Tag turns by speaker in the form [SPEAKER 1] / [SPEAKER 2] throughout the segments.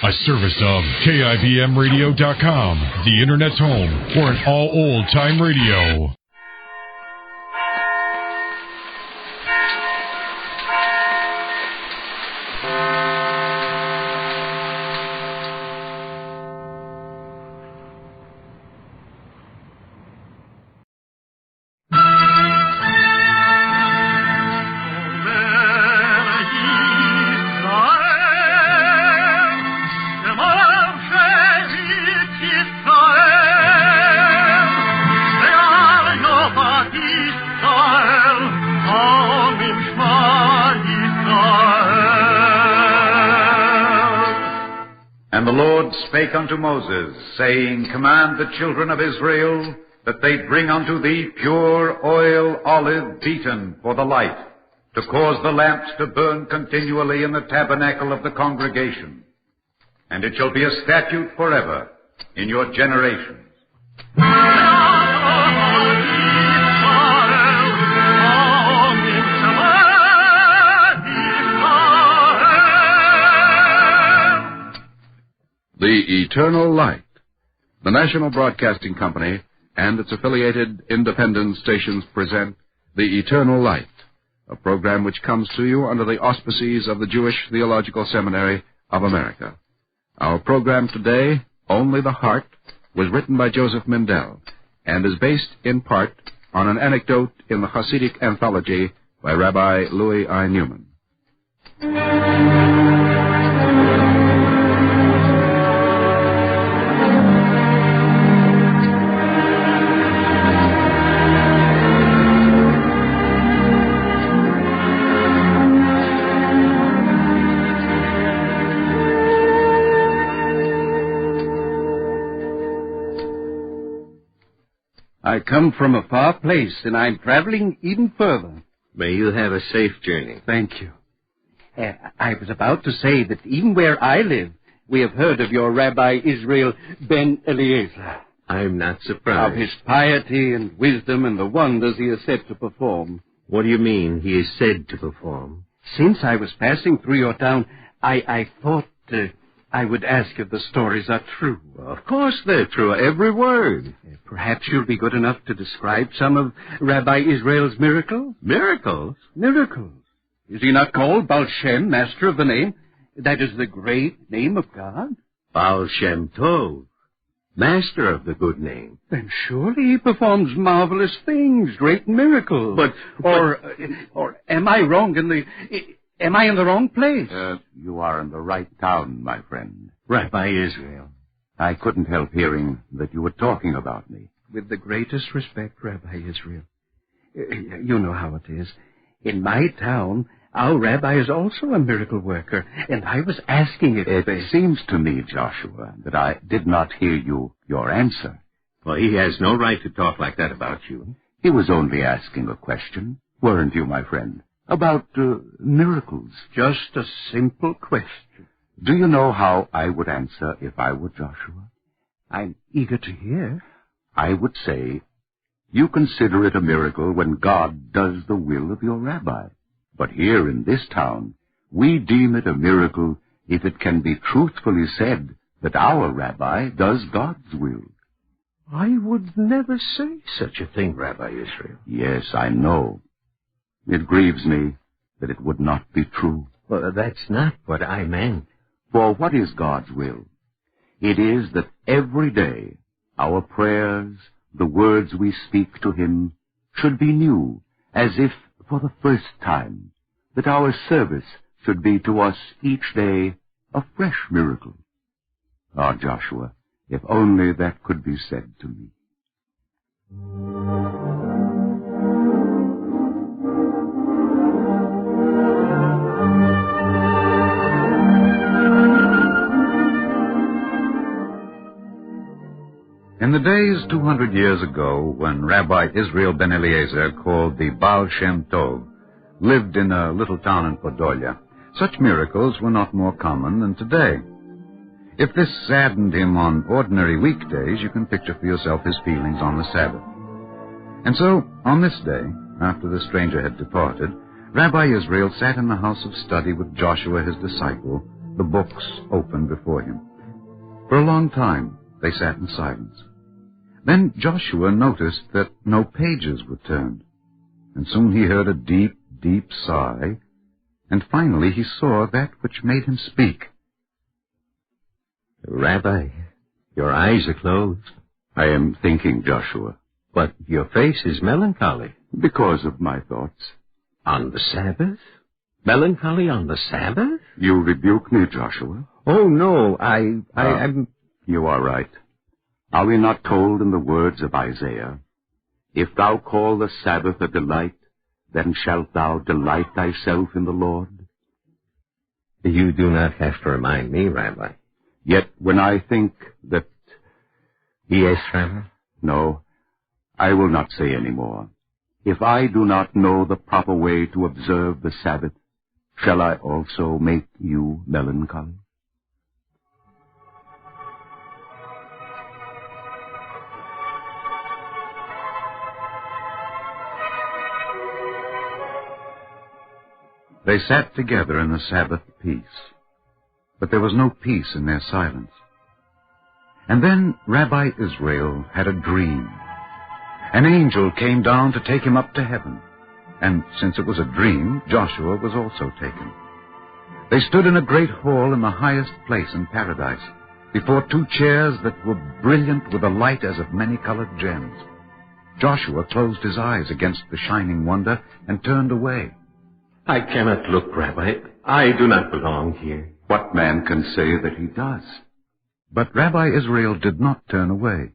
[SPEAKER 1] A service of KIBMradio.com, the Internet's home for an all old-time radio.
[SPEAKER 2] And the Lord spake unto Moses, saying, Command the children of Israel that they bring unto thee pure oil olive beaten for the light, to cause the lamps to burn continually in the tabernacle of the congregation. And it shall be a statute forever in your generations.
[SPEAKER 3] The Eternal Light. The National Broadcasting Company and its affiliated independent stations present The Eternal Light, a program which comes to you under the auspices of the Jewish Theological Seminary of America. Our program today, Only the Heart, was written by Joseph Mindell and is based in part on an anecdote in the Hasidic anthology by Rabbi Louis I. Newman.
[SPEAKER 4] I come from a far place, and I'm traveling even further.
[SPEAKER 5] May you have a safe journey.
[SPEAKER 4] Thank you. I was about to say that even where I live, we have heard of your Rabbi Israel ben Eliezer.
[SPEAKER 5] I'm not surprised.
[SPEAKER 4] Of his piety and wisdom and the wonders he is said to perform.
[SPEAKER 5] What do you mean he is said to perform?
[SPEAKER 4] Since I was passing through your town, I thought I would ask if the stories are true.
[SPEAKER 5] Well, of course they're true, every word.
[SPEAKER 4] Perhaps you'll be good enough to describe some of Rabbi Israel's miracles?
[SPEAKER 5] Miracles?
[SPEAKER 4] Miracles. Is he not called Baal Shem, master of the name? That is the great name of God?
[SPEAKER 5] Baal Shem Tov, master of the good name.
[SPEAKER 4] Then surely he performs marvelous things, great miracles. Or am I wrong Am I in the wrong place?
[SPEAKER 2] You are in the right town, my friend.
[SPEAKER 5] Rabbi Israel.
[SPEAKER 2] I couldn't help hearing that you were talking about me.
[SPEAKER 4] With the greatest respect, Rabbi Israel. You know how it is. In my town, our rabbi is also a miracle worker, and I was asking if...
[SPEAKER 2] It seems to me, Joshua, that I did not hear your answer.
[SPEAKER 5] Well, he has no right to talk like that about you.
[SPEAKER 2] He was only asking a question, weren't you, my friend? About miracles.
[SPEAKER 4] Just a simple question.
[SPEAKER 2] Do you know how I would answer if I were Joshua?
[SPEAKER 4] I'm eager to hear.
[SPEAKER 2] I would say, you consider it a miracle when God does the will of your rabbi. But here in this town, we deem it a miracle if it can be truthfully said that our rabbi does God's will.
[SPEAKER 5] I would never say such a thing, Rabbi Israel.
[SPEAKER 2] Yes, I know. It grieves me that it would not be true.
[SPEAKER 5] Well, that's not what I meant.
[SPEAKER 2] For what is God's will? It is that every day our prayers, the words we speak to Him, should be new, as if for the first time, that our service should be to us each day a fresh miracle. Ah, Joshua, if only that could be said to me. In the days 200 years ago, when Rabbi Israel ben Eliezer, called the Baal Shem Tov, lived in a little town in Podolia, such miracles were not more common than today. If this saddened him on ordinary weekdays, you can picture for yourself his feelings on the Sabbath. And so, on this day, after the stranger had departed, Rabbi Israel sat in the house of study with Joshua his disciple,
[SPEAKER 3] the books open before him. For a long time, they sat in silence. Then Joshua noticed that no pages were turned, and soon he heard a deep, deep sigh, and finally he saw that which made him speak.
[SPEAKER 5] Rabbi, your eyes are closed.
[SPEAKER 2] I am thinking, Joshua.
[SPEAKER 5] But your face is melancholy.
[SPEAKER 2] Because of my thoughts.
[SPEAKER 5] On the Sabbath? Melancholy on the Sabbath?
[SPEAKER 2] You rebuke me, Joshua.
[SPEAKER 5] Oh, no, I'm...
[SPEAKER 2] You are right. Are we not told in the words of Isaiah, "If thou call the Sabbath a delight, then shalt thou delight thyself in the Lord"?
[SPEAKER 5] You do not have to remind me, Rabbi.
[SPEAKER 2] Yet when I think that...
[SPEAKER 5] Yes, Rabbi?
[SPEAKER 2] No, I will not say any more. If I do not know the proper way to observe the Sabbath, shall I also make you melancholy?
[SPEAKER 3] They sat together in the Sabbath peace, but there was no peace in their silence. And then Rabbi Israel had a dream. An angel came down to take him up to heaven, and since it was a dream, Joshua was also taken. They stood in a great hall in the highest place in paradise, before two chairs that were brilliant with a light as of many-colored gems. Joshua closed his eyes against the shining wonder and turned away.
[SPEAKER 5] I cannot look, Rabbi. I do not belong here.
[SPEAKER 2] What man can say that he does?
[SPEAKER 3] But Rabbi Israel did not turn away.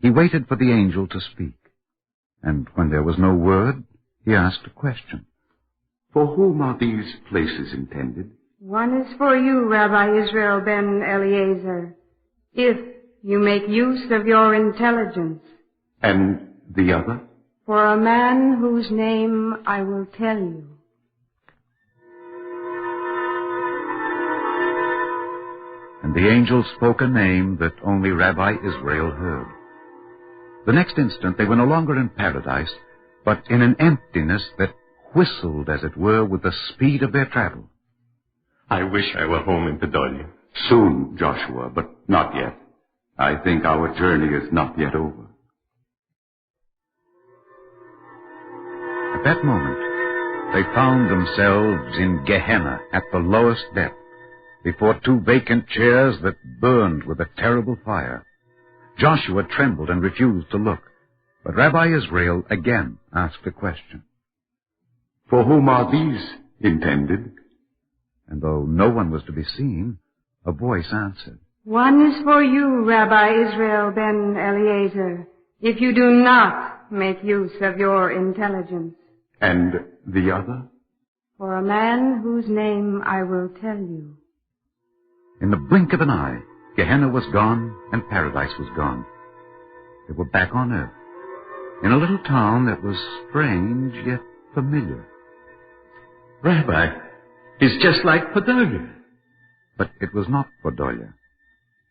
[SPEAKER 3] He waited for the angel to speak, and when there was no word, he asked a question.
[SPEAKER 2] For whom are these places intended?
[SPEAKER 6] One is for you, Rabbi Israel ben Eliezer, if you make use of your intelligence.
[SPEAKER 2] And the other?
[SPEAKER 6] For a man whose name I will tell you.
[SPEAKER 3] And the angel spoke a name that only Rabbi Israel heard. The next instant they were no longer in paradise, but in an emptiness that whistled, as it were, with the speed of their travel.
[SPEAKER 5] I wish I were home in Podolia.
[SPEAKER 2] Soon, Joshua, but not yet. I think our journey is not yet over.
[SPEAKER 3] At that moment, they found themselves in Gehenna at the lowest depth, before two vacant chairs that burned with a terrible fire. Joshua trembled and refused to look, but Rabbi Israel again asked a question.
[SPEAKER 2] For whom are these intended?
[SPEAKER 3] And though no one was to be seen, a voice answered.
[SPEAKER 6] One is for you, Rabbi Israel ben Eliezer, if you do not make use of your intelligence.
[SPEAKER 2] And the other?
[SPEAKER 6] For a man whose name I will tell you.
[SPEAKER 3] In the blink of an eye, Gehenna was gone and paradise was gone. They were back on earth, in a little town that was strange yet familiar.
[SPEAKER 5] Rabbi, it's just like Podolia.
[SPEAKER 3] But it was not Podolia.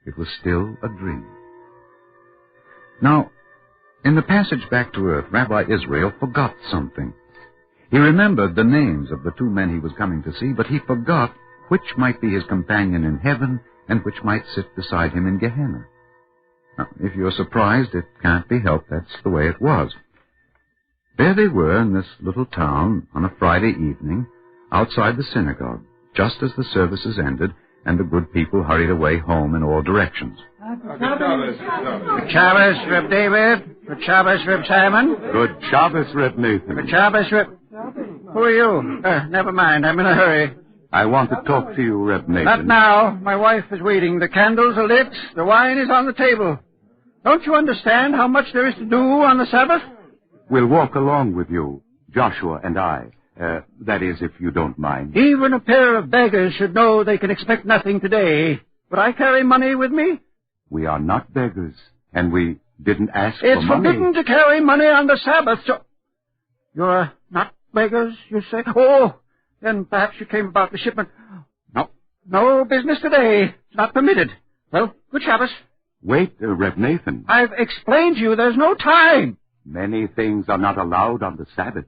[SPEAKER 3] It was still a dream. Now, in the passage back to earth, Rabbi Israel forgot something. He remembered the names of the two men he was coming to see, but he forgot which might be his companion in heaven and which might sit beside him in Gehenna. Now, if you're surprised, it can't be helped. That's the way it was. There they were in this little town on a Friday evening, outside the synagogue, just as the services ended and the good people hurried away home in all directions.
[SPEAKER 4] Good Shabbos, Reb David. Good Shabbos, Reb Simon.
[SPEAKER 2] Good Shabbos, Reb Nathan.
[SPEAKER 4] Good Shabbos, Reb... Who are you? Never mind, I'm in a hurry.
[SPEAKER 2] I want to talk to you, Reb Nathan.
[SPEAKER 4] Not now. My wife is waiting. The candles are lit. The wine is on the table. Don't you understand how much there is to do on the Sabbath?
[SPEAKER 2] We'll walk along with you, Joshua and I. That is, if you don't mind.
[SPEAKER 4] Even a pair of beggars should know they can expect nothing today. But I carry money with me?
[SPEAKER 2] We are not beggars, and we didn't ask for
[SPEAKER 4] It's
[SPEAKER 2] money.
[SPEAKER 4] forbidden to carry money on the Sabbath, so... You're not beggars, you say? Oh, then perhaps you came about the shipment. No business today. It's not permitted. Well, good Shabbos.
[SPEAKER 2] Wait, Reb Nathan.
[SPEAKER 4] I've explained to you there's no time.
[SPEAKER 2] Many things are not allowed on the Sabbath,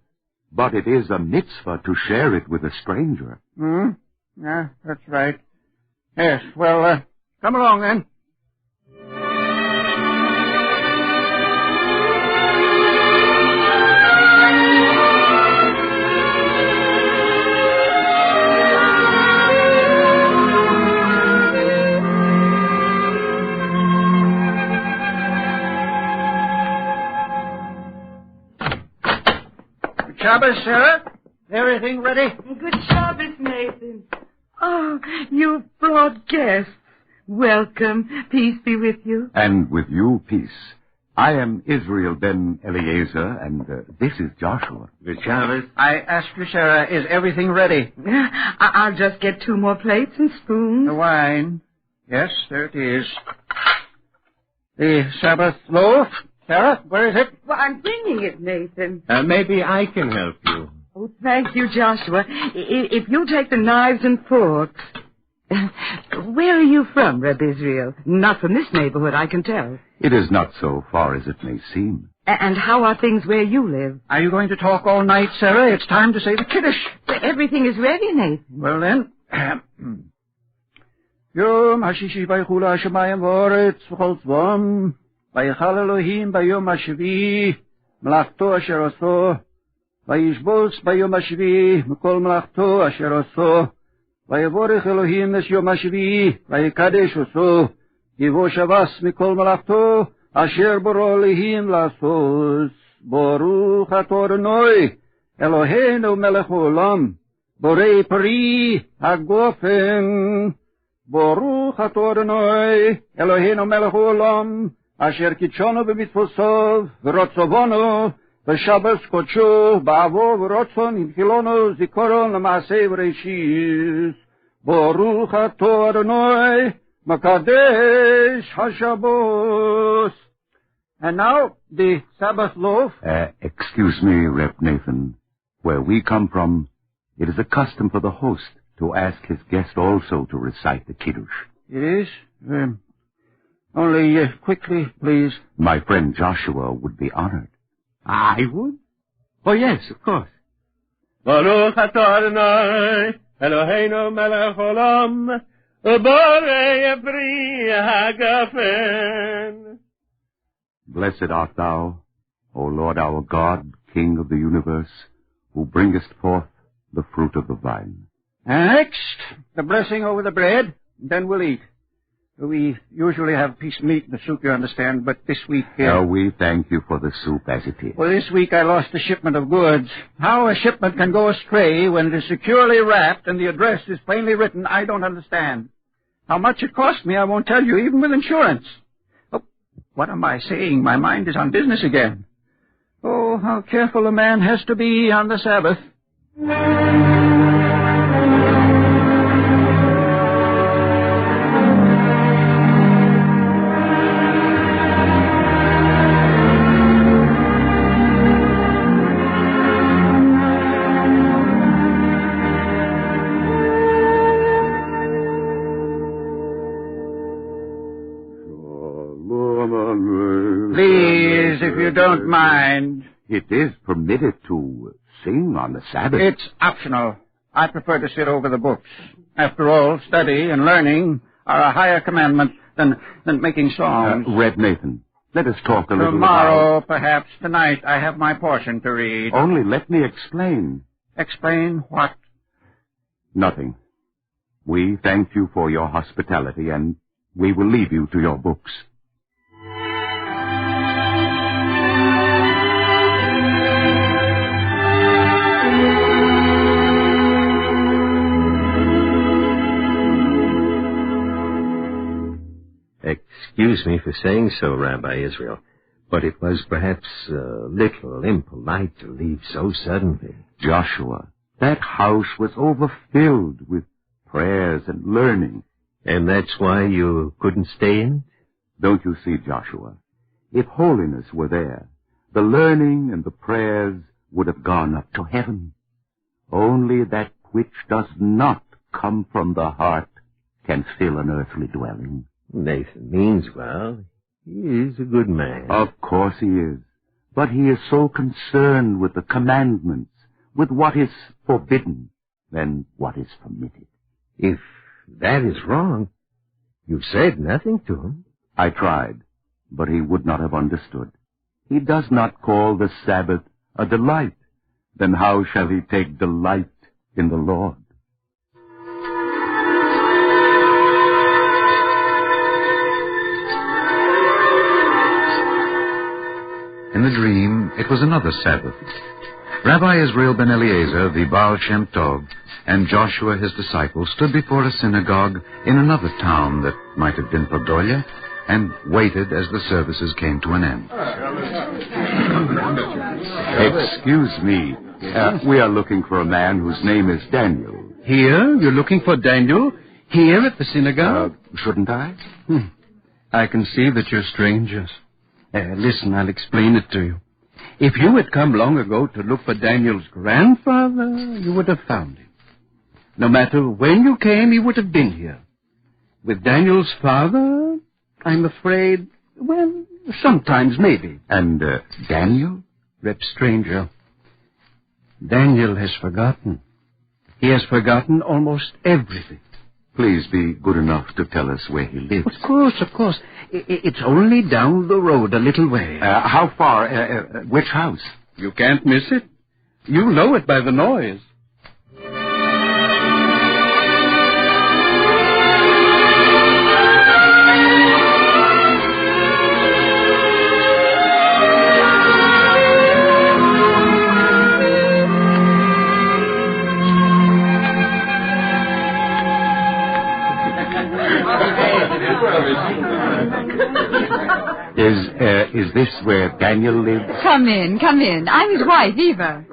[SPEAKER 2] but it is a mitzvah to share it with a stranger.
[SPEAKER 4] Yeah, that's right. Yes, well, come along then. Shabbos, Sarah? Everything ready?
[SPEAKER 6] Good Shabbos, Nathan. Oh, you've brought guests. Welcome. Peace be with you.
[SPEAKER 2] And with you, peace. I am Israel ben Eliezer, and this is Joshua.
[SPEAKER 5] Good Shabbos.
[SPEAKER 4] I asked you, Sarah, is everything ready?
[SPEAKER 6] I'll just get 2 more plates and spoons.
[SPEAKER 4] The wine. Yes, there it is. The Sabbath loaf. Sarah, where is it?
[SPEAKER 6] Well, I'm bringing it, Nathan.
[SPEAKER 5] Maybe I can help you.
[SPEAKER 6] Oh, thank you, Joshua. If you'll take the knives and forks. Where are you from, Reb Israel? Not from this neighborhood, I can tell.
[SPEAKER 2] It is not so far as it may seem.
[SPEAKER 6] And how are things where you live?
[SPEAKER 4] Are you going to talk all night, Sarah? It's time to say the Kiddush.
[SPEAKER 6] Everything is ready, Nathan.
[SPEAKER 4] Well, then. Yom HaShishi Vaychula Hashemayim V'Oretz V'chol Tzvom Vayichal Elohim Bayom HaShvi Melachto Asher Oso Vayishbos Bayom HaShvi Mikol Melachto Asher Oso Vayevorech Elohim Es Yom HaShvi Vayikadesh Oso Yivo Shavas Mikol Melachto Asher Boro Elohim Lasos Boruch Ator Noi Eloheinu Melech Olam Borei Peri Hagofen Boruch Adonai Eloheinu melech haolam asher kitshonu b'mitzvosov v'rotzovonu v'shabbos kodsho ba'avo v'rotzon imchilono zikoron l'maaseh v'reishis Boruch Adonai Makadesh HaShabbos. And now the Sabbath loaf.
[SPEAKER 2] Excuse me, Reb Nathan. Where we come from, it is a custom for the host to ask his guest also to recite the Kiddush.
[SPEAKER 4] It is? Only quickly, please.
[SPEAKER 2] My friend Joshua would be honored.
[SPEAKER 5] I would? Oh, yes, of course. Baruch atah Adonai, Eloheinu melech haolam, borei peri hagafen.
[SPEAKER 2] Blessed art thou, O Lord our God, King of the universe, who bringest forth the fruit of the vine.
[SPEAKER 4] Next, the blessing over the bread, then we'll eat. We usually have a piece of meat in the soup, you understand, but this week...
[SPEAKER 2] we thank you for the soup as it is.
[SPEAKER 4] Well, this week I lost a shipment of goods. How a shipment can go astray when it is securely wrapped and the address is plainly written, I don't understand. How much it cost me, I won't tell you, even with insurance. Oh, what am I saying? My mind is on business again. Oh, how careful a man has to be on the Sabbath. Please, if you don't mind.
[SPEAKER 2] It is permitted to sing on the Sabbath.
[SPEAKER 4] It's optional. I prefer to sit over the books. After all, study and learning are a higher commandment than making songs.
[SPEAKER 2] Reb Nathan, let us talk a little
[SPEAKER 4] Tomorrow, perhaps. Tonight, I have my portion to read.
[SPEAKER 2] Only let me explain.
[SPEAKER 4] Explain what?
[SPEAKER 2] Nothing. We thank you for your hospitality, and we will leave you to your books.
[SPEAKER 5] Excuse me for saying so, Rabbi Israel, but it was perhaps a little impolite to leave so suddenly.
[SPEAKER 2] Joshua, that house was overfilled with prayers and learning.
[SPEAKER 5] And that's why you couldn't stay in?
[SPEAKER 2] Don't you see, Joshua? If holiness were there, the learning and the prayers would have gone up to heaven. Only that which does not come from the heart can fill an earthly dwelling.
[SPEAKER 5] Nathan means well. He is a good man.
[SPEAKER 2] Of course he is. But he is so concerned with the commandments, with what is forbidden, than what is permitted.
[SPEAKER 5] If that is wrong. You said nothing to him.
[SPEAKER 2] I tried, but he would not have understood. He does not call the Sabbath a delight. Then how shall he take delight in the Lord?
[SPEAKER 3] In the dream, it was another Sabbath. Rabbi Israel ben Eliezer, the Baal Shem Tov, and Joshua, his disciple, stood before a synagogue in another town that might have been Podolia, and waited as the services came to an end.
[SPEAKER 2] Excuse me. We are looking for a man whose name is Daniel.
[SPEAKER 4] Here? You're looking for Daniel? Here at the synagogue?
[SPEAKER 2] Shouldn't I?
[SPEAKER 4] I can see that you're strangers. Listen, I'll explain it to you. If you had come long ago to look for Daniel's grandfather, you would have found him. No matter when you came, he would have been here. With Daniel's father, I'm afraid, well, sometimes maybe.
[SPEAKER 2] And Daniel?
[SPEAKER 4] Rep Stranger, Daniel has forgotten. He has forgotten almost everything.
[SPEAKER 2] Please be good enough to tell us where he lives.
[SPEAKER 4] Of course. It's only down the road a little way.
[SPEAKER 2] How far? Which house?
[SPEAKER 4] You can't miss it. You know it by the noise.
[SPEAKER 2] Is this where Daniel lives?
[SPEAKER 7] Come in. I'm his wife, Eva.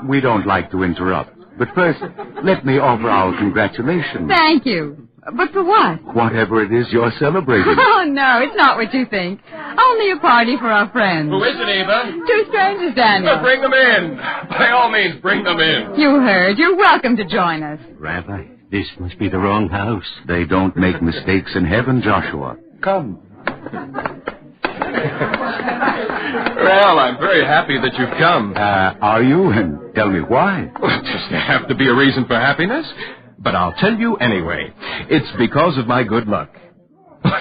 [SPEAKER 2] We don't like to interrupt. But first, let me offer our congratulations.
[SPEAKER 7] Thank you. But for what?
[SPEAKER 2] Whatever it is you're celebrating.
[SPEAKER 7] Oh, no, it's not what you think. Only a party for our friends.
[SPEAKER 8] Who is it, Eva?
[SPEAKER 7] Two strangers, Daniel.
[SPEAKER 8] Bring them in. By all means, bring them in.
[SPEAKER 7] You heard. You're welcome to join us.
[SPEAKER 5] Rabbi, this must be the wrong house.
[SPEAKER 2] They don't make mistakes in heaven, Joshua.
[SPEAKER 4] Come.
[SPEAKER 8] Well, I'm very happy that you've come.
[SPEAKER 2] Are you? And tell me why.
[SPEAKER 8] Well, does there have to be a reason for happiness? But I'll tell you anyway. It's because of my good luck.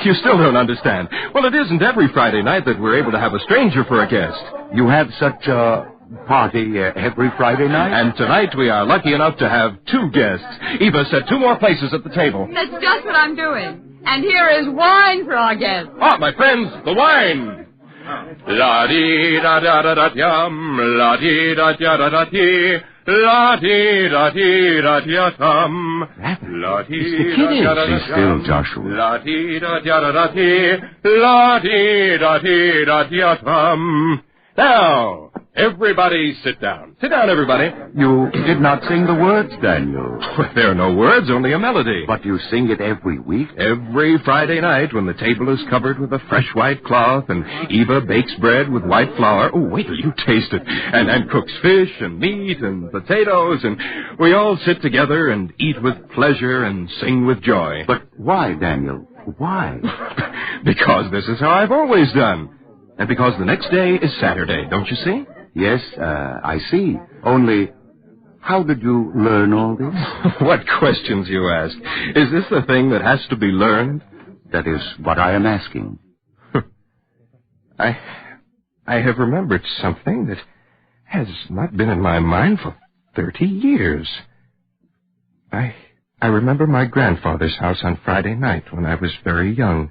[SPEAKER 8] You still don't understand. Well, it isn't every Friday night that we're able to have a stranger for a guest.
[SPEAKER 2] You have such a party every Friday night?
[SPEAKER 8] And tonight we are lucky enough to have two guests. Eva set two more places at the table.
[SPEAKER 7] That's just what I'm doing. And here is wine for our guests.
[SPEAKER 8] Ah, my friends, the wine. La-dee-da-da-da-da-yum, la-dee-da-da-da-da-dee, la-dee-da-dee-da-dee-da-tum.
[SPEAKER 2] Be still, Joshua.
[SPEAKER 8] La-dee-da-da-da-da-dee, la-dee-da-dee-da-dee-da-tum. Now, everybody sit down. Sit down, everybody.
[SPEAKER 2] You did not sing the words, Daniel.
[SPEAKER 8] There are no words, only a melody.
[SPEAKER 2] But you sing it every week?
[SPEAKER 8] Every Friday night when the table is covered with a fresh white cloth and Eva bakes bread with white flour. Oh, wait till you taste it. And cooks fish and meat and potatoes, and we all sit together and eat with pleasure and sing with joy.
[SPEAKER 2] But why, Daniel? Why?
[SPEAKER 8] Because this is how I've always done. And because the next day is Saturday, don't you see?
[SPEAKER 2] Yes, I see. Only, how did you learn all this?
[SPEAKER 8] What questions you ask. Is this the thing that has to be learned?
[SPEAKER 2] That is what I am asking.
[SPEAKER 8] I have remembered something that has not been in my mind for 30 years. I remember my grandfather's house on Friday night when I was very young.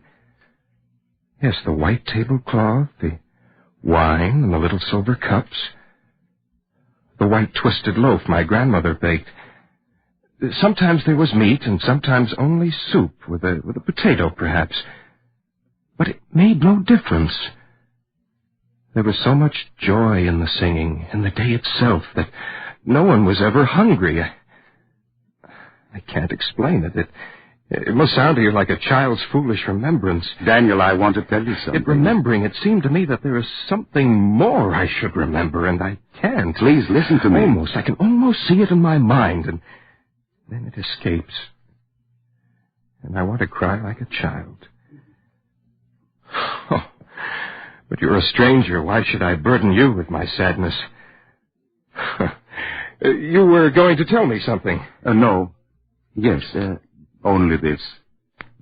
[SPEAKER 8] Yes, the white tablecloth, the wine and the little silver cups, the white twisted loaf my grandmother baked. Sometimes there was meat and sometimes only soup with a potato, perhaps. But it made no difference. There was so much joy in the singing, in the day itself, that no one was ever hungry. I can't explain it. It must sound to you like a child's foolish remembrance.
[SPEAKER 2] Daniel, I want to tell you something.
[SPEAKER 8] In remembering, it seemed to me that there is something more I should remember, and I can't.
[SPEAKER 2] Please listen to me.
[SPEAKER 8] I can almost see it in my mind, and then it escapes. And I want to cry like a child. Oh, but you're a stranger. Why should I burden you with my sadness? You were going to tell me something.
[SPEAKER 2] No. Yes, Only this.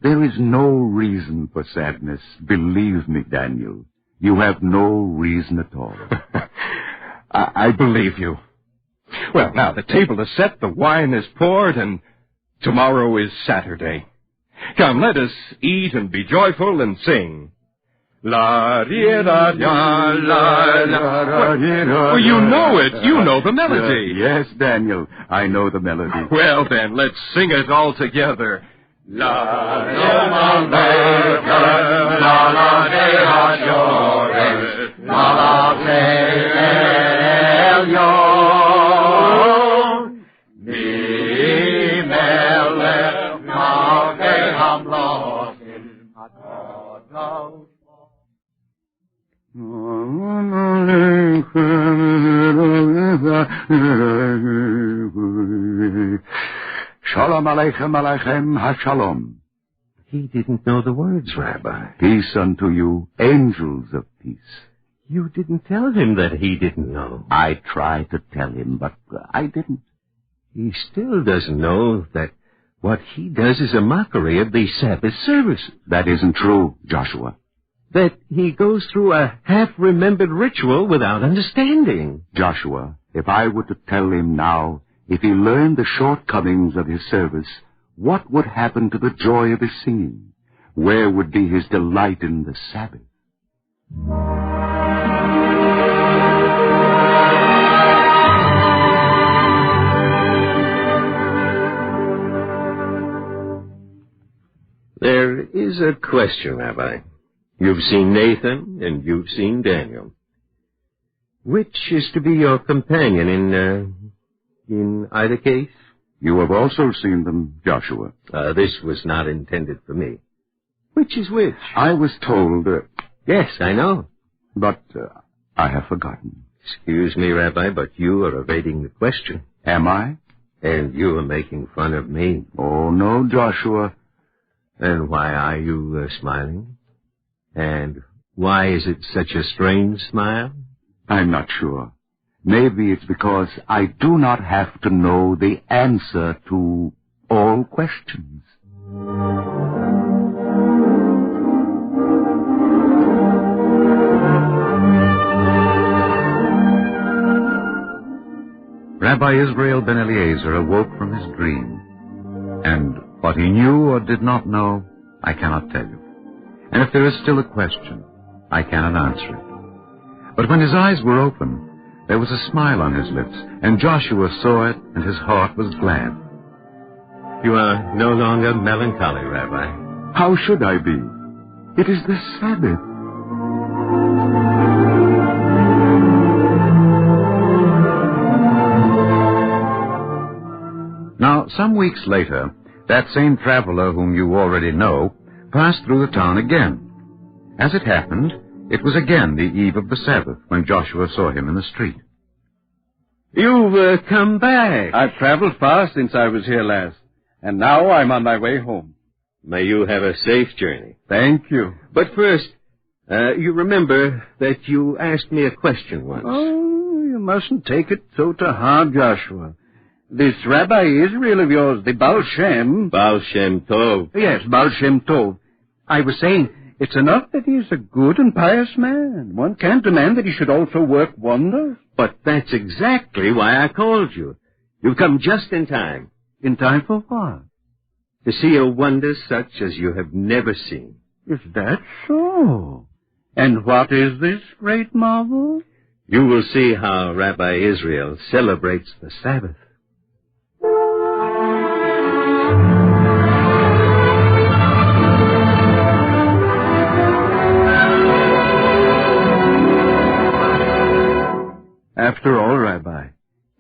[SPEAKER 2] There is no reason for sadness. Believe me, Daniel. You have no reason at all.
[SPEAKER 8] I believe you. Well, now, the table is set, the wine is poured, and tomorrow is Saturday. Come, let us eat and be joyful and sing. La di da da la la. Well, you know it. You know the melody.
[SPEAKER 2] Yes, Daniel, I know the melody.
[SPEAKER 8] Well, then, let's sing it all together. La la la la la
[SPEAKER 2] Shalom aleichem aleichem ha-shalom.
[SPEAKER 5] He didn't know the words, Rabbi.
[SPEAKER 2] Peace unto you, angels of peace.
[SPEAKER 5] You didn't tell him that he didn't know.
[SPEAKER 2] I tried to tell him, but I didn't.
[SPEAKER 5] He still doesn't know that what he does is a mockery of the Sabbath services.
[SPEAKER 2] That isn't true, Joshua.
[SPEAKER 5] That he goes through a half-remembered ritual without understanding.
[SPEAKER 2] Joshua, if I were to tell him now, if he learned the shortcomings of his service, what would happen to the joy of his singing? Where would be his delight in the Sabbath?
[SPEAKER 5] There is a question, Rabbi. You've seen Nathan, and you've seen Daniel. Which is to be your companion in either case?
[SPEAKER 2] You have also seen them, Joshua.
[SPEAKER 5] This was not intended for me. Which is which?
[SPEAKER 2] I was told...
[SPEAKER 5] Yes, I know.
[SPEAKER 2] But I have forgotten.
[SPEAKER 5] Excuse me, Rabbi, but you are evading the question.
[SPEAKER 2] Am I?
[SPEAKER 5] And you are making fun of me.
[SPEAKER 2] Oh, no, Joshua.
[SPEAKER 5] And why are you smiling? And why is it such a strange smile?
[SPEAKER 2] I'm not sure. Maybe it's because I do not have to know the answer to all questions.
[SPEAKER 9] Rabbi Israel ben Eliezer awoke from his dream, and what he knew or did not know, I cannot tell you. And if there is still a question, I cannot answer it. But when his eyes were open, there was a smile on his lips, and Joshua saw it, and his heart was glad.
[SPEAKER 5] You are no longer melancholy, Rabbi.
[SPEAKER 2] How should I be? It is the Sabbath.
[SPEAKER 9] Now, some weeks later, that same traveler whom you already know passed through the town again. As it happened, it was again the eve of the Sabbath when Joshua saw him in the street.
[SPEAKER 5] You've come back.
[SPEAKER 4] I've traveled far since I was here last, and now I'm on my way home.
[SPEAKER 5] May you have a safe journey.
[SPEAKER 4] Thank you.
[SPEAKER 5] But first, you remember that you asked me a question once.
[SPEAKER 4] Oh, you mustn't take it so to heart, Joshua. This Rabbi Israel of yours, the Baal Shem...
[SPEAKER 5] Baal Shem Tov.
[SPEAKER 4] Yes, Baal Shem Tov. I was saying, it's enough that he is a good and pious man. One can't demand that he should also work wonders.
[SPEAKER 5] But that's exactly why I called you. You've come just in time.
[SPEAKER 4] In time for what?
[SPEAKER 5] To see a wonder such as you have never seen.
[SPEAKER 4] Is that so? And what is this great marvel?
[SPEAKER 5] You will see how Rabbi Israel celebrates the Sabbath.
[SPEAKER 4] After all, Rabbi,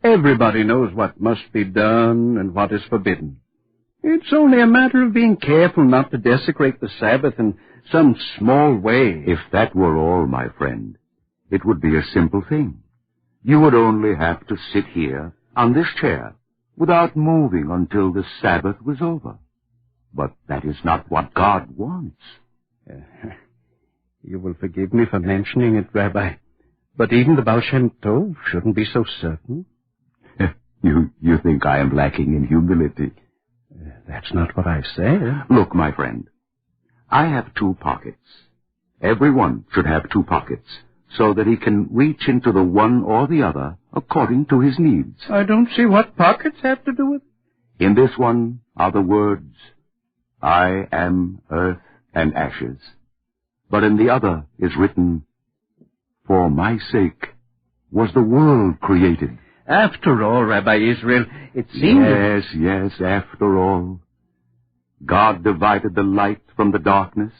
[SPEAKER 4] everybody knows what must be done and what is forbidden. It's only a matter of being careful not to desecrate the Sabbath in some small way.
[SPEAKER 2] If that were all, my friend, it would be a simple thing. You would only have to sit here on this chair without moving until the Sabbath was over. But that is not what God wants.
[SPEAKER 4] You will forgive me for mentioning it, Rabbi, but even the Baal Shem Tov shouldn't be so certain.
[SPEAKER 2] You think I am lacking in humility?
[SPEAKER 4] That's not what I said.
[SPEAKER 2] Look, my friend, I have 2 pockets. Everyone should have 2 pockets, so that he can reach into the one or the other according to his needs.
[SPEAKER 4] I don't see what pockets have to do with it.
[SPEAKER 2] In this one are the words, I am earth and ashes. But in the other is written, for my sake was the world created.
[SPEAKER 4] After all, Rabbi Israel, it seems...
[SPEAKER 2] Yes, after all. God divided the light from the darkness,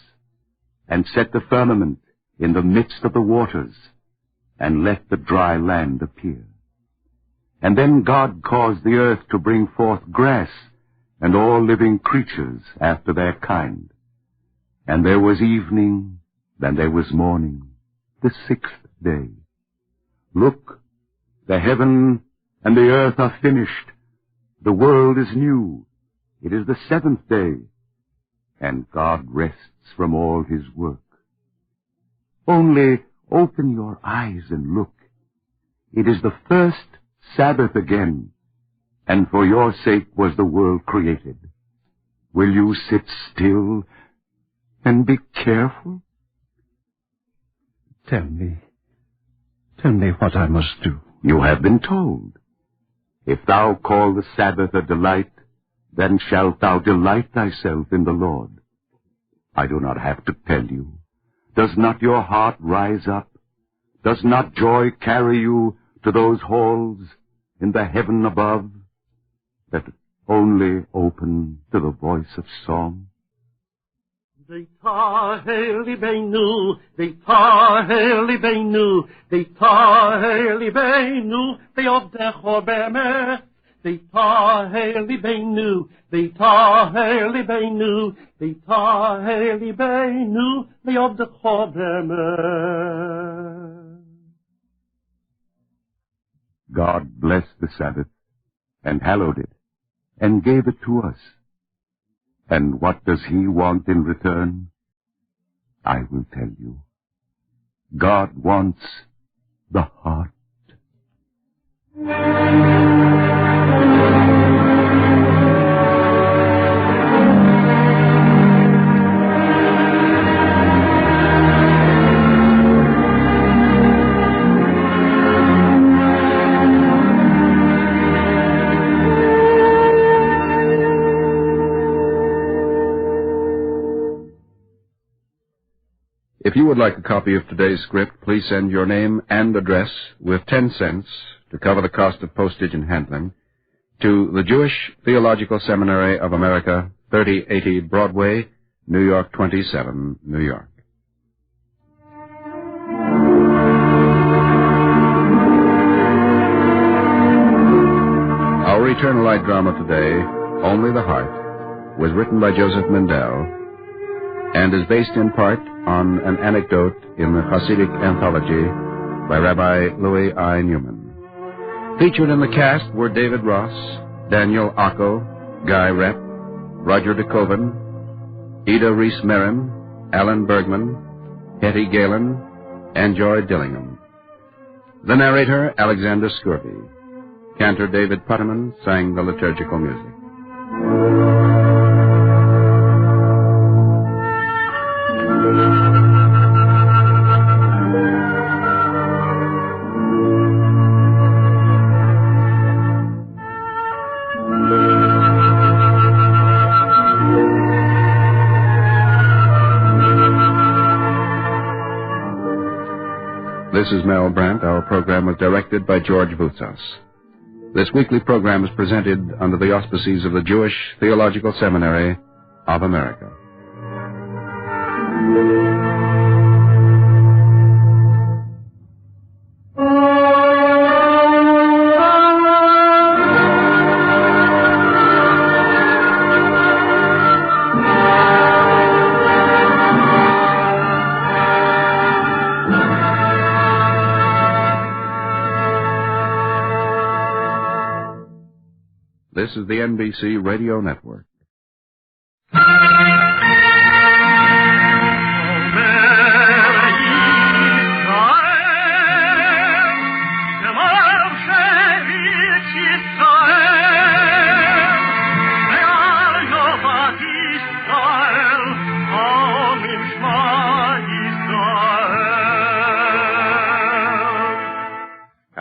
[SPEAKER 2] and set the firmament in the midst of the waters, and let the dry land appear. And then God caused the earth to bring forth grass, and all living creatures after their kind. And there was evening, and there was morning, the 6th day. Look, the heaven and the earth are finished. The world is new. It is the 7th day, and God rests from all his work. Only open your eyes and look. It is the first Sabbath again, and for your sake was the world created. Will you sit still and be careful?
[SPEAKER 4] Tell me what I must do.
[SPEAKER 2] You have been told. If thou call the Sabbath a delight, then shalt thou delight thyself in the Lord. I do not have to tell you. Does not your heart rise up? Does not joy carry you to those halls in the heaven above that only open to the voice of song?
[SPEAKER 10] V'tahel libeinu, v'tahel libeinu, v'tahel libeinu, v'yovdecho be'emet. V'tahel libeinu, v'tahel libeinu, v'tahel libeinu, v'yovdecho be'emet.
[SPEAKER 2] God blessed the Sabbath, and hallowed it, and gave it to us. And what does he want in return? I will tell you. God wants the heart.
[SPEAKER 3] If you would like a copy of today's script, please send your name and address with 10 cents to cover the cost of postage and handling to the Jewish Theological Seminary of America, 3080 Broadway, New York 27, New York. Our Eternal Light drama today, Only the Heart, was written by Joseph Mindell and is based in part on an anecdote in the Hasidic anthology by Rabbi Louis I. Newman. Featured in the cast were David Ross, Daniel Ocko, Guy Rep, Roger DeKoven, Ida Reese-Merrin, Alan Bergman, Hetty Galen, and Joy Dillingham. The narrator, Alexander Scurvy. Cantor David Putterman sang the liturgical music. This is Mel Brandt. Our program was directed by George Voutsas. This weekly program is presented under the auspices of the Jewish Theological Seminary of America. This is the NBC Radio Network.
[SPEAKER 10] Israel,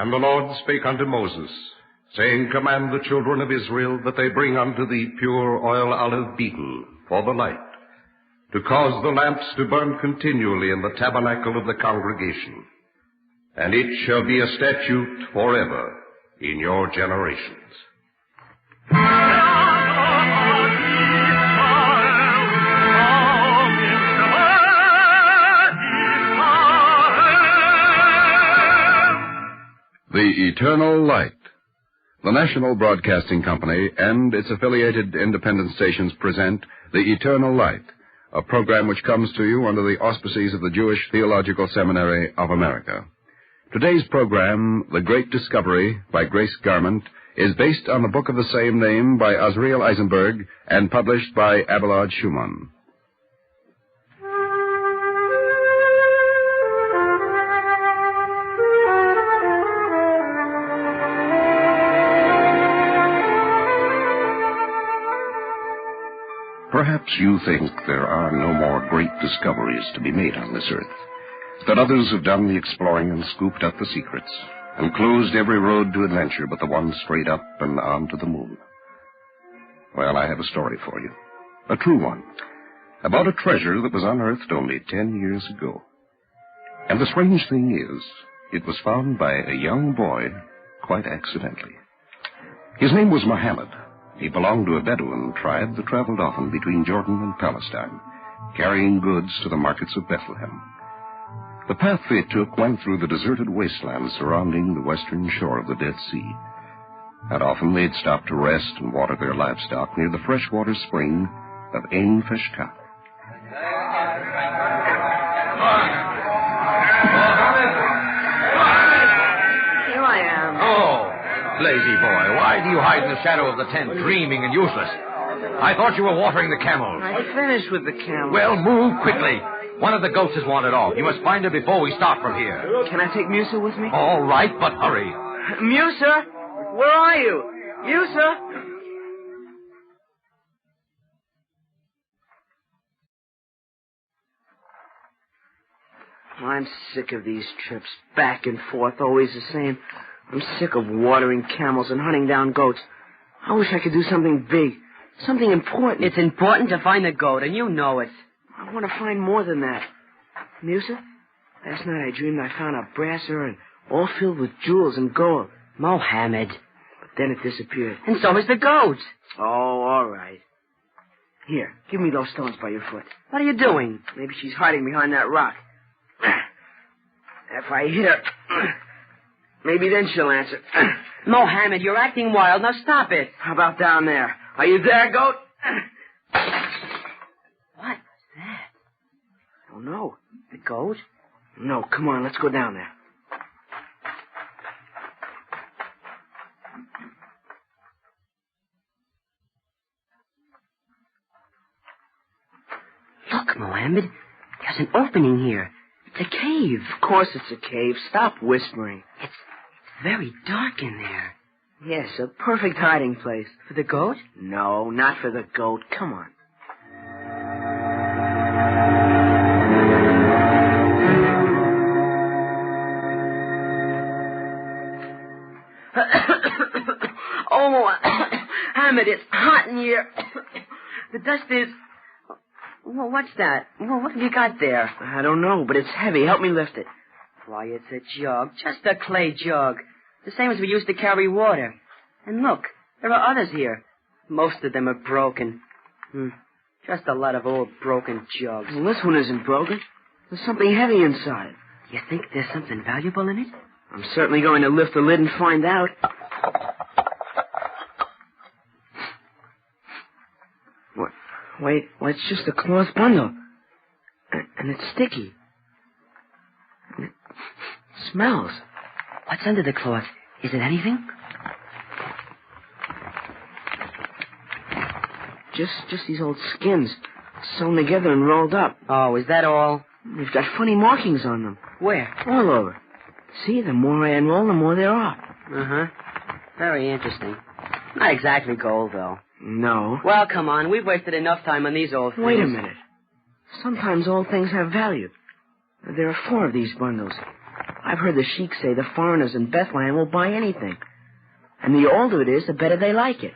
[SPEAKER 3] And the Lord spake unto Moses, saying, Command the children of Israel that they bring unto thee pure oil olive beaten for the light, to cause the lamps to burn continually in the tabernacle of the congregation. And it shall be a statute forever in your generations. The Eternal Light. The National Broadcasting Company and its affiliated independent stations present The Eternal Light, a program which comes to you under the auspices of the Jewish Theological Seminary of America. Today's program, The Great Discovery, by Grace Garment, is based on the book of the same name by Azriel Eisenberg and published by Abelard Schumann.
[SPEAKER 2] Perhaps you think there are no more great discoveries to be made on this earth, that others have done the exploring and scooped up the secrets, and closed every road to adventure but the one straight up and on to the moon. Well, I have a story for you, a true one, about a treasure that was unearthed only 10 years ago. And the strange thing is, it was found by a young boy quite accidentally. His name was Muhammad. He belonged to a Bedouin tribe that traveled often between Jordan and Palestine, carrying goods to the markets of Bethlehem. The path they took went through the deserted wastelands surrounding the western shore of the Dead Sea. And often they'd stop to rest and water their livestock near the freshwater spring of Ein Feshkat.
[SPEAKER 11] Here I am. Oh, lazy boy, why do you hide in the shadow of the tent, dreaming and useless? I thought you were watering the camels.
[SPEAKER 6] I finished with the camel.
[SPEAKER 11] Well, move quickly. One of the goats is wanted off. You must find her before we start from here.
[SPEAKER 6] Can I take Musa with me?
[SPEAKER 11] All right, but hurry.
[SPEAKER 6] Musa, where are you? Musa? I'm sick of these trips, back and forth, always the same. I'm sick of watering camels and hunting down goats. I wish I could do something big, something important.
[SPEAKER 12] It's important to find a goat, and you know it.
[SPEAKER 6] I want to find more than that. Musa, last night I dreamed I found a brass urn, all filled with jewels and gold.
[SPEAKER 12] Mohammed.
[SPEAKER 6] But then it disappeared.
[SPEAKER 12] And so is the goat.
[SPEAKER 6] Oh, all right. Here, give me those stones by your foot.
[SPEAKER 12] What are you doing?
[SPEAKER 6] Maybe she's hiding behind that rock. If I hit her, maybe then she'll answer.
[SPEAKER 12] Mohammed, you're acting wild. Now stop it.
[SPEAKER 6] How about down there? Are you there, goat?
[SPEAKER 12] What was that?
[SPEAKER 6] I don't know.
[SPEAKER 12] The goat?
[SPEAKER 6] No, come on, let's go down there.
[SPEAKER 12] Look, Mohammed. There's an opening here. It's a cave.
[SPEAKER 6] Of course it's a cave. Stop whispering.
[SPEAKER 12] It's very dark in there.
[SPEAKER 6] Yes, a perfect hiding place.
[SPEAKER 12] For the goat?
[SPEAKER 6] No, not for the goat. Come on.
[SPEAKER 12] Oh, Mohammed, it's hot in here. The dust is... Well, what's that? Well, what have you got there?
[SPEAKER 6] I don't know, but it's heavy. Help me lift it.
[SPEAKER 12] Why, it's a jug. Just a clay jug. The same as we used to carry water. And look, there are others here. Most of them are broken. Just a lot of old broken jugs.
[SPEAKER 6] Well, this one isn't broken. There's something heavy inside.
[SPEAKER 12] You think there's something valuable in it?
[SPEAKER 6] I'm certainly going to lift the lid and find out. What? Wait, well, it's just a cloth bundle. And it's sticky. And it smells.
[SPEAKER 12] What's under the cloth? Is it anything?
[SPEAKER 6] Just these old skins, sewn together and rolled up.
[SPEAKER 12] Oh, is that all?
[SPEAKER 6] They've got funny markings on them.
[SPEAKER 12] Where?
[SPEAKER 6] All over. See, the more I unroll, the more there are.
[SPEAKER 12] Uh-huh. Very interesting. Not exactly gold, though.
[SPEAKER 6] No.
[SPEAKER 12] Well, come on. We've wasted enough time on these old things.
[SPEAKER 6] Wait a minute. Sometimes old things have value. There are 4 of these bundles.
[SPEAKER 12] I've heard the sheik say the foreigners in Bethlehem will buy anything. And the older it is, the better they like it.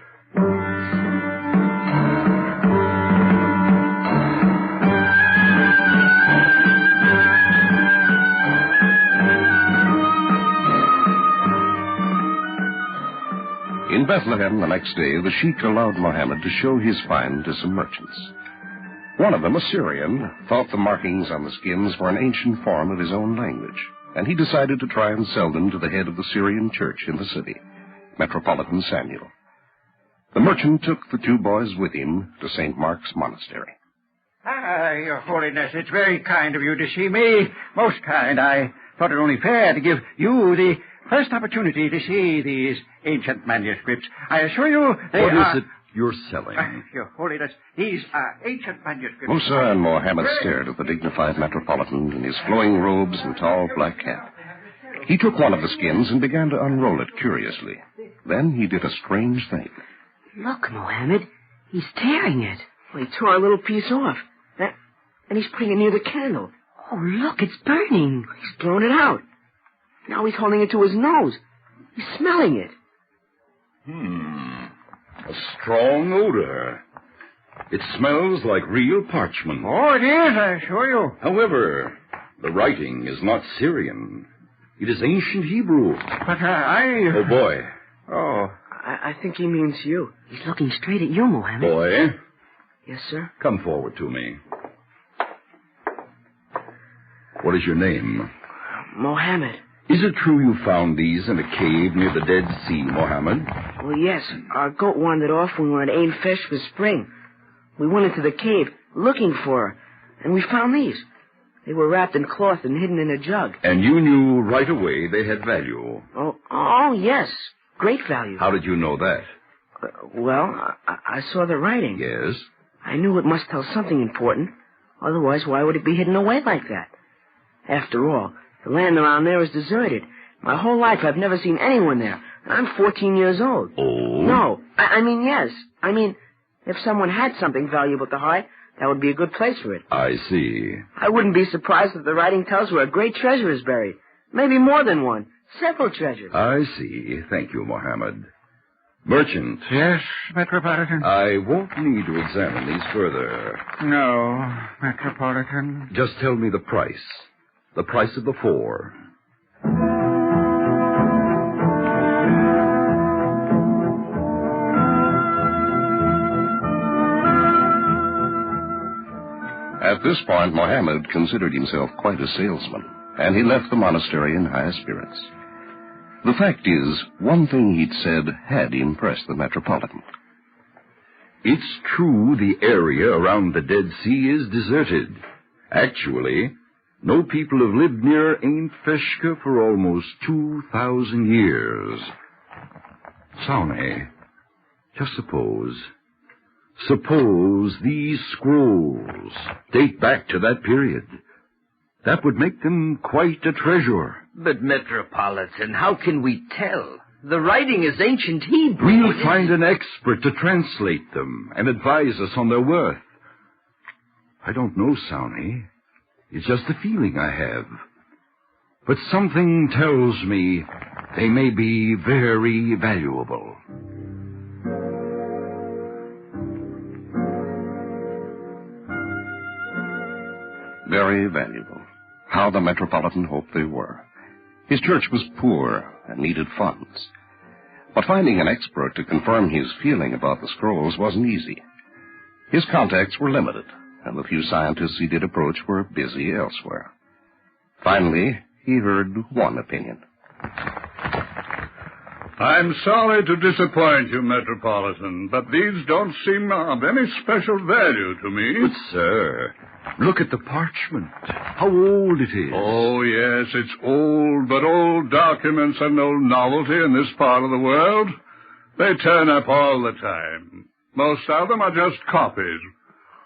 [SPEAKER 13] In Bethlehem the next day, the sheik allowed Mohammed to show his find to some merchants. One of them, a Syrian, thought the markings on the skins were an ancient form of his own language, and he decided to try and sell them to the head of the Syrian church in the city, Metropolitan Samuel. The merchant took the two boys with him to St. Mark's Monastery.
[SPEAKER 4] Your Holiness, it's very kind of you to see me. Most kind. I thought it only fair to give you the first opportunity to see these ancient manuscripts. I assure you they are...
[SPEAKER 9] What is it you're selling?
[SPEAKER 4] Your Holiness, these are ancient manuscripts.
[SPEAKER 13] Musa and Mohammed stared at the dignified Metropolitan in his flowing robes and tall black cap. He took one of the skins and began to unroll it curiously. Then he did a strange thing.
[SPEAKER 12] Look, Mohammed. He's tearing it. Well, he tore a little piece off. And he's putting it near the candle. Oh, look, it's burning. He's blown it out. Now he's holding it to his nose. He's smelling it.
[SPEAKER 3] A strong odor. It smells like real parchment.
[SPEAKER 4] Oh, it is, I assure you.
[SPEAKER 3] However, the writing is not Syrian. It is ancient Hebrew.
[SPEAKER 4] But
[SPEAKER 3] Oh, boy.
[SPEAKER 12] Oh, I think he means you. He's looking straight at you, Mohammed.
[SPEAKER 3] Boy.
[SPEAKER 12] Yes, sir?
[SPEAKER 3] Come forward to me. What is your name?
[SPEAKER 12] Mohammed.
[SPEAKER 3] Is it true you found these in a cave near the Dead Sea, Mohammed?
[SPEAKER 12] Well, yes. Our goat wandered off when we were at Ain Fesh for spring. We went into the cave looking for her, and we found these. They were wrapped in cloth and hidden in a jug.
[SPEAKER 3] And you knew right away they had value.
[SPEAKER 12] Oh, yes. Great value.
[SPEAKER 3] How did you know that?
[SPEAKER 12] I saw the writing.
[SPEAKER 3] Yes?
[SPEAKER 12] I knew it must tell something important. Otherwise, why would it be hidden away like that? After all, the land around there is deserted. My whole life I've never seen anyone there. I'm 14 years old.
[SPEAKER 3] Oh?
[SPEAKER 12] No. I mean, yes. I mean, if someone had something valuable to hide, that would be a good place for it.
[SPEAKER 3] I see.
[SPEAKER 12] I wouldn't be surprised if the writing tells where a great treasure is buried. Maybe more than one. Several treasures.
[SPEAKER 3] I see. Thank you, Mohammed. Merchant.
[SPEAKER 4] Yes, Metropolitan?
[SPEAKER 3] I won't need to examine these further.
[SPEAKER 4] No, Metropolitan.
[SPEAKER 3] Just tell me the price. The price of the 4.
[SPEAKER 13] At this point, Mohammed considered himself quite a salesman, and he left the monastery in high spirits. The fact is, one thing he'd said had impressed the Metropolitan.
[SPEAKER 3] It's true the area around the Dead Sea is deserted. Actually, no people have lived near Ain Feshka for almost 2,000 years. Sawney, just suppose these scrolls date back to that period. That would make them quite a treasure.
[SPEAKER 11] But, Metropolitan, how can we tell? The writing is ancient Hebrew.
[SPEAKER 3] We'll find an expert to translate them and advise us on their worth. I don't know, Sawney. It's just a feeling I have. But something tells me they may be very valuable.
[SPEAKER 13] Very valuable. How the Metropolitan hoped they were. His church was poor and needed funds. But finding an expert to confirm his feeling about the scrolls wasn't easy. His contacts were limited, and the few scientists he did approach were busy elsewhere. Finally, he heard one opinion.
[SPEAKER 14] I'm sorry to disappoint you, Metropolitan, but these don't seem of any special value to me.
[SPEAKER 3] But, sir, look at the parchment. How old it is.
[SPEAKER 14] Oh, yes, it's old, but old documents are no novelty in this part of the world. They turn up all the time. Most of them are just copies,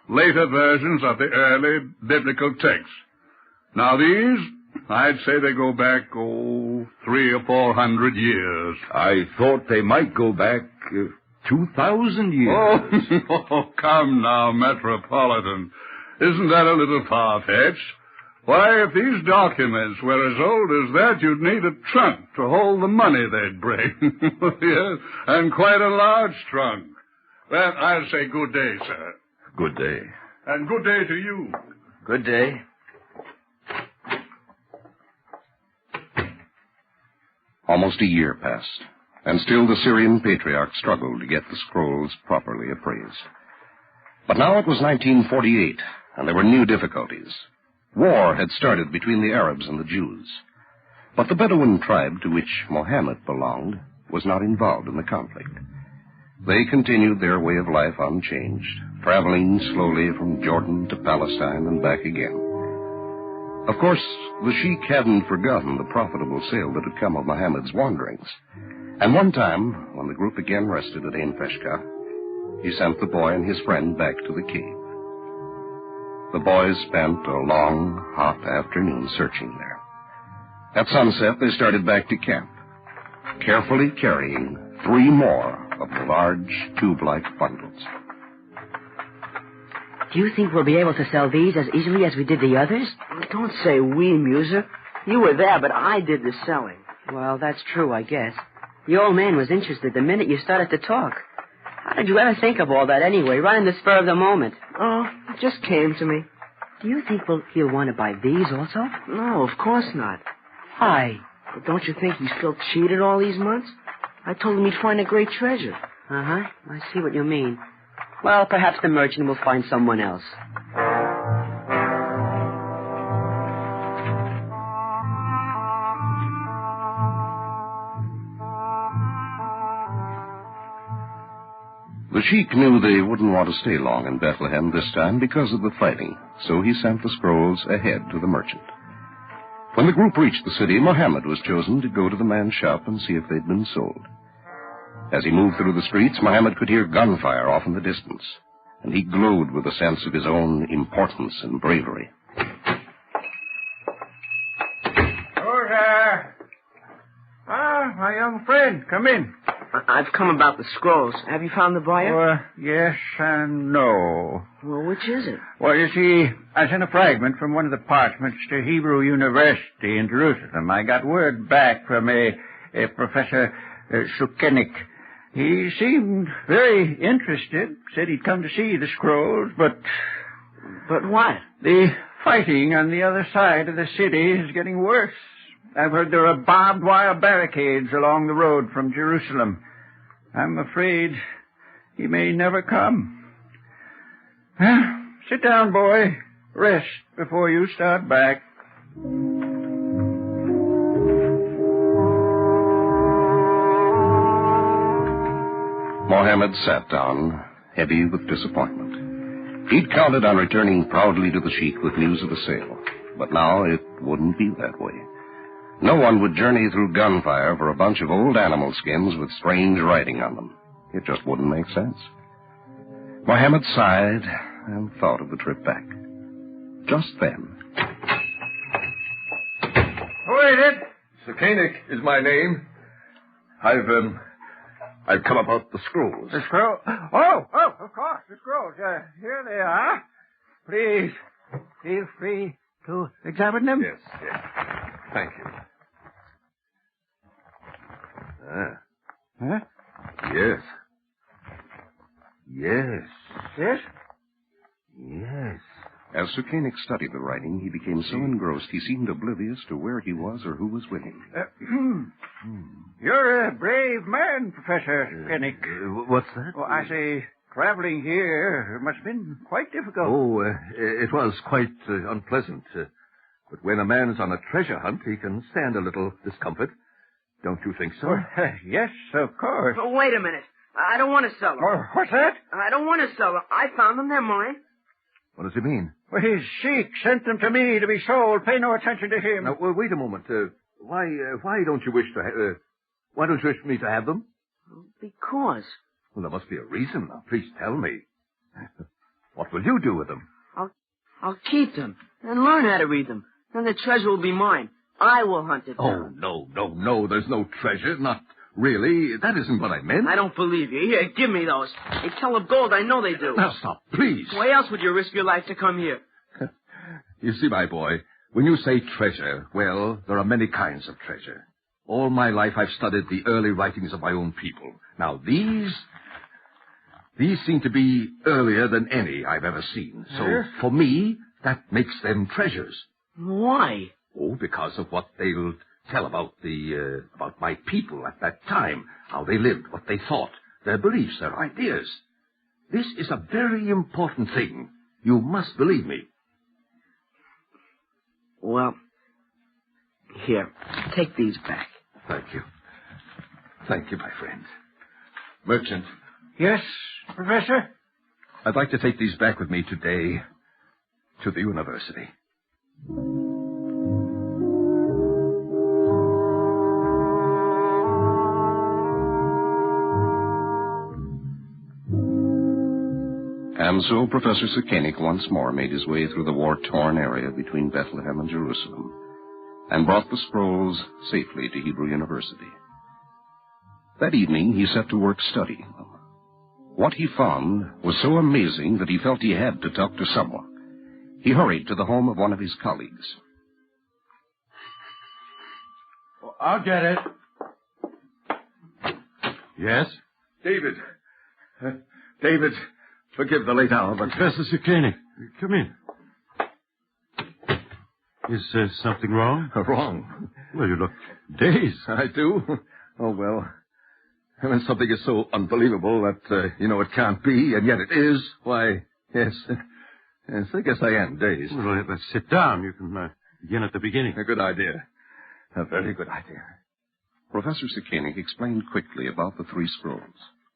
[SPEAKER 14] later versions of the early biblical texts. Now, these, I'd say they go back, 300 or 400 years.
[SPEAKER 3] I thought they might go back 2,000 years.
[SPEAKER 14] Oh, come now, Metropolitan. Isn't that a little far-fetched? Why, if these documents were as old as that, you'd need a trunk to hold the money they'd bring. Yes, and quite a large trunk. Well, I'll say good day, sir.
[SPEAKER 15] Good day.
[SPEAKER 14] And good day to you.
[SPEAKER 11] Good day.
[SPEAKER 13] Almost a year passed, and still the Syrian patriarch struggled to get the scrolls properly appraised. But now it was 1948, and there were new difficulties. War had started between the Arabs and the Jews. But the Bedouin tribe to which Mohammed belonged was not involved in the conflict. They continued their way of life unchanged, traveling slowly from Jordan to Palestine and back again. Of course, the sheik hadn't forgotten the profitable sale that had come of Mohammed's wanderings. And one time, when the group again rested at Ein Feshka, he sent the boy and his friend back to the cave. The boys spent a long, hot afternoon searching there. At sunset, they started back to camp, carefully carrying 3 more of the large, tube-like bundles.
[SPEAKER 12] Do you think we'll be able to sell these as easily as we did the others?
[SPEAKER 16] Don't say we, Muser. You were there, but I did the selling.
[SPEAKER 12] Well, that's true, I guess. The old man was interested the minute you started to talk. How did you ever think of all that anyway, right in the spur of the moment?
[SPEAKER 16] Oh, it just came to me.
[SPEAKER 12] Do you think he'll want to buy these also?
[SPEAKER 16] No, of course not.
[SPEAKER 12] Why?
[SPEAKER 16] But don't you think he's still cheated all these months? I told him he'd find a great treasure.
[SPEAKER 12] Uh-huh. I see what you mean. Well, perhaps the merchant will find someone else.
[SPEAKER 13] The sheik knew they wouldn't want to stay long in Bethlehem this time because of the fighting, so he sent the scrolls ahead to the merchant. When the group reached the city, Mohammed was chosen to go to the man's shop and see if they'd been sold. As he moved through the streets, Mohammed could hear gunfire off in the distance, and he glowed with a sense of his own importance and bravery.
[SPEAKER 4] Oh, there. Ah, my young friend, come in.
[SPEAKER 16] I've come about the scrolls. Have you found the buyer?
[SPEAKER 4] Yes and no.
[SPEAKER 16] Well, which is it?
[SPEAKER 4] Well, you see, I sent a fragment from one of the parchments to Hebrew University in Jerusalem. I got word back from a Professor Sukenik. He seemed very interested, said he'd come to see the scrolls, but...
[SPEAKER 16] But what?
[SPEAKER 4] The fighting on the other side of the city is getting worse. I've heard there are barbed wire barricades along the road from Jerusalem. I'm afraid he may never come. Sit down, boy. Rest before you start back.
[SPEAKER 13] Mohammed sat down, heavy with disappointment. He'd counted on returning proudly to the sheik with news of the sale, but now it wouldn't be that way. No one would journey through gunfire for a bunch of old animal skins with strange writing on them. It just wouldn't make sense. Mohammed sighed and thought of the trip back. Just then...
[SPEAKER 4] Who is it?
[SPEAKER 15] Sukenik is my name. I've come about the scrolls.
[SPEAKER 4] The scroll? Oh, of course, the scrolls. Here they are. Please, feel free to examine them.
[SPEAKER 15] Yes. Thank you.
[SPEAKER 4] Huh?
[SPEAKER 15] Yes.
[SPEAKER 4] Yes?
[SPEAKER 15] Yes.
[SPEAKER 13] As Sukenik studied the writing, he became so engrossed he seemed oblivious to where he was or who was with him.
[SPEAKER 4] You're a brave man, Professor Sukenik.
[SPEAKER 15] What's that?
[SPEAKER 4] Oh, I say, traveling here must have been quite difficult.
[SPEAKER 15] Oh, it was quite unpleasant. But when a man's on a treasure hunt, he can stand a little discomfort. Don't you think so?
[SPEAKER 4] Yes, of course.
[SPEAKER 16] But wait a minute. I don't want to sell them.
[SPEAKER 4] Oh, what's that?
[SPEAKER 16] I don't want to sell them. I found them. They're mine.
[SPEAKER 15] What does he mean?
[SPEAKER 4] Well, his sheik sent them to me to be sold. Pay no attention to him.
[SPEAKER 15] Now, wait a moment. Why don't you wish to why don't you wish me to have them?
[SPEAKER 16] Because.
[SPEAKER 15] Well, there must be a reason. Now, please tell me. What will you do with them?
[SPEAKER 16] I'll keep them and learn how to read them. Then the treasure will be mine. I will hunt it down.
[SPEAKER 15] Oh, no. There's no treasure. Not really. That isn't what I meant.
[SPEAKER 16] I don't believe you. Here, give me those. They tell of gold. I know they do.
[SPEAKER 15] Now, stop, please.
[SPEAKER 16] Why else would you risk your life to come here?
[SPEAKER 15] You see, my boy, When you say treasure, well, there are many kinds of treasure. All my life I've studied the early writings of my own people. Now, these seem to be earlier than any I've ever seen. So, for me, that makes them treasures.
[SPEAKER 16] Why?
[SPEAKER 15] Oh, because of what they'll tell about about my people at that time, how they lived, what they thought, their beliefs, their ideas. This is a very important thing. You must believe me.
[SPEAKER 16] Well, here, take these back.
[SPEAKER 15] Thank you. Thank you, my friend. Merchant.
[SPEAKER 4] Yes, Professor?
[SPEAKER 15] I'd like to take these back with me today to the university.
[SPEAKER 13] And so Professor Sekenic once more made his way through the war-torn area between Bethlehem and Jerusalem and brought the scrolls safely to Hebrew University. That evening he set to work studying them. What he found was so amazing that he felt he had to talk to someone. He hurried to the home of one of his colleagues.
[SPEAKER 14] Oh, I'll get it.
[SPEAKER 15] Yes? David. David, forgive the late hour, but...
[SPEAKER 17] Professor Sekenic, come in. Is something wrong?
[SPEAKER 15] Wrong?
[SPEAKER 17] Well, you look dazed.
[SPEAKER 15] I do? Oh, well... When something is so unbelievable that, it can't be, and yet it is, why, yes, I guess I am dazed.
[SPEAKER 17] Well, let's sit down. You can begin at the beginning.
[SPEAKER 15] A good idea. A very good idea.
[SPEAKER 13] Professor Sekenic explained quickly about the 3 scrolls,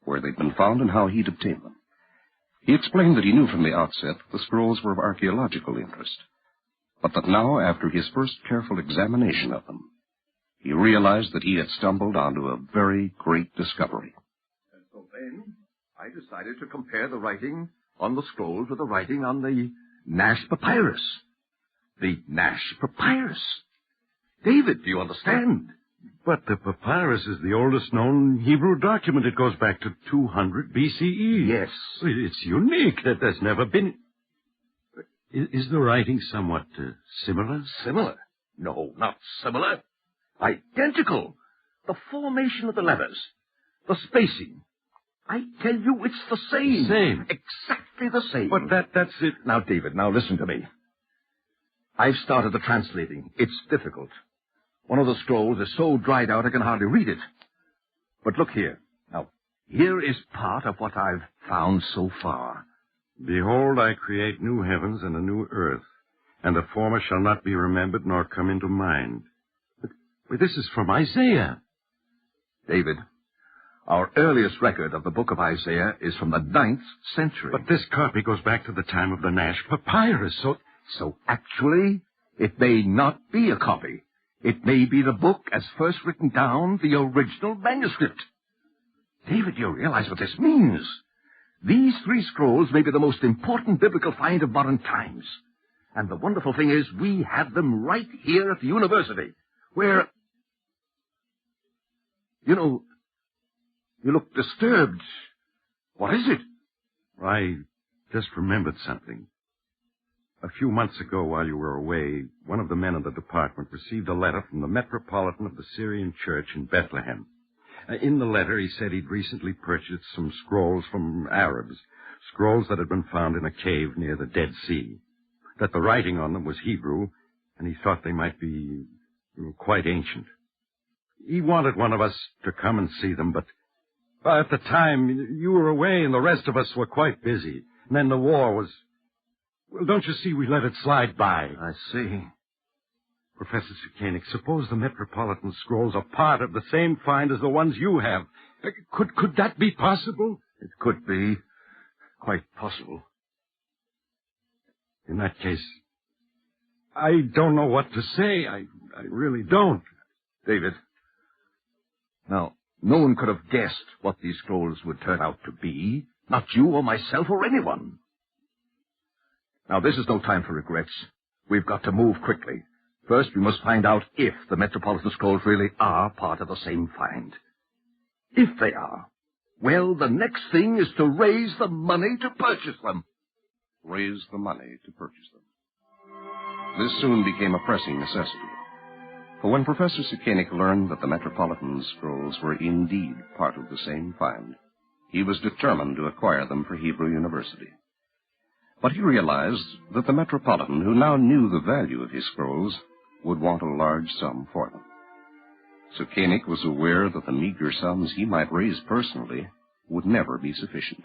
[SPEAKER 13] where they'd been found and how he'd obtained them. He explained that he knew from the outset the scrolls were of archaeological interest, but that now, after his first careful examination of them, he realized that he had stumbled onto a very great discovery.
[SPEAKER 15] And so then, I decided to compare the writing on the scrolls with the writing on the Nash Papyrus. The Nash Papyrus. David, do you understand?
[SPEAKER 17] But the papyrus is the oldest known Hebrew document. It goes back to 200 BCE.
[SPEAKER 15] Yes.
[SPEAKER 17] It's unique. There's never been... Is the writing somewhat similar?
[SPEAKER 15] Similar? No, not similar. Identical. The formation of the letters. The spacing. I tell you, it's the same.
[SPEAKER 17] Same?
[SPEAKER 15] Exactly the same.
[SPEAKER 17] But that's it.
[SPEAKER 15] Now, David, now listen to me. I've started the translating. It's difficult. One of the scrolls is so dried out I can hardly read it. But look here. Now, here is part of what I've found so far.
[SPEAKER 17] Behold, I create new heavens and a new earth, and the former shall not be remembered nor come into mind. But this is from Isaiah.
[SPEAKER 15] David, our earliest record of the book of Isaiah is from the 9th century.
[SPEAKER 17] But this copy goes back to the time of the Nash Papyrus,
[SPEAKER 15] So actually, it may not be a copy. It may be the book as first written down, the original manuscript. David, you realize what this means. These 3 scrolls may be the most important biblical find of modern times. And the wonderful thing is, we have them right here at the university, where... You look disturbed. What is it?
[SPEAKER 17] I just remembered something. A few months ago, while you were away, one of the men in the department received a letter from the Metropolitan of the Syrian Church in Bethlehem. In the letter, he said he'd recently purchased some scrolls from Arabs, scrolls that had been found in a cave near the Dead Sea, that the writing on them was Hebrew, and he thought they might be quite ancient. He wanted one of us to come and see them, but at the time, you were away and the rest of us were quite busy. And then the war was... Well, don't you see we let it slide by?
[SPEAKER 15] I see.
[SPEAKER 17] Professor Sekenic, suppose the Metropolitan scrolls are part of the same find as the ones you have. Could that be possible?
[SPEAKER 15] It could be. Quite possible.
[SPEAKER 17] In that case, I don't know what to say. I really don't.
[SPEAKER 15] David, now, no one could have guessed what these scrolls would turn out to be. Not you or myself or anyone. Now, this is no time for regrets. We've got to move quickly. First, we must find out if the Metropolitan scrolls really are part of the same find. If they are, well, the next thing is to raise the money to purchase them.
[SPEAKER 13] Raise the money to purchase them. This soon became a pressing necessity. For when Professor Sekenic learned that the Metropolitan scrolls were indeed part of the same find, he was determined to acquire them for Hebrew University. But he realized that the Metropolitan, who now knew the value of his scrolls, would want a large sum for them. Sekenic was aware that the meager sums he might raise personally would never be sufficient.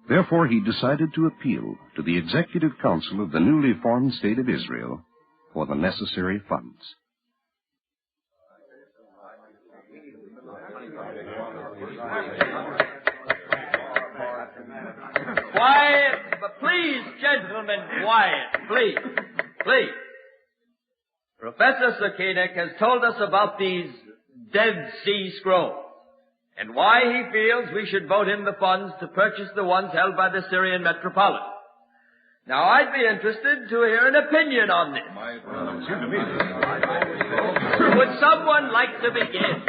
[SPEAKER 13] Therefore, he decided to appeal to the Executive Council of the newly formed State of Israel for the necessary funds.
[SPEAKER 18] Quiet, but please, gentlemen, quiet, please, please. Professor Sekenic has told us about these Dead Sea Scrolls, and why he feels we should vote in the funds to purchase the ones held by the Syrian Metropolitan. Now, I'd be interested to hear an opinion on this. Would someone like to begin?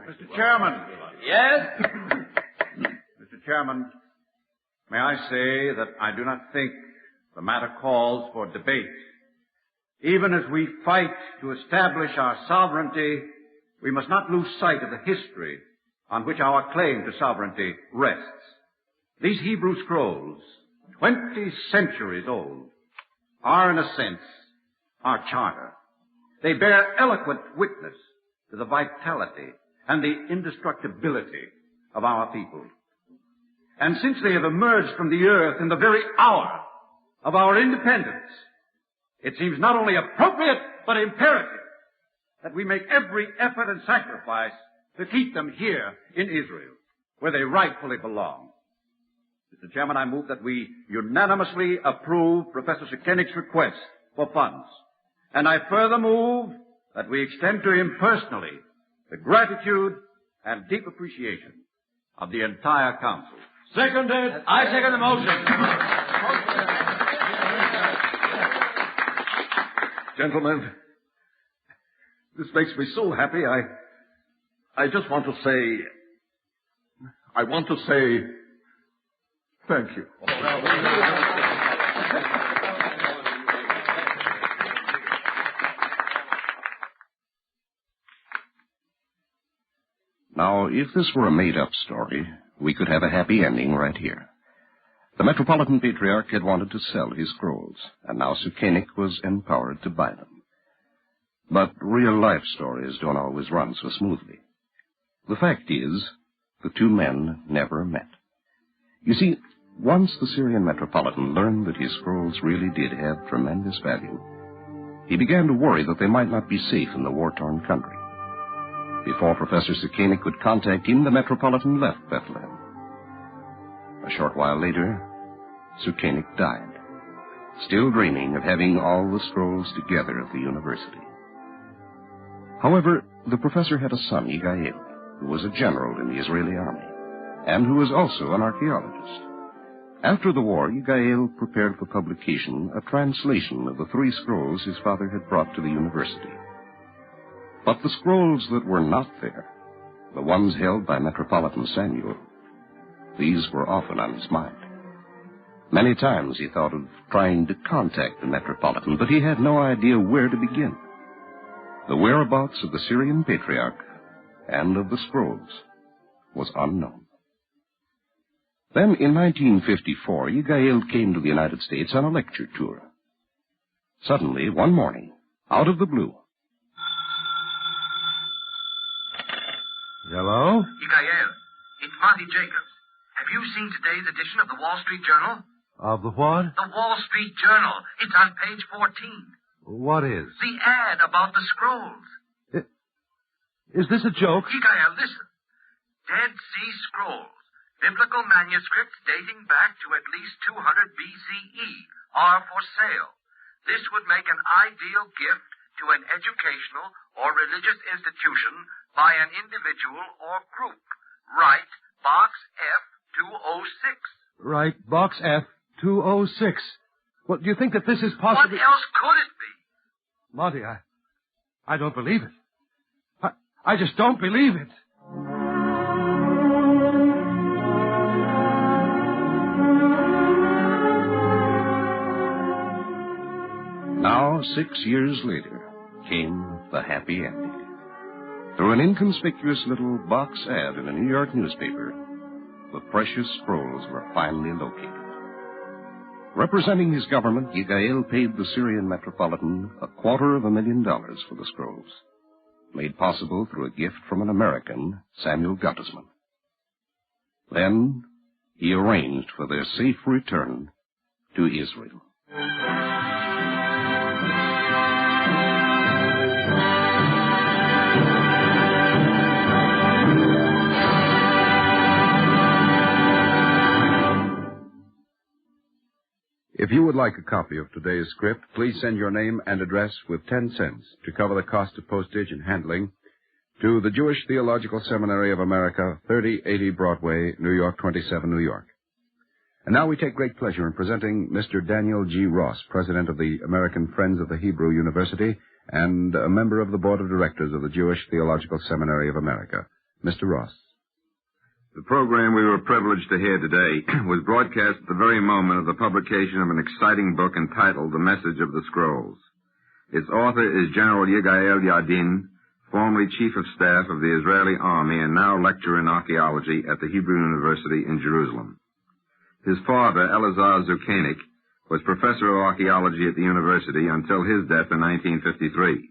[SPEAKER 4] Mr. Chairman.
[SPEAKER 18] Yes?
[SPEAKER 4] Mr. Chairman, may I say that I do not think the matter calls for debate. Even as we fight to establish our sovereignty, we must not lose sight of the history on which our claim to sovereignty rests. These Hebrew scrolls, 20 centuries old, are in a sense our charter. They bear eloquent witness to the vitality and the indestructibility of our people. And since they have emerged from the earth in the very hour of our independence, it seems not only appropriate but imperative that we make every effort and sacrifice to keep them here in Israel, where they rightfully belong. Mr. Chairman, I move that we unanimously approve Professor Sekenic's request for funds. And I further move that we extend to him personally the gratitude and deep appreciation of the entire council.
[SPEAKER 18] Seconded. I second the motion.
[SPEAKER 15] Gentlemen, this makes me so happy. I just want to say, thank you.
[SPEAKER 13] Now, if this were a made-up story, we could have a happy ending right here. The Metropolitan Patriarch had wanted to sell his scrolls, and now Sekenic was empowered to buy them. But real-life stories don't always run so smoothly. The fact is, the two men never met. You see, once the Syrian Metropolitan learned that his scrolls really did have tremendous value, he began to worry that they might not be safe in the war-torn country. Before Professor Sekenic could contact him, the Metropolitan left Bethlehem. A short while later, Sekenic died, still dreaming of having all the scrolls together at the university. However, the professor had a son, Yigael, who was a general in the Israeli army, and who was also an archaeologist. After the war, Yigael prepared for publication a translation of the 3 scrolls his father had brought to the university. But the scrolls that were not there, the ones held by Metropolitan Samuel, these were often on his mind. Many times he thought of trying to contact the Metropolitan, but he had no idea where to begin. The whereabouts of the Syrian Patriarch and of the scrolls was unknown. Then, in 1954, Yigael came to the United States on a lecture tour. Suddenly, one morning, out of the blue...
[SPEAKER 19] Hello?
[SPEAKER 20] Yigael, it's Monty Jacobs. Have you seen today's edition of the Wall Street Journal?
[SPEAKER 19] Of the what?
[SPEAKER 20] The Wall Street Journal. It's on page 14.
[SPEAKER 19] What is?
[SPEAKER 20] The ad about the scrolls.
[SPEAKER 19] Is this a joke?
[SPEAKER 20] Yigael, listen. Dead Sea Scrolls, biblical manuscripts dating back to at least 200 BCE, are for sale. This would make an ideal gift to an educational or religious institution by an individual or group. Write Box F206.
[SPEAKER 19] Right, Box F206. Well, do you think that this is possible?
[SPEAKER 20] What else could it be?
[SPEAKER 19] Monty, I don't believe it. I just don't believe it.
[SPEAKER 13] Now, 6 years later, came the happy ending. Through an inconspicuous little box ad in a New York newspaper, the precious scrolls were finally located. Representing his government, Yigael paid the Syrian Metropolitan $250,000 for the scrolls, made possible through a gift from an American, Samuel Gottesman. Then he arranged for their safe return to Israel.
[SPEAKER 3] If you would like a copy of today's script, please send your name and address with 10 cents to cover the cost of postage and handling to the Jewish Theological Seminary of America, 3080 Broadway, New York, 27, New York. And now we take great pleasure in presenting Mr. Daniel G. Ross, President of the American Friends of the Hebrew University and a member of the Board of Directors of the Jewish Theological Seminary of America. Mr. Ross.
[SPEAKER 21] The program we were privileged to hear today was broadcast at the very moment of the publication of an exciting book entitled The Message of the Scrolls. Its author is General Yigael Yadin, formerly Chief of Staff of the Israeli Army and now lecturer in archaeology at the Hebrew University in Jerusalem. His father, Elazar Zukanik, was professor of archaeology at the university until his death in 1953.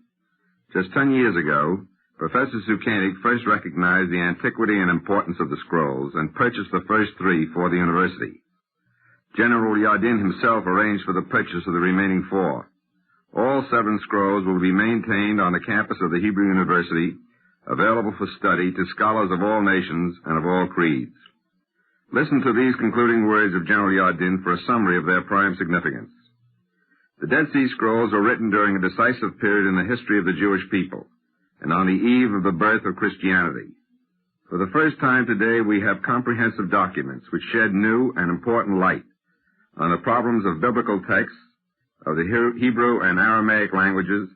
[SPEAKER 21] Just 10 years ago, Professor Zukanik first recognized the antiquity and importance of the scrolls and purchased the first 3 for the university. General Yadin himself arranged for the purchase of the remaining 4. All 7 scrolls will be maintained on the campus of the Hebrew University, available for study to scholars of all nations and of all creeds. Listen to these concluding words of General Yadin for a summary of their prime significance. The Dead Sea Scrolls were written during a decisive period in the history of the Jewish people, and on the eve of the birth of Christianity. For the first time today, we have comprehensive documents which shed new and important light on the problems of biblical texts, of the Hebrew and Aramaic languages,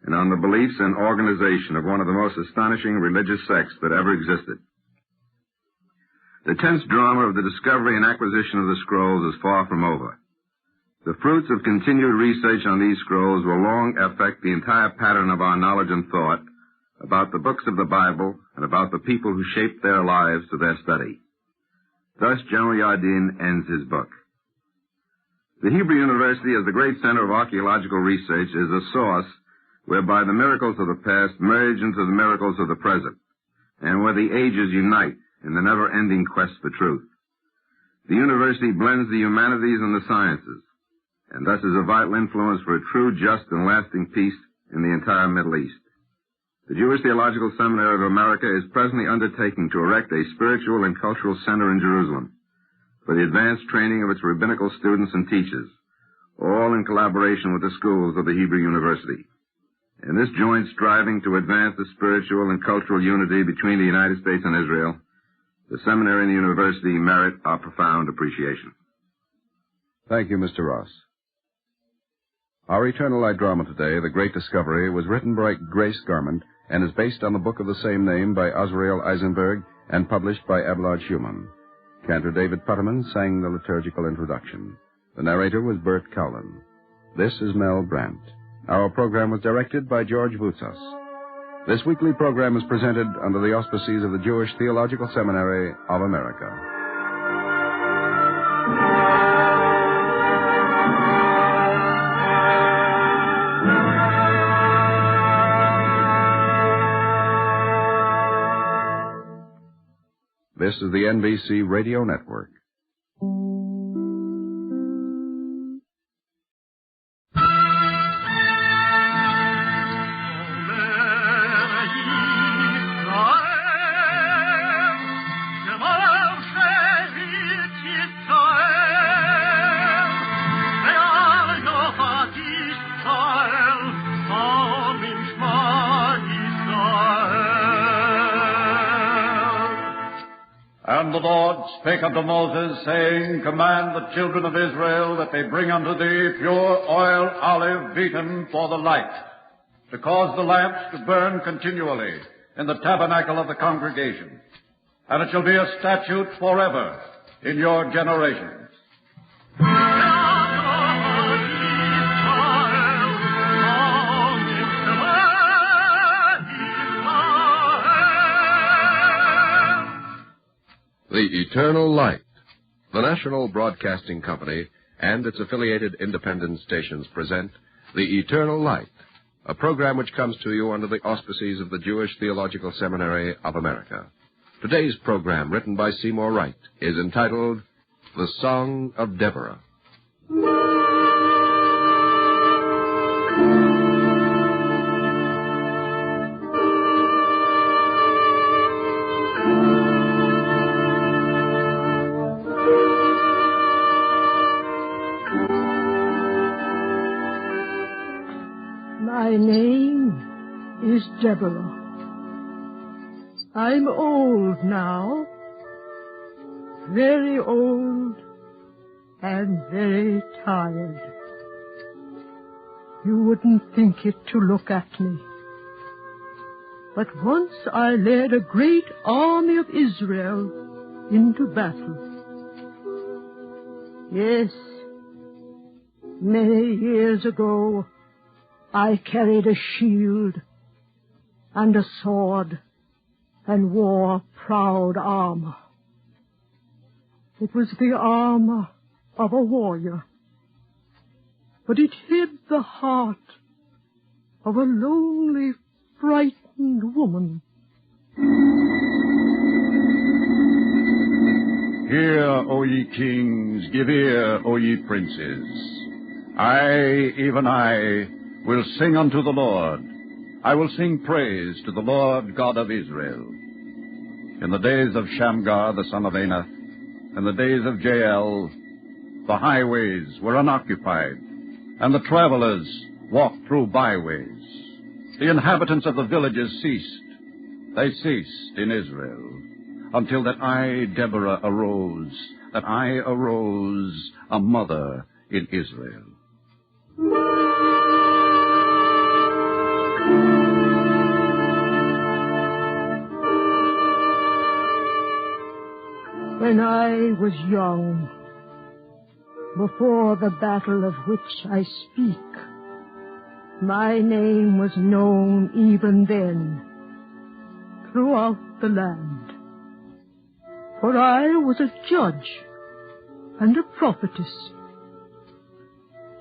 [SPEAKER 21] and on the beliefs and organization of one of the most astonishing religious sects that ever existed. The tense drama of the discovery and acquisition of the scrolls is far from over. The fruits of continued research on these scrolls will long affect the entire pattern of our knowledge and thought about the books of the Bible and about the people who shaped their lives to their study. Thus, General Yadin ends his book. The Hebrew University, as the great center of archaeological research, is a source whereby the miracles of the past merge into the miracles of the present, and where the ages unite in the never-ending quest for truth. The university blends the humanities and the sciences, and thus is a vital influence for a true, just, and lasting peace in the entire Middle East. The Jewish Theological Seminary of America is presently undertaking to erect a spiritual and cultural center in Jerusalem for the advanced training of its rabbinical students and teachers, all in collaboration with the schools of the Hebrew University. In this joint striving to advance the spiritual and cultural unity between the United States and Israel, the seminary and the university merit our profound appreciation.
[SPEAKER 3] Thank you, Mr. Ross. Our Eternal Light drama today, The Great Discovery, was written by Grace Garment and is based on the book of the same name by Azrael Eisenberg and published by Abelard Schumann. Cantor David Putterman sang the liturgical introduction. The narrator was Bert Cowlin. This is Mel Brandt. Our program was directed by George Voutsas. This weekly program is presented under the auspices of the Jewish Theological Seminary of America. This is the NBC Radio Network.
[SPEAKER 22] And the Lord spake unto Moses, saying, Command the children of Israel that they bring unto thee pure oil olive beaten for the light, to cause the lamps to burn continually in the tabernacle of the congregation. And it shall be a statute forever in your generations.
[SPEAKER 3] Eternal Light. The National Broadcasting Company and its affiliated independent stations present The Eternal Light, a program which comes to you under the auspices of the Jewish Theological Seminary of America. Today's program, written by Seymour Wright, is entitled The Song of Deborah.
[SPEAKER 1] My name is Deborah. I'm old now, very old and very tired. You wouldn't think it to look at me. But once I led a great army of Israel into battle. Yes, many years ago, I carried a shield and a sword and wore proud armor. It was the armor of a warrior, but it hid the heart of a lonely, frightened woman.
[SPEAKER 22] Hear, O ye kings, give ear, O ye princes. I, even I, will sing unto the Lord. I will sing praise to the Lord God of Israel. In the days of Shamgar the son of Anath, in the days of Jael, the highways were unoccupied, and the travelers walked through byways. The inhabitants of the villages ceased. They ceased in Israel, until that I, Deborah, arose, a mother in Israel.
[SPEAKER 1] When I was young, before the battle of which I speak, my name was known even then throughout the land. For I was a judge and a prophetess.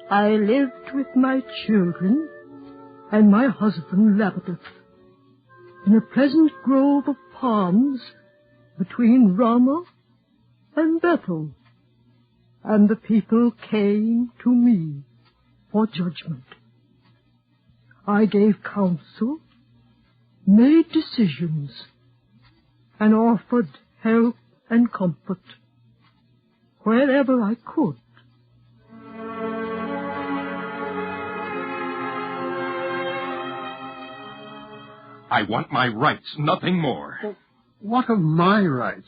[SPEAKER 1] I lived with my children and my husband Labadeth in a pleasant grove of palms between Ramah and Bethel, and the people came to me for judgment. I gave counsel, made decisions, and offered help and comfort wherever I could.
[SPEAKER 19] I want my rights, nothing more.
[SPEAKER 7] Well, what of my rights?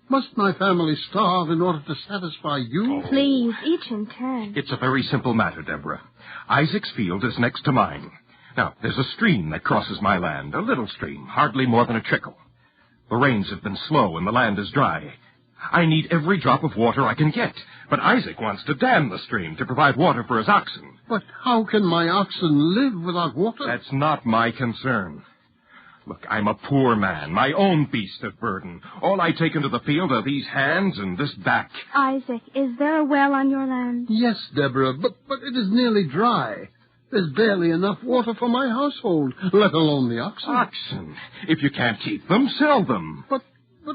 [SPEAKER 7] Must my family starve in order to satisfy you?
[SPEAKER 23] Please, each in turn.
[SPEAKER 19] It's a very simple matter, Deborah. Isaac's field is next to mine. Now, there's a stream that crosses my land, a little stream, hardly more than a trickle. The rains have been slow and the land is dry. I need every drop of water I can get, but Isaac wants to dam the stream to provide water for his oxen.
[SPEAKER 7] But how can my oxen live without water?
[SPEAKER 19] That's not my concern. Look, I'm a poor man, my own beast of burden. All I take into the field are these hands and this back.
[SPEAKER 23] Isaac, is there a well on your land?
[SPEAKER 7] Yes, Deborah, but it is nearly dry. There's barely enough water for my household, let alone the oxen.
[SPEAKER 19] Oxen? If you can't keep them, sell them.
[SPEAKER 7] But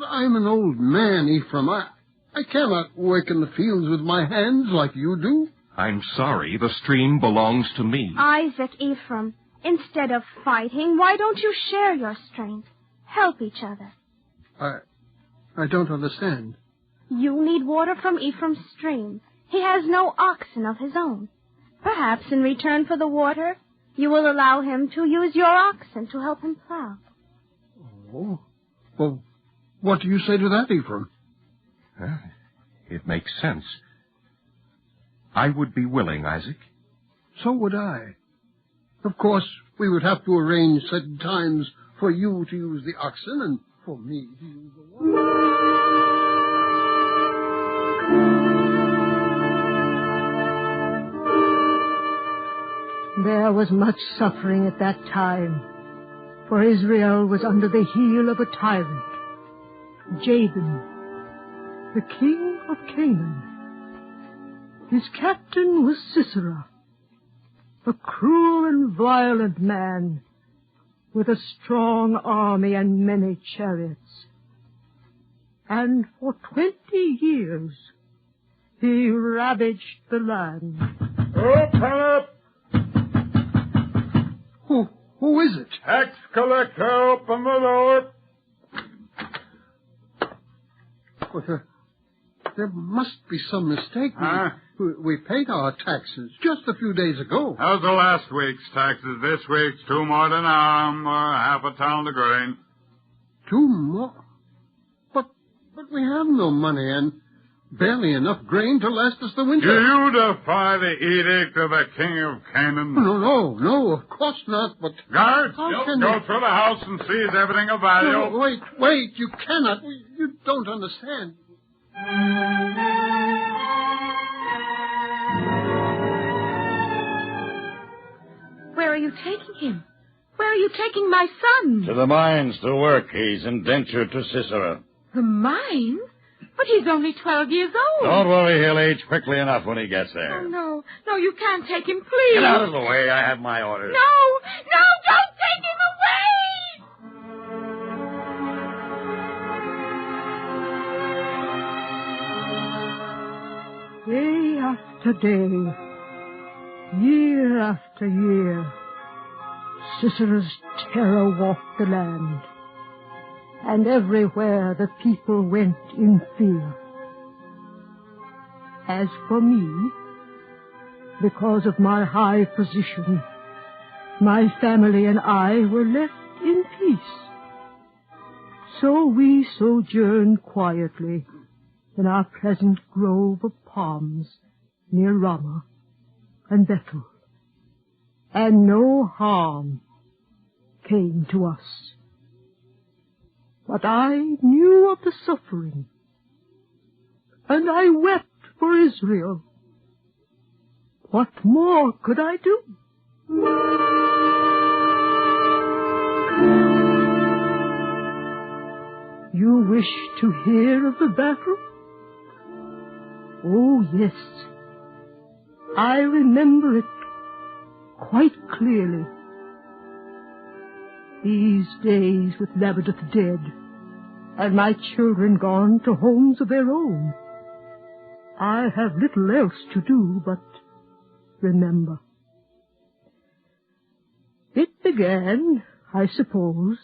[SPEAKER 7] I'm an old man, Ephraim. I cannot work in the fields with my hands like you do.
[SPEAKER 19] I'm sorry, the stream belongs to me.
[SPEAKER 23] Isaac, Ephraim, instead of fighting, why don't you share your strength? Help each other.
[SPEAKER 7] I don't understand.
[SPEAKER 23] You need water from Ephraim's stream. He has no oxen of his own. Perhaps in return for the water, you will allow him to use your oxen to help him plow.
[SPEAKER 7] Oh, well, what do you say to that, Ephraim?
[SPEAKER 19] It makes sense. I would be willing, Isaac.
[SPEAKER 7] So would I. Of course, we would have to arrange certain times for you to use the oxen and for me to use the water.
[SPEAKER 1] There was much suffering at that time, for Israel was under the heel of a tyrant, Jabin. the king of Canaan. His captain was Sisera, a cruel and violent man with a strong army and many chariots. And for 20 years he ravaged the land.
[SPEAKER 14] Open up!
[SPEAKER 7] Who is it?
[SPEAKER 14] Tax collector, open the door.
[SPEAKER 7] Well, there must be some mistake. We paid our taxes just a few days ago.
[SPEAKER 14] How's the last week's taxes? This week's 2 more than half a ton of grain.
[SPEAKER 7] 2 more? But we have no money and barely enough grain to last us the winter.
[SPEAKER 14] Do you defy the edict of the king of Canaan?
[SPEAKER 7] No, of course not, but...
[SPEAKER 14] Guards, go through the house and seize everything of value.
[SPEAKER 7] No, wait, you cannot. You don't understand.
[SPEAKER 6] Where are you taking him? Where are you taking my son?
[SPEAKER 5] To the mines to work. He's indentured to Sisera.
[SPEAKER 6] The mine? But he's only 12 years old.
[SPEAKER 5] Don't worry, he'll age quickly enough when he gets there.
[SPEAKER 6] Oh, no, you can't take him, please.
[SPEAKER 5] Get out of the way. I have my orders.
[SPEAKER 6] No, don't take him away!
[SPEAKER 1] Day after day, year after year, Sisera's terror walked the land, and everywhere the people went in fear. As for me, because of my high position, my family and I were left in peace. So we sojourned quietly in our pleasant grove of palms near Ramah and Bethel, and no harm came to us. But I knew of the suffering, and I wept for Israel. What more could I do? You wish to hear of the battle? Oh, yes. I remember it quite clearly. These days with Labadoth dead, and my children gone to homes of their own, I have little else to do but remember. It began, I suppose,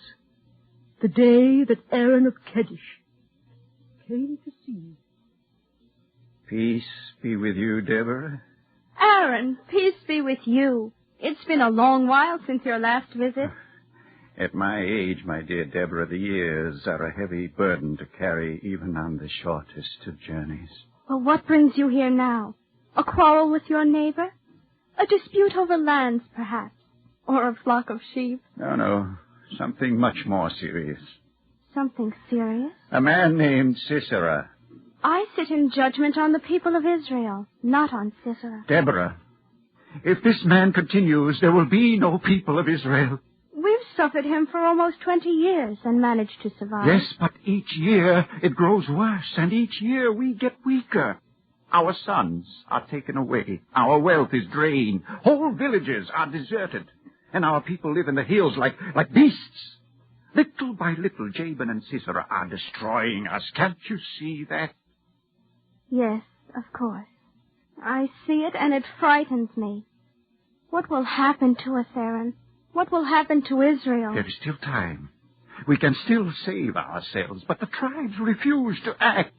[SPEAKER 1] the day that Aaron of Kedesh came to see me.
[SPEAKER 4] Peace be with you, Deborah.
[SPEAKER 23] Aaron, peace be with you. It's been a long while since your last visit.
[SPEAKER 4] At my age, my dear Deborah, the years are a heavy burden to carry even on the shortest of journeys.
[SPEAKER 23] Well, what brings you here now? A quarrel with your neighbor? A dispute over lands, perhaps? Or a flock of sheep?
[SPEAKER 4] No. Something much more serious.
[SPEAKER 23] Something serious?
[SPEAKER 4] A man named Sisera.
[SPEAKER 23] I sit in judgment on the people of Israel, not on Sisera.
[SPEAKER 4] Deborah, if this man continues, there will be no people of Israel.
[SPEAKER 23] We've suffered him for almost 20 years and managed to survive.
[SPEAKER 4] Yes, but each year it grows worse, and each year we get weaker. Our sons are taken away. Our wealth is drained. Whole villages are deserted. And our people live in the hills like beasts. Little by little, Jabin and Sisera are destroying us. Can't you see that?
[SPEAKER 23] Yes, of course. I see it, and it frightens me. What will happen to us, Aaron? What will happen to Israel?
[SPEAKER 4] There is still time. We can still save ourselves, but the tribes refuse to act.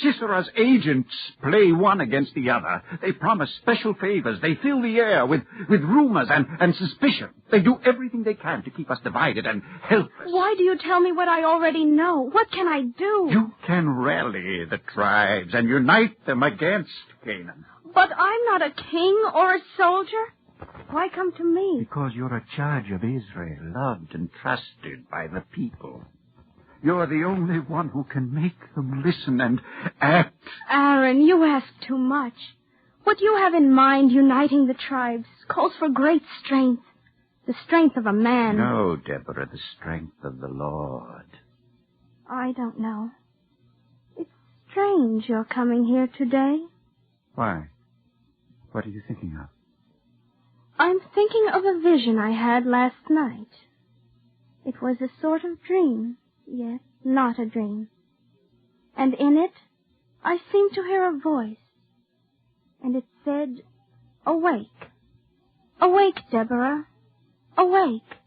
[SPEAKER 4] Sisera's agents play one against the other. They promise special favors. They fill the air with rumors and suspicion. They do everything they can to keep us divided and helpless.
[SPEAKER 23] Why do you tell me what I already know? What can I do?
[SPEAKER 4] You can rally the tribes and unite them against Canaan.
[SPEAKER 23] But I'm not a king or a soldier. Why come to me?
[SPEAKER 4] Because you're a charge of Israel, loved and trusted by the people. You're the only one who can make them listen and act.
[SPEAKER 23] Aaron, you ask too much. What you have in mind uniting the tribes calls for great strength. The strength of a man.
[SPEAKER 4] No, Deborah, the strength of the Lord.
[SPEAKER 23] I don't know. It's strange your coming here today.
[SPEAKER 4] Why? What are you thinking of?
[SPEAKER 23] I'm thinking of a vision I had last night. It was a sort of dream, yet not a dream. And in it, I seemed to hear a voice. And it said, "Awake. Awake, Deborah. Awake.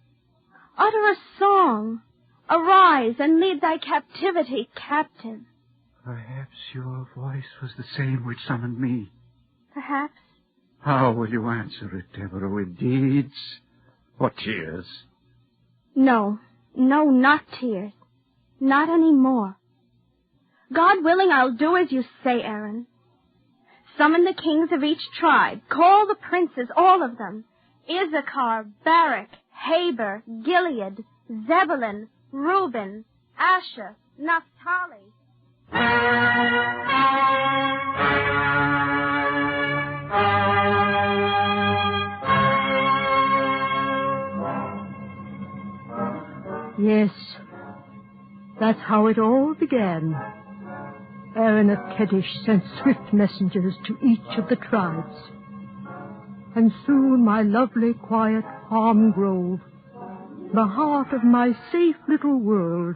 [SPEAKER 23] Utter a song. Arise and lead thy captivity captive."
[SPEAKER 4] Perhaps your voice was the same which summoned me.
[SPEAKER 23] Perhaps.
[SPEAKER 4] How will you answer it, Deborah, with deeds or tears?
[SPEAKER 23] No, not tears. Not any more. God willing, I'll do as you say, Aaron. Summon the kings of each tribe. Call the princes, all of them. Issachar, Barak, Heber, Gilead, Zebulun, Reuben, Asher, Naphtali.
[SPEAKER 1] Yes, that's how it all began. Aaron of Kedesh sent swift messengers to each of the tribes. And soon my lovely, quiet palm grove, the heart of my safe little world,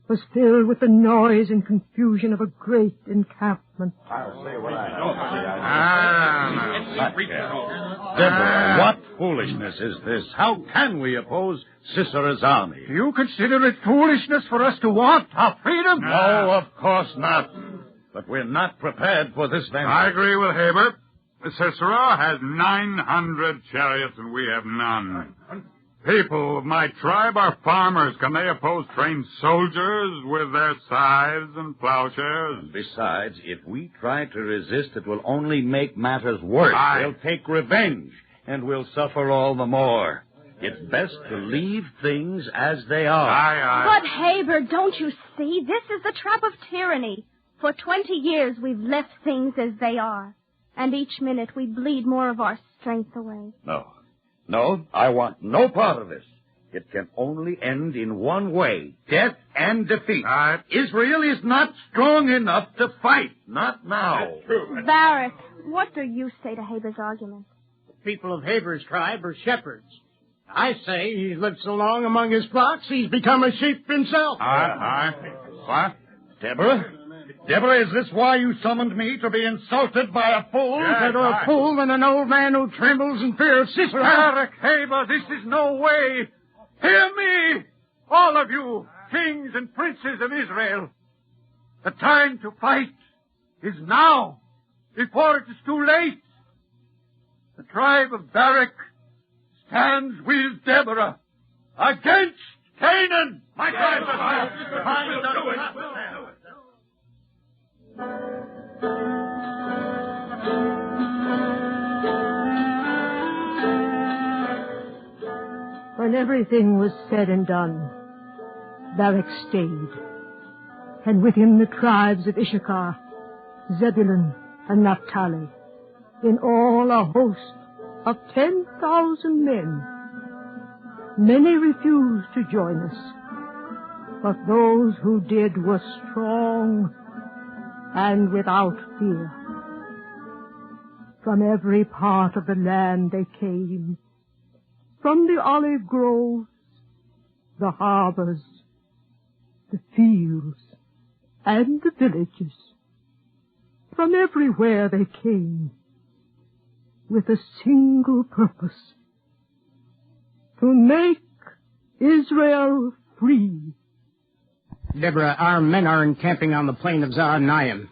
[SPEAKER 1] was filled with the noise and confusion of a great encampment.
[SPEAKER 22] Deborah, what foolishness is this? How can we oppose Sisera's army?
[SPEAKER 4] Do you consider it foolishness for us to want our freedom?
[SPEAKER 22] No, of course not. But we're not prepared for this venture.
[SPEAKER 14] I agree with Heber. Sisera has 900 chariots and we have none. People of my tribe are farmers. Can they oppose trained soldiers with their scythes and plowshares?
[SPEAKER 22] Besides, if we try to resist, it will only make matters worse. They'll take revenge, and we'll suffer all the more. It's best to leave things as they are.
[SPEAKER 23] But, Heber, don't you see? This is the trap of tyranny. For 20 years we've left things as they are. And each minute we bleed more of our strength away.
[SPEAKER 22] No, I want no part of this. It can only end in one way, death and defeat. Israel is not strong enough to fight, not now.
[SPEAKER 23] That's true. Barak, what do you say to Heber's argument?
[SPEAKER 2] The people of Heber's tribe are shepherds. I say he's lived so long among his flocks, he's become a sheep himself.
[SPEAKER 22] What? Deborah, is this why you summoned me, to be insulted by a fool?
[SPEAKER 2] Better a fool than an old man who trembles in fear of Sisera.
[SPEAKER 4] Barak, Heber, this is no way. Hear me, all of you, kings and princes of Israel. The time to fight is now, before it is too late. The tribe of Barak stands with Deborah against Canaan.
[SPEAKER 22] My God, do it.
[SPEAKER 1] When everything was said and done, Barak stayed, and with him the tribes of Issachar, Zebulun, and Naphtali, in all a host of 10,000 men. Many refused to join us, but those who did were strong and without fear. From every part of the land they came, from the olive groves, the harbors, the fields, and the villages. From everywhere they came, with a single purpose: to make Israel free.
[SPEAKER 2] Deborah, our men are encamping on the plain of Zaanaim.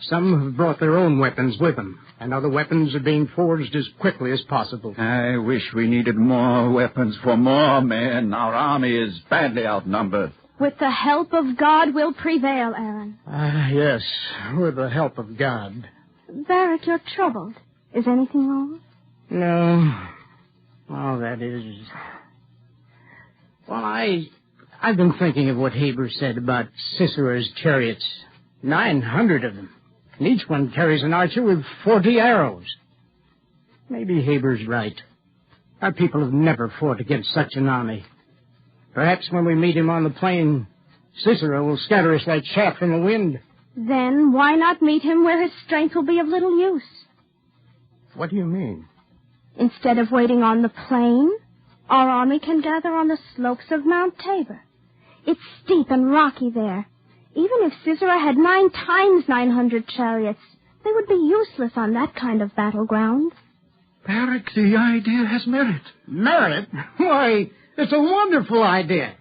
[SPEAKER 2] Some have brought their own weapons with them, and other weapons are being forged as quickly as possible.
[SPEAKER 4] I wish we needed more weapons for more men. Our army is badly outnumbered.
[SPEAKER 23] With the help of God, we'll prevail, Aaron.
[SPEAKER 2] Yes, with the help of God.
[SPEAKER 23] Barak, you're troubled. Is anything wrong?
[SPEAKER 2] No. Well, that is... Well, I've been thinking of what Heber said about Sisera's chariots. 900 of them. And each one carries an archer with 40 arrows. Maybe Heber's right. Our people have never fought against such an army. Perhaps when we meet him on the plain, Sisera will scatter us like chaff in the wind.
[SPEAKER 23] Then why not meet him where his strength will be of little use?
[SPEAKER 19] What do you mean?
[SPEAKER 23] Instead of waiting on the plain, our army can gather on the slopes of Mount Tabor. It's steep and rocky there. Even if Sisera had 9 times 900 chariots, they would be useless on that kind of battleground.
[SPEAKER 4] Barak, the idea has merit.
[SPEAKER 2] Merit? Why, it's a wonderful idea.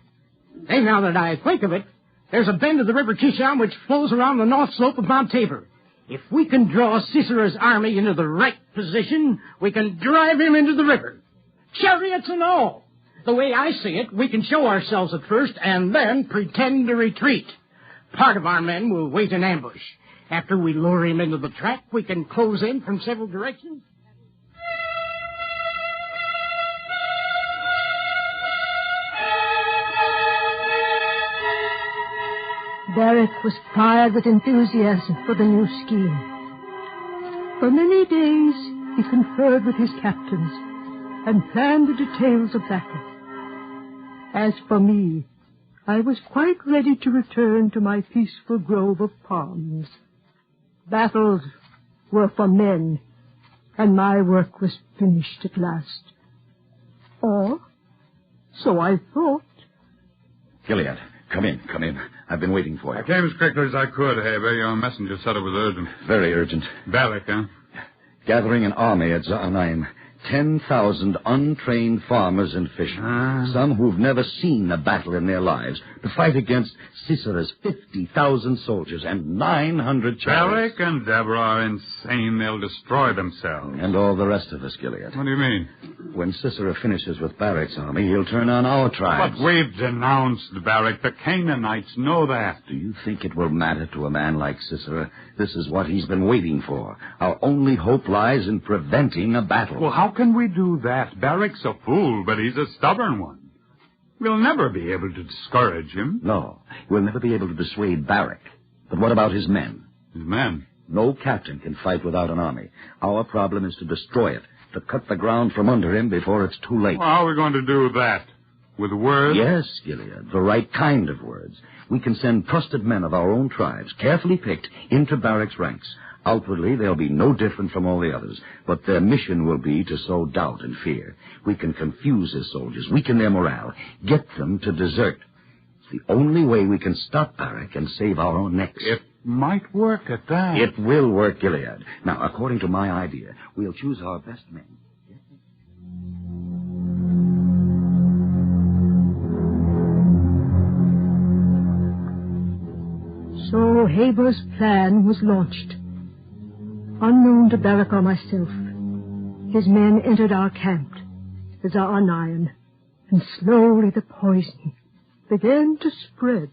[SPEAKER 2] Hey, now that I think of it, there's a bend of the River Kishon which flows around the north slope of Mount Tabor. If we can draw Sisera's army into the right position, we can drive him into the river. Chariots and all. The way I see it, we can show ourselves at first and then pretend to retreat. Part of our men will wait in ambush. After we lure him into the trap, we can close in from several directions.
[SPEAKER 1] Barak was fired with enthusiasm for the new scheme. For many days he conferred with his captains and planned the details of battle. As for me, I was quite ready to return to my peaceful grove of palms. Battles were for men, and my work was finished at last. Or, so I thought.
[SPEAKER 15] Gilead, come in. I've been waiting for you.
[SPEAKER 14] I came as quickly as I could, Haber. Your messenger said it was urgent.
[SPEAKER 15] Very urgent.
[SPEAKER 14] Barak, huh?
[SPEAKER 15] Gathering an army at Za'anaim. 10,000 untrained farmers and fishermen, some who've never seen a battle in their lives, to fight against Sisera's 50,000 soldiers and 900 chariots.
[SPEAKER 14] Barak and Deborah are insane. They'll destroy themselves.
[SPEAKER 15] And all the rest of us, Gilead.
[SPEAKER 14] What do you mean?
[SPEAKER 15] When Sisera finishes with Barak's army, he'll turn on our tribes.
[SPEAKER 14] But we've denounced Barak. The Canaanites know that.
[SPEAKER 15] Do you think it will matter to a man like Sisera? This is what he's been waiting for. Our only hope lies in preventing a battle.
[SPEAKER 14] Well, how can we do that? Barak's a fool, but he's a stubborn one. We'll never be able to discourage him.
[SPEAKER 15] No, we'll never be able to dissuade Barak. But what about his men?
[SPEAKER 14] His men?
[SPEAKER 15] No captain can fight without an army. Our problem is to destroy it, to cut the ground from under him before it's too late.
[SPEAKER 14] Well, how are we going to do that? With words?
[SPEAKER 15] Yes, Gilead, the right kind of words. We can send trusted men of our own tribes, carefully picked, into Barak's ranks. Outwardly, they'll be no different from all the others, but their mission will be to sow doubt and fear. We can confuse his soldiers, weaken their morale, get them to desert. It's the only way we can stop Barak and save our own necks.
[SPEAKER 14] It might work at that.
[SPEAKER 15] It will work, Gilead. Now, according to my idea, we'll choose our best men.
[SPEAKER 1] So Haber's plan was launched. Unknown to Barak or myself, his men entered our camp, the Za'anaim, and slowly the poison began to spread.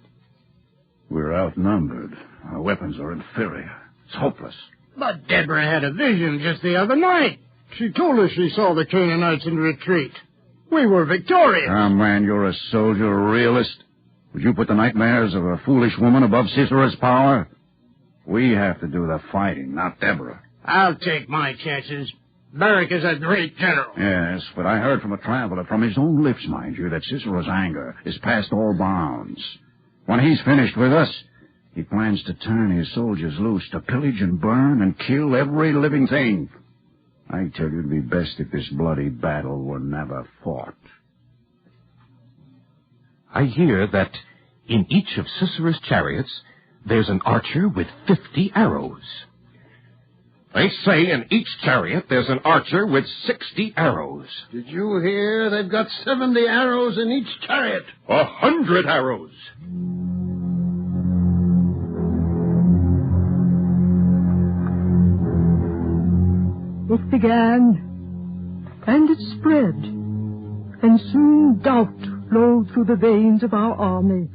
[SPEAKER 4] We're outnumbered. Our weapons are inferior. It's hopeless.
[SPEAKER 2] But Deborah had a vision just the other night. She told us she saw the Canaanites in retreat. We were victorious.
[SPEAKER 4] Ah, man, you're a soldier, a realist. Would you put the nightmares of a foolish woman above Sisera's power? We have to do the fighting, not Deborah.
[SPEAKER 2] I'll take my chances. Barak is a great general.
[SPEAKER 4] Yes, but I heard from a traveler, from his own lips, mind you, that Sisera's anger is past all bounds. When he's finished with us, he plans to turn his soldiers loose to pillage and burn and kill every living thing. I tell you, it'd be best if this bloody battle were never fought.
[SPEAKER 19] I hear that in each of Sisera's chariots, there's an archer with 50 arrows. They say in each chariot there's an archer with 60 arrows.
[SPEAKER 7] Did you hear? They've got 70 arrows in each chariot.
[SPEAKER 19] 100 arrows.
[SPEAKER 1] It began, and it spread, and soon doubt flowed through the veins of our army.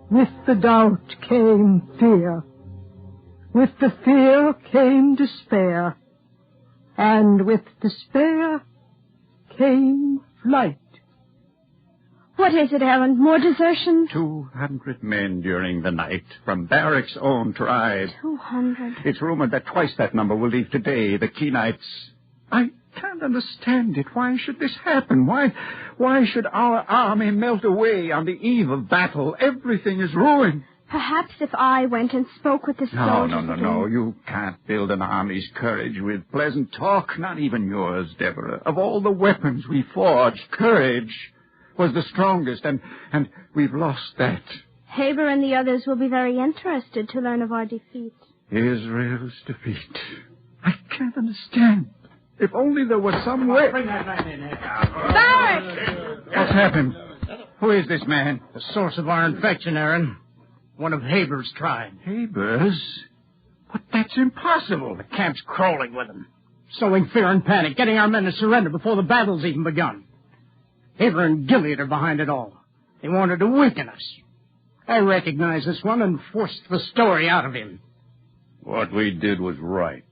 [SPEAKER 1] With the doubt came fear. With the fear came despair. And with despair came flight.
[SPEAKER 23] What is it, Aaron? More desertion?
[SPEAKER 4] 200 men during the night from Barak's own tribe.
[SPEAKER 23] 200.
[SPEAKER 4] It's rumored that twice that number will leave today, the Kenites. I can't understand it. Why should this happen? Why should our army melt away on the eve of battle? Everything is ruined.
[SPEAKER 23] Perhaps if I went and spoke with the soldiers...
[SPEAKER 4] No. You can't build an army's courage with pleasant talk, not even yours, Deborah. Of all the weapons we forged, courage was the strongest, and we've lost that.
[SPEAKER 23] Haber and the others will be very interested to learn of our defeat.
[SPEAKER 4] Israel's defeat. I can't understand. If only there was some way...
[SPEAKER 2] Bring that man in here.
[SPEAKER 23] Barrack!
[SPEAKER 4] What's happened? Who is this man?
[SPEAKER 2] The source of our infection, Aaron. One of Haber's tribe.
[SPEAKER 4] Haber's? But that's impossible.
[SPEAKER 2] The camp's crawling with them. Sowing fear and panic, getting our men to surrender before the battle's even begun. Haber and Gilead are behind it all. They wanted to weaken us. I recognized this one and forced the story out of him.
[SPEAKER 14] What we did was right.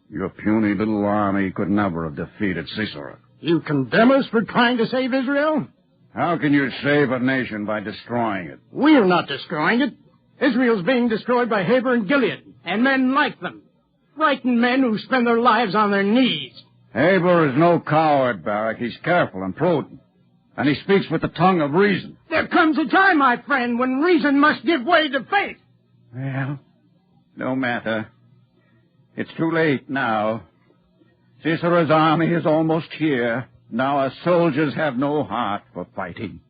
[SPEAKER 14] Your puny little army could never have defeated Sisera.
[SPEAKER 2] You condemn us for trying to save Israel?
[SPEAKER 14] How can you save a nation by destroying it?
[SPEAKER 2] We're not destroying it. Israel's being destroyed by Haber and Gilead, and men like them. Frightened men who spend their lives on their knees.
[SPEAKER 14] Haber is no coward, Barak. He's careful and prudent. And he speaks with the tongue of reason.
[SPEAKER 2] There comes a time, my friend, when reason must give way to faith.
[SPEAKER 4] Well, no matter. It's too late now. Sisera's army is almost here. Now our soldiers have no heart for fighting.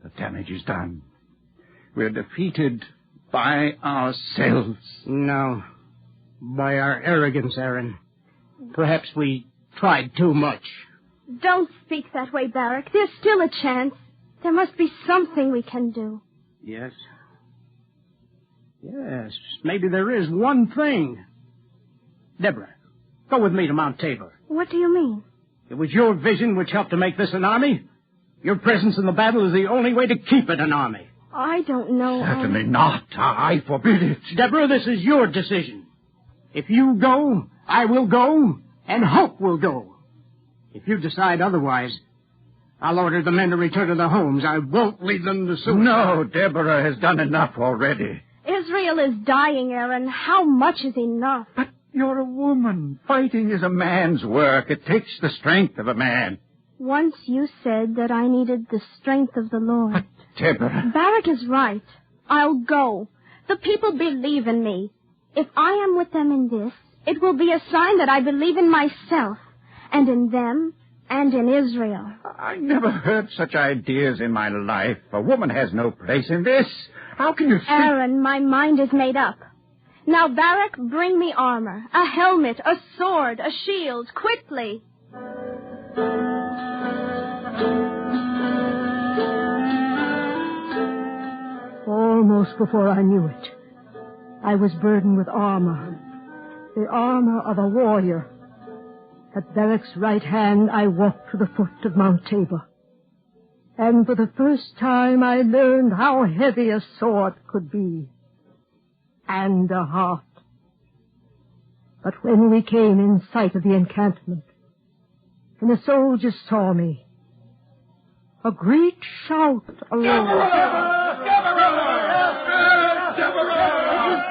[SPEAKER 4] The damage is done. We're defeated by ourselves.
[SPEAKER 2] No, by our arrogance, Aaron. Perhaps we tried too much.
[SPEAKER 23] Don't speak that way, Barrack. There's still a chance. There must be something we can do.
[SPEAKER 2] Yes. Yes, maybe there is one thing. Deborah, go with me to Mount Tabor.
[SPEAKER 23] What do you mean?
[SPEAKER 2] It was your vision which helped to make this an army. Your presence in the battle is the only way to keep it an army.
[SPEAKER 23] I don't know.
[SPEAKER 4] Certainly not. I forbid it.
[SPEAKER 2] Deborah, this is your decision. If you go, I will go, and Hope will go. If you decide otherwise, I'll order the men to return to their homes. I won't leave them to suicide.
[SPEAKER 4] No, Deborah has done enough already.
[SPEAKER 23] Israel is dying, Aaron. How much is enough?
[SPEAKER 4] But you're a woman. Fighting is a man's work. It takes the strength of a man.
[SPEAKER 23] Once you said that I needed the strength of the Lord.
[SPEAKER 4] But, Deborah...
[SPEAKER 23] Barrack is right. I'll go. The people believe in me. If I am with them in this, it will be a sign that I believe in myself, and in them, and in Israel.
[SPEAKER 4] I never heard such ideas in my life. A woman has no place in this. How can you think...
[SPEAKER 23] Aaron, my mind is made up. Now, Barrack, bring me armor, a helmet, a sword, a shield, quickly.
[SPEAKER 1] Almost before I knew it, I was burdened with armor, the armor of a warrior. At Barrack's right hand, I walked to the foot of Mount Tabor. And for the first time, I learned how heavy a sword could be. And a heart. But when we came in sight of the encampment, and the soldiers saw me, a great shout arose. It was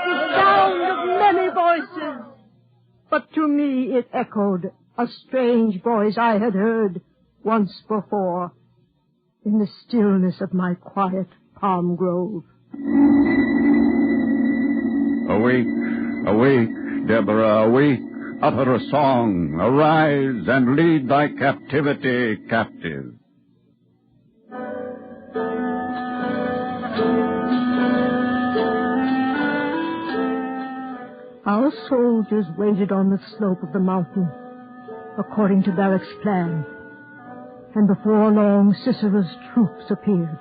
[SPEAKER 1] the sound of many voices, but to me it echoed a strange voice I had heard once before in the stillness of my quiet palm grove.
[SPEAKER 4] Awake, awake, Deborah, awake. Utter a song, arise and lead thy captivity captive.
[SPEAKER 1] Our soldiers waited on the slope of the mountain, according to Barrack's plan, and before long Sisera's troops appeared.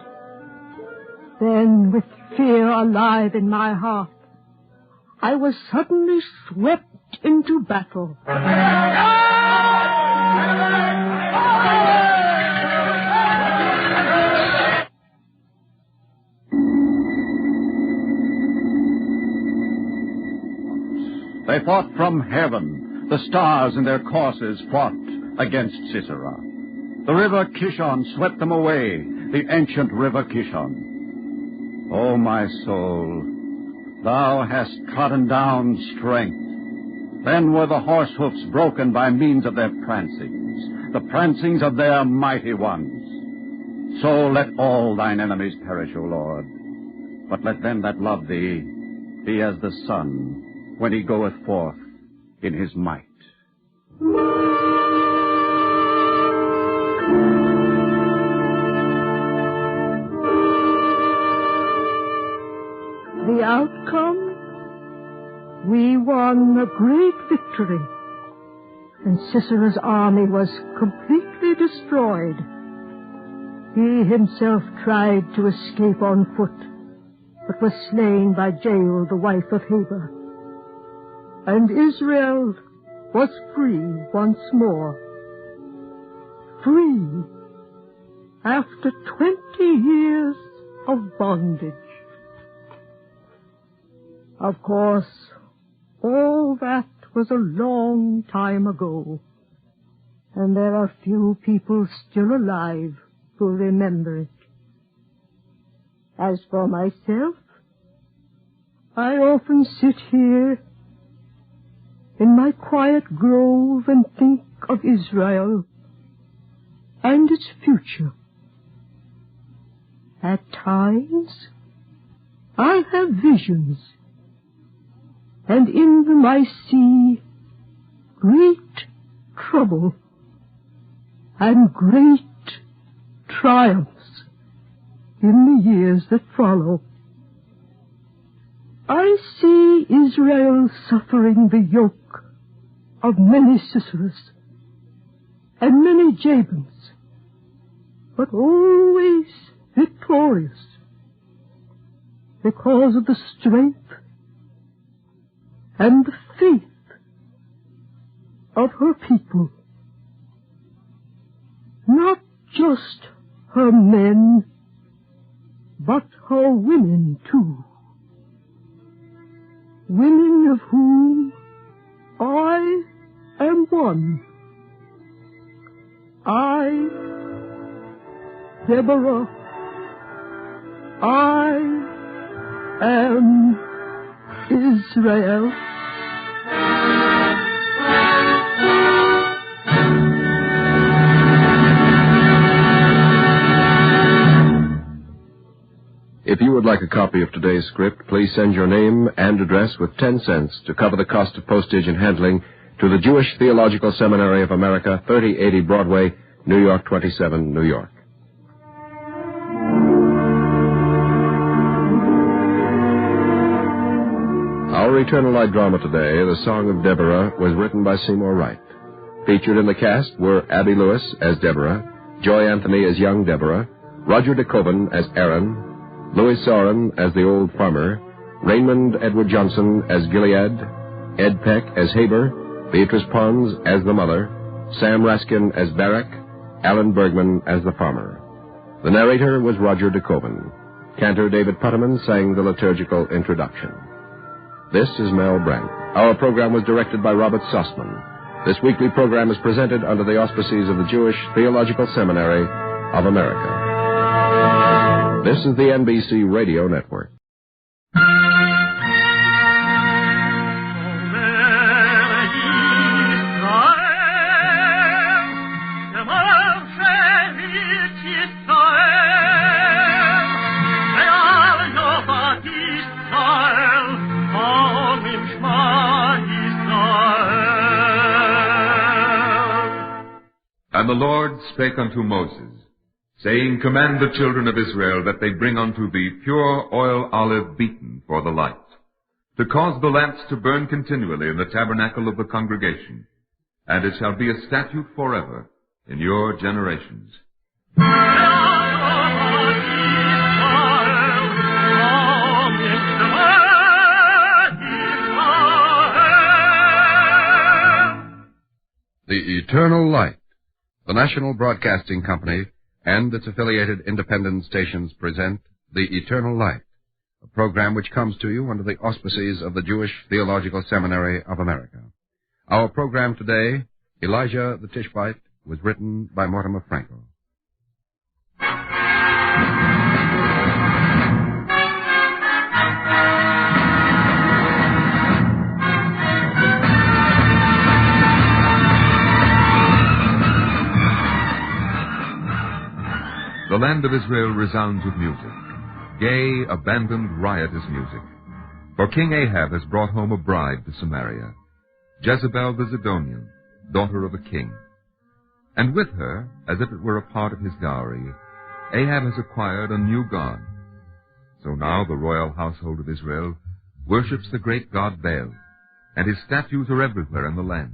[SPEAKER 1] Then, with fear alive in my heart, I was suddenly swept into battle.
[SPEAKER 4] They fought from heaven. The stars in their courses fought against Sisera. The river Kishon swept them away, the ancient river Kishon. O my soul, thou hast trodden down strength. Then were the horse hoofs broken by means of their prancings, the prancings of their mighty ones. So let all thine enemies perish, O Lord.
[SPEAKER 22] But let them that love thee be as the sun when he goeth forth in his might.
[SPEAKER 1] The outcome? We won a great victory, and Sisera's army was completely destroyed. He himself tried to escape on foot, but was slain by Jael, the wife of Heber. And Israel was free once more. Free after 20 years of bondage. Of course, all that was a long time ago, and there are few people still alive who remember it. As for myself, I often sit here in my quiet grove and think of Israel and its future. At times, I have visions, and in them I see great trouble and great triumphs in the years that follow. I see Israel suffering the yoke of many Siseras and many Jabins, but always victorious because of the strength and the faith of her people. Not just her men, but her women too. Women of whom I am one. I, Deborah, I am Israel.
[SPEAKER 3] If you would like a copy of today's script, please send your name and address with 10 cents to cover the cost of postage and handling to the Jewish Theological Seminary of America, 3080 Broadway, New York 27, New York. Our Eternal Light drama today, The Song of Deborah, was written by Seymour Wright. Featured in the cast were Abby Lewis as Deborah, Joy Anthony as young Deborah, Roger DeKoven as Aaron, Louis Soren as the old farmer, Raymond Edward Johnson as Gilead, Ed Peck as Haber, Beatrice Pons as the mother, Sam Raskin as Barak, Alan Bergman as the farmer. The narrator was Roger DeKoven. Cantor David Putterman sang the liturgical introduction. This is Mel Brent. Our program was directed by Robert Sussman. This weekly program is presented under the auspices of the Jewish Theological Seminary of America. This is the NBC Radio Network.
[SPEAKER 8] And the Lord spake unto Moses, saying, Command the children of Israel that they bring unto thee pure oil olive beaten for the light, to cause the lamps to burn continually in the tabernacle of the congregation, and it shall be a statute forever in your generations.
[SPEAKER 3] The Eternal Light. The National Broadcasting Company and its affiliated independent stations present The Eternal Light, a program which comes to you under the auspices of the Jewish Theological Seminary of America. Our program today, Elijah the Tishbite, was written by Mortimer Frankel. The land of Israel resounds with music.
[SPEAKER 8] gay, abandoned, riotous music. For King Ahab has brought home a bride to Samaria, Jezebel the Zidonian, daughter of a king. And with her, as if it were a part of his dowry, Ahab has acquired a new god. So now the royal household of Israel worships the great god Baal, and his statues are everywhere in the land.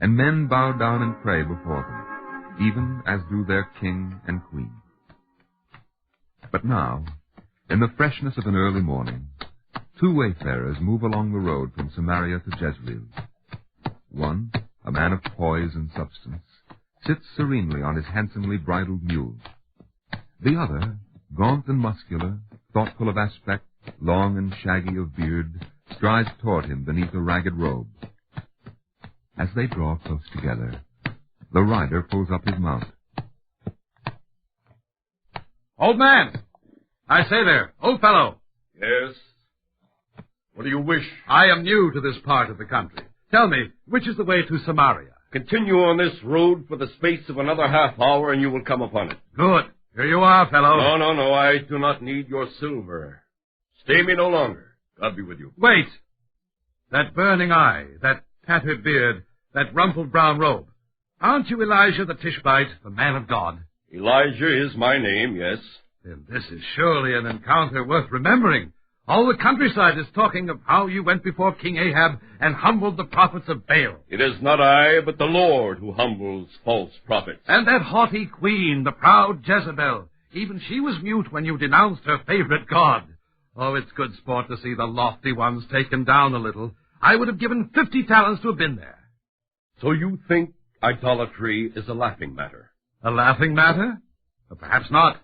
[SPEAKER 8] And men bow down and pray before them, even as do their king and queen. But now, in the freshness of an early morning, two wayfarers move along the road from Samaria to Jezreel. One, a man of poise and substance, sits serenely on his handsomely bridled mule. The other, gaunt and muscular, thoughtful of aspect, long and shaggy of beard, strides toward him beneath a ragged robe. As they draw close together, the rider pulls up his mount.
[SPEAKER 15] Old man! I say there, old fellow.
[SPEAKER 5] Yes? What do you wish?
[SPEAKER 15] I am new to this part of the country. Tell me, which is the way to Samaria?
[SPEAKER 5] Continue on this road for the space of another half hour, and you will come upon it.
[SPEAKER 15] Good. Here you are, fellow.
[SPEAKER 5] No, I do not need your silver. Stay me no longer. God be with you.
[SPEAKER 15] Wait! That burning eye, that tattered beard, that rumpled brown robe. Aren't you Elijah the Tishbite, the man of God?
[SPEAKER 5] Elijah is my name, yes.
[SPEAKER 15] Then this is surely an encounter worth remembering. All the countryside is talking of how you went before King Ahab and humbled the prophets of Baal.
[SPEAKER 5] It is not I, but the Lord who humbles false prophets.
[SPEAKER 15] And that haughty queen, the proud Jezebel, even she was mute when you denounced her favorite god. Oh, it's good sport to see the lofty ones taken down a little. I would have given 50 talents to have been there.
[SPEAKER 5] So you think idolatry is a laughing matter?
[SPEAKER 15] A laughing matter? Perhaps not,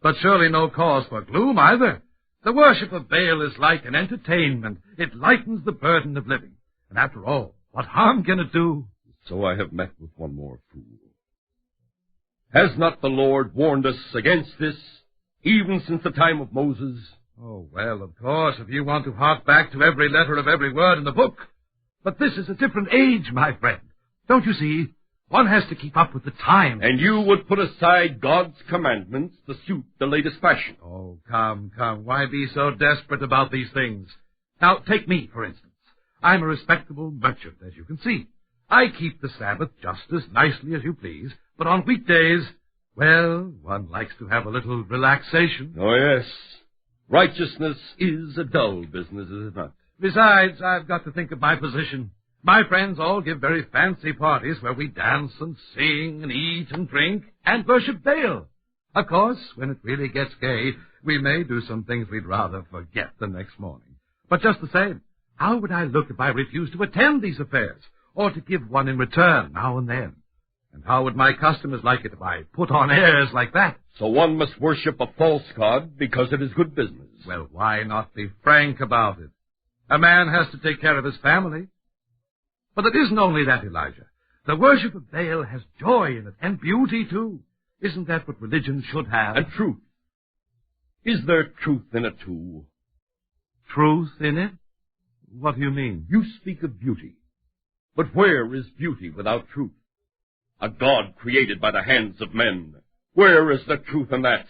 [SPEAKER 15] but surely no cause for gloom either. The worship of Baal is like an entertainment. It lightens the burden of living. And after all, what harm can it do?
[SPEAKER 5] So I have met with one more fool. Has not the Lord warned us against this, even since the time of Moses?
[SPEAKER 15] Oh, well, of course, if you want to hark back to every letter of every word in the book. But this is a different age, my friend. Don't you see? One has to keep up with the times.
[SPEAKER 5] And you would put aside God's commandments to suit the latest fashion.
[SPEAKER 15] Oh, come. Why be so desperate about these things? Now, take me, for instance. I'm a respectable merchant, as you can see. I keep the Sabbath just as nicely as you please, but on weekdays, well, one likes to have a little relaxation.
[SPEAKER 5] Oh, yes. Righteousness is a dull business, is it not?
[SPEAKER 15] Besides, I've got to think of my position. My friends all give very fancy parties where we dance and sing and eat and drink and worship Baal. Of course, when it really gets gay, we may do some things we'd rather forget the next morning. But just the same, how would I look if I refused to attend these affairs, or to give one in return now and then? And how would my customers like it if I put on airs like that?
[SPEAKER 5] So one must worship a false god because it is good business.
[SPEAKER 15] Well, why not be frank about it? A man has to take care of his family. But it isn't only that, Elijah. The worship of Baal has joy in it, and beauty, too. Isn't that what religion should have?
[SPEAKER 5] And truth. Is there truth in it, too?
[SPEAKER 15] Truth in it? What do you mean?
[SPEAKER 5] You speak of beauty. But where is beauty without truth? A god created by the hands of men. Where is the truth in that?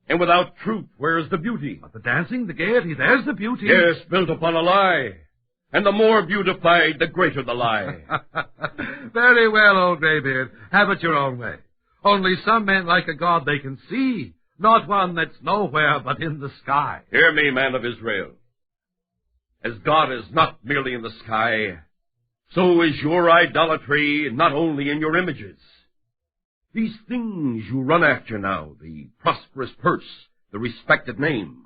[SPEAKER 5] And without truth, where is the beauty?
[SPEAKER 15] But the dancing, the gaiety, there's the beauty.
[SPEAKER 5] Yes, built upon a lie. And the more beautified, the greater the lie.
[SPEAKER 15] Very well, old graybeard. Have it your own way. Only some men like a god they can see, not one that's nowhere but in the sky.
[SPEAKER 5] Hear me, man of Israel. As God is not merely in the sky, so is your idolatry not only in your images. These things you run after now, the prosperous purse, the respected name,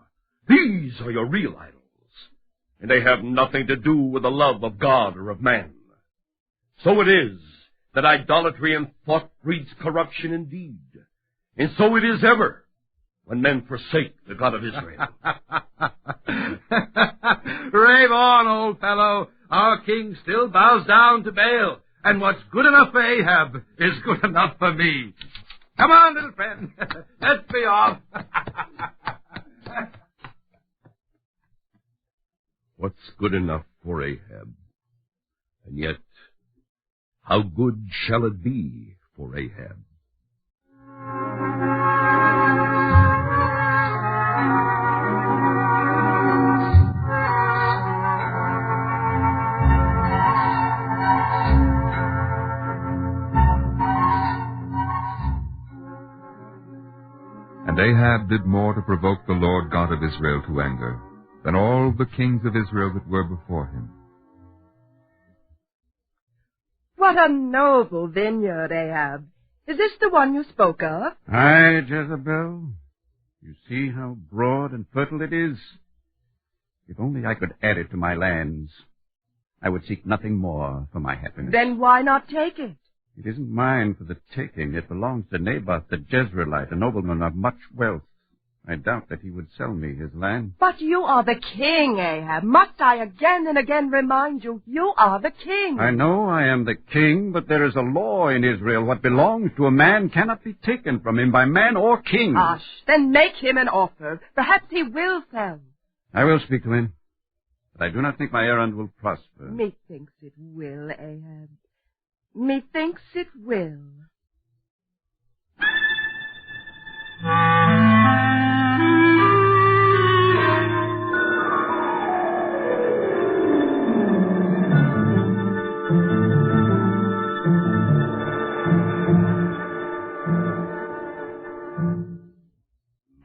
[SPEAKER 5] these are your real idols. And they have nothing to do with the love of God or of man. So it is that idolatry in thought breeds corruption in deed. And so it is ever when men forsake the God of Israel.
[SPEAKER 15] Rave on, old fellow. Our king still bows down to Baal. And what's good enough for Ahab is good enough for me. Come on, little friend. Let's be off.
[SPEAKER 5] What's good enough for Ahab? And yet, how good shall it be for Ahab?
[SPEAKER 8] And Ahab did more to provoke the Lord God of Israel to anger than all the kings of Israel that were before him.
[SPEAKER 9] What a noble vineyard, Ahab. Is this the one you spoke of?
[SPEAKER 4] Aye, Jezebel. You see how broad and fertile it is? If only I could add it to my lands, I would seek nothing more for my happiness.
[SPEAKER 9] Then why not take it?
[SPEAKER 4] It isn't mine for the taking. It belongs to Naboth the Jezreelite, a nobleman of much wealth. I doubt that he would sell me his land.
[SPEAKER 9] But you are the king, Ahab. Must I again and again remind you, you are the king.
[SPEAKER 4] I know I am the king, but there is a law in Israel. What belongs to a man cannot be taken from him by man or king.
[SPEAKER 9] Hush, then make him an offer. Perhaps he will sell.
[SPEAKER 4] I will speak to him, but I do not think my errand will prosper.
[SPEAKER 9] Methinks it will, Ahab. Methinks it will.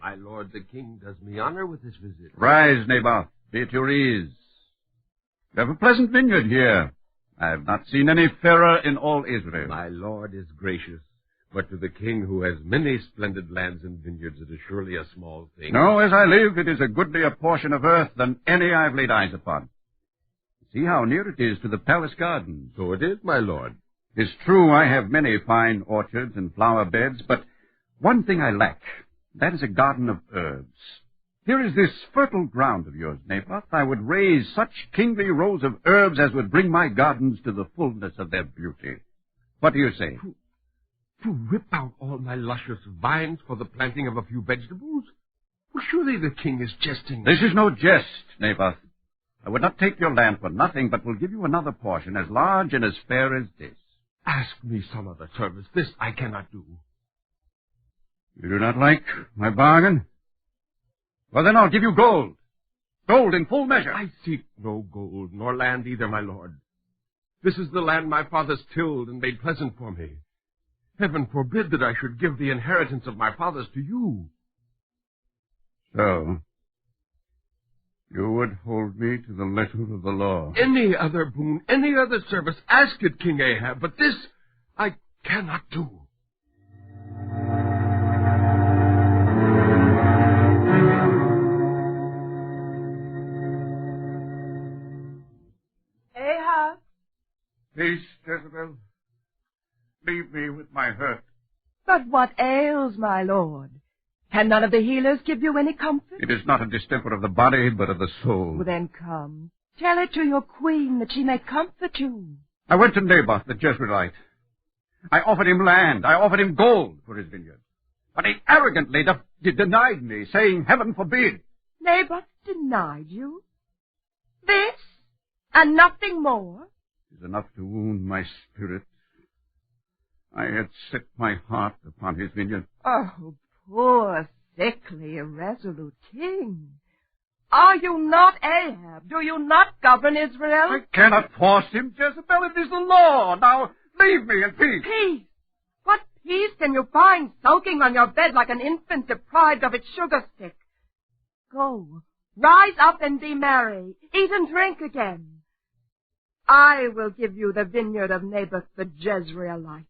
[SPEAKER 5] My lord the king does me honor with this visit.
[SPEAKER 4] Rise, Naboth. Be at your ease. You have a pleasant vineyard here. I have not seen any fairer in all Israel.
[SPEAKER 5] My lord is gracious, but to the king who has many splendid lands and vineyards, it is surely a small thing.
[SPEAKER 4] No, as I live, it is a goodlier portion of earth than any I've laid eyes upon. See how near it is to the palace gardens.
[SPEAKER 5] So it is, my lord.
[SPEAKER 4] It's true I have many fine orchards and flower beds, but one thing I lack. That is a garden of herbs. Here is this fertile ground of yours, Naboth. I would raise such kingly rows of herbs as would bring my gardens to the fullness of their beauty. What do you say?
[SPEAKER 5] To rip out all my luscious vines for the planting of a few vegetables? Well, surely the king is jesting.
[SPEAKER 4] This is no jest, Naboth. I would not take your land for nothing, but will give you another portion as large and as fair as this.
[SPEAKER 5] Ask me some other service. This I cannot do.
[SPEAKER 4] You do not like my bargain? Well, then I'll give you gold. Gold in full measure.
[SPEAKER 5] I seek no gold, nor land either, my lord. This is the land my fathers tilled and made pleasant for me. Heaven forbid that I should give the inheritance of my fathers to you.
[SPEAKER 4] So, you would hold me to the letter of the law.
[SPEAKER 5] Any other boon, any other service, ask it, King Ahab, but this I cannot do.
[SPEAKER 4] Peace, Jezebel. Leave me with my hurt.
[SPEAKER 9] But what ails, my lord? Can none of the healers give you any comfort?
[SPEAKER 4] It is not a distemper of the body, but of the soul.
[SPEAKER 9] Well, then come. Tell it to your queen that she may comfort you.
[SPEAKER 4] I went to Naboth the Jezreelite. I offered him land. I offered him gold for his vineyard. But he arrogantly denied me, saying, Heaven forbid.
[SPEAKER 9] Naboth denied you? This? And nothing more?
[SPEAKER 4] Is enough to wound my spirit. I had set my heart upon his vineyard.
[SPEAKER 9] Oh, poor, sickly, irresolute king. Are you not Ahab? Do you not govern Israel?
[SPEAKER 4] I cannot force him, Jezebel. It is the law. Now, leave me in peace.
[SPEAKER 9] Peace? What peace can you find soaking on your bed like an infant deprived of its sugar stick? Go, rise up and be merry. Eat and drink again. I will give you the vineyard of Naboth the Jezreelite.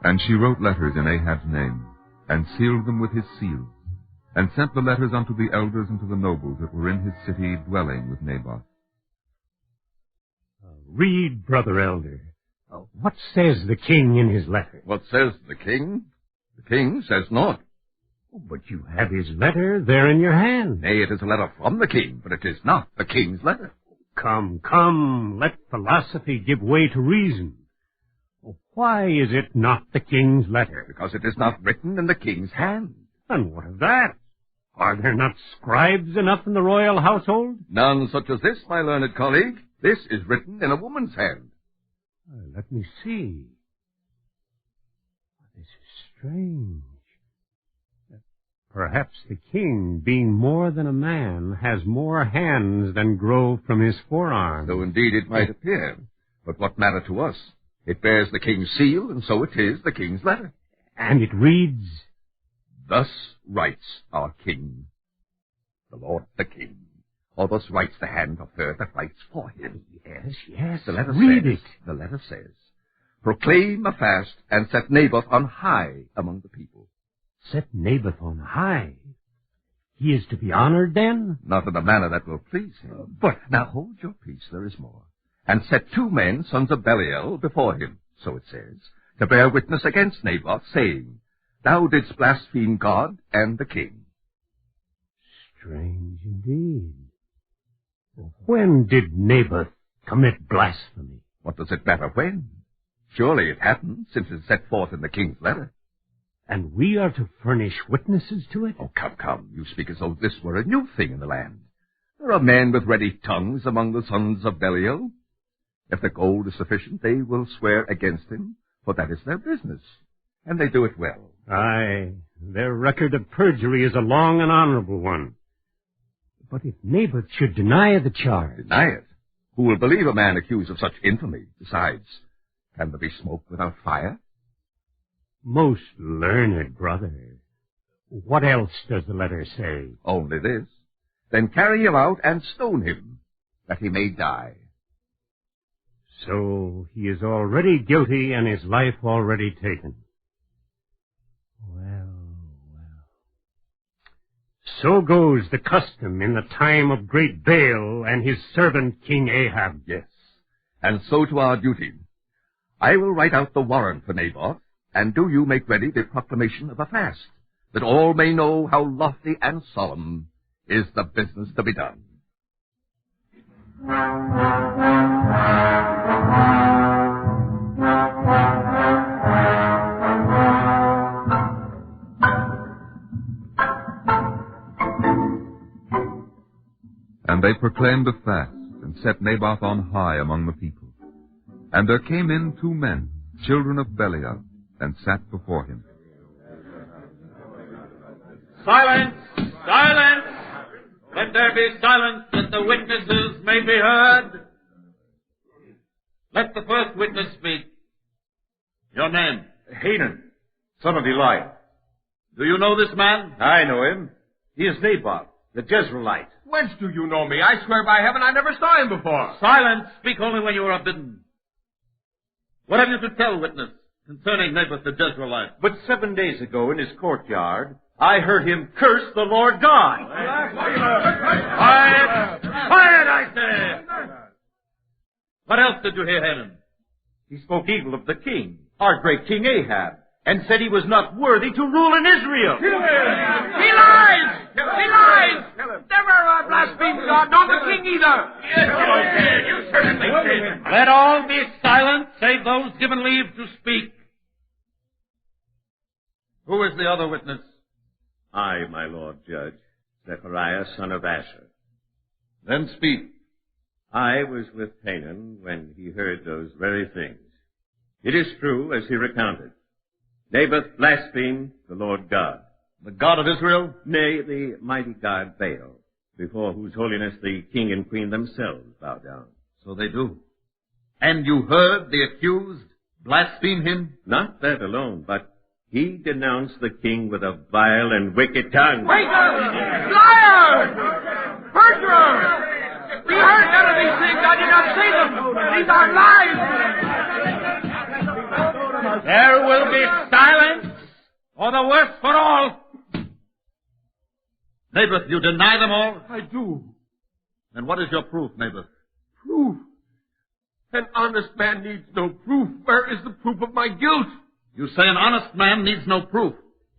[SPEAKER 8] And she wrote letters in Ahab's name, and sealed them with his seal, and sent the letters unto the elders and to the nobles that were in his city dwelling with Naboth.
[SPEAKER 10] Read, brother elder. What says the king in his letter?
[SPEAKER 21] What says the king? The king says naught.
[SPEAKER 10] But you have his letter there in your hand.
[SPEAKER 21] Nay, it is a letter from the king, but it is not the king's letter.
[SPEAKER 10] Come, let philosophy give way to reason. Why is it not the king's letter?
[SPEAKER 21] Because it is not written in the king's hand.
[SPEAKER 10] And what of that? Are there not scribes enough in the royal household?
[SPEAKER 21] None such as this, my learned colleague. This is written in a woman's hand.
[SPEAKER 10] Let me see. This is Strange. Perhaps the king, being more than a man, has more hands than grow from his forearm.
[SPEAKER 3] So indeed it might appear. But what matter to us? It bears the king's seal, and so it is the king's letter.
[SPEAKER 10] And it reads,
[SPEAKER 3] "Thus writes our king, the Lord the king." Or thus writes the hand of her that writes for him.
[SPEAKER 10] Yes.
[SPEAKER 3] The letter
[SPEAKER 10] Read
[SPEAKER 3] says,
[SPEAKER 10] it.
[SPEAKER 3] The letter says, "Proclaim a fast and set Naboth on high among the people."
[SPEAKER 10] Set Naboth on high. He is to be honored then?
[SPEAKER 3] Not in a manner that will please him. But now hold your peace, there is more. And set 2 men, sons of Belial, before him, so it says, to bear witness against Naboth, saying, "Thou didst blaspheme God and the king."
[SPEAKER 10] Strange indeed. When did Naboth commit blasphemy?
[SPEAKER 3] What does it matter when? Surely it happened, since it's set forth in the king's letter.
[SPEAKER 10] And we are to furnish witnesses to it?
[SPEAKER 3] Oh, come. You speak as though this were a new thing in the land. There are men with ready tongues among the sons of Belial. If the gold is sufficient, they will swear against him, for that is their business, and they do it well.
[SPEAKER 10] Aye, their record of perjury is a long and honorable one. But if Naboth should deny the charge...
[SPEAKER 3] Deny it? Who will believe a man accused of such infamy? Besides, can there be smoke without fire?
[SPEAKER 10] Most learned brother, what else does the letter say?
[SPEAKER 3] Only this. Then carry him out and stone him, that he may die.
[SPEAKER 10] So he is already guilty and his life already taken. Well. So goes the custom in the time of great Baal and his servant King Ahab.
[SPEAKER 3] Yes, and so to our duty. I will write out the warrant for Naboth, and do you make ready the proclamation of a fast, that all may know how lofty and solemn is the business to be done.
[SPEAKER 8] And they proclaimed a fast, and set Naboth on high among the people. And there came in 2 men, children of Belial, and sat before him.
[SPEAKER 22] Silence! Silence! Let there be silence, that the witnesses may be heard. Let the first witness speak. Your name?
[SPEAKER 11] Hanan, son of Eliab.
[SPEAKER 22] Do you know this man?
[SPEAKER 11] I know him. He is Naboth, the Jezreelite. Whence do you know me? I swear by heaven I never saw him before.
[SPEAKER 22] Silence! Speak only when you are bidden. What have you to tell, witness, concerning Naboth the Jezreelite?
[SPEAKER 11] But 7 days ago in his courtyard, I heard him curse the Lord God.
[SPEAKER 22] Quiet! Quiet, I say! What else did you hear, Hanan?
[SPEAKER 11] He spoke evil of the king, our great King Ahab, and said he was not worthy to rule in Israel.
[SPEAKER 9] He lies! He lies! Never blasphemed God, not the king either.
[SPEAKER 22] Yes, you certainly did. Let all be silent, save those given leave to speak. Who is the other witness?
[SPEAKER 11] I, my Lord Judge, Zechariah, son of Asher.
[SPEAKER 22] Then speak.
[SPEAKER 11] I was with Hanan when he heard those very things. It is true, as he recounted. Naboth blasphemed the Lord God.
[SPEAKER 22] The God of Israel?
[SPEAKER 11] Nay, the mighty God Baal, before whose holiness the king and queen themselves bow down.
[SPEAKER 22] So they do. And you heard the accused blaspheme him?
[SPEAKER 11] Not that alone, but he denounced the king with a vile and wicked tongue.
[SPEAKER 9] Traitors! Liars! Perjurers! We heard none of these things. I did not say them. These are lies.
[SPEAKER 22] There will be silence, or the worse for all. Naboth, you deny them all?
[SPEAKER 11] I do.
[SPEAKER 22] And what is your proof, Naboth?
[SPEAKER 11] Proof? An honest man needs no proof. Where is the proof of my guilt?
[SPEAKER 22] You say an honest man needs no proof.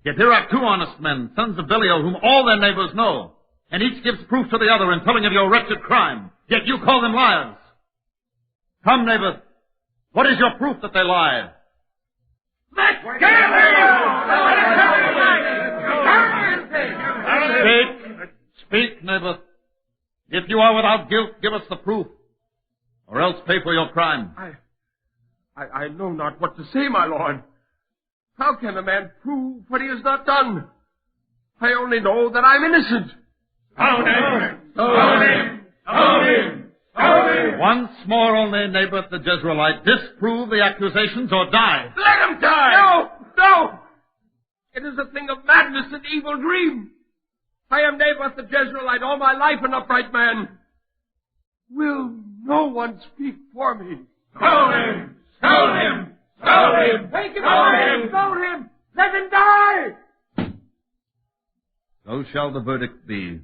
[SPEAKER 22] Yet here are 2 honest men, sons of Belial, whom all their neighbors know. And each gives proof to the other in telling of your wretched crime. Yet you call them liars. Come, Naboth. What is your proof that they lie? Speak, Naboth. If you are without guilt, give us the proof, or else pay for your crime.
[SPEAKER 11] I know not what to say, my lord.
[SPEAKER 5] How can a man prove what he has not done? I only know that I'm innocent.
[SPEAKER 22] Stone him! Stone him! Stone him! Stone him! Once more only, Naboth the Jezreelite, disprove the accusations or die.
[SPEAKER 5] Let him die! No! No! It is a thing of madness and evil dream. I am Naboth the Jezreelite, all my life an upright man. Will no one speak for me?
[SPEAKER 22] Stone him! Stone him! Stone him!
[SPEAKER 5] Take him away! Stone him! Let him die!
[SPEAKER 15] So shall the verdict be.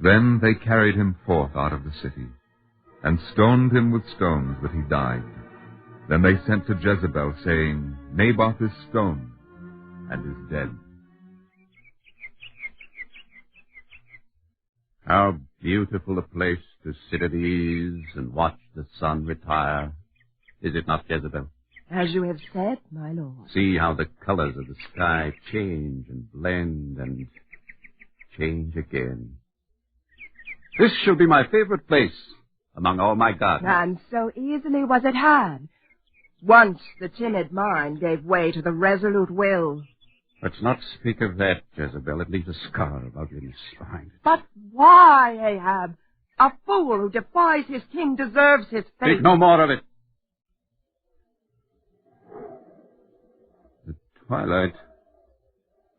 [SPEAKER 8] Then they carried him forth out of the city, and stoned him with stones that he died. Then they sent to Jezebel, saying, Naboth is stoned, and is dead.
[SPEAKER 21] How beautiful a place to sit at ease and watch the sun retire. Is it not, Jezebel?
[SPEAKER 9] As you have said, my lord.
[SPEAKER 21] See how the colors of the sky change and blend and change again. This shall be my favorite place among all my gardens.
[SPEAKER 9] And so easily was it had. Once the timid mind gave way to the resolute will.
[SPEAKER 21] Let's not speak of that, Jezebel. It leaves a scar of ugliness behind it.
[SPEAKER 9] But why, Ahab? A fool who defies his king deserves his fate.
[SPEAKER 21] Speak no more of it. The twilight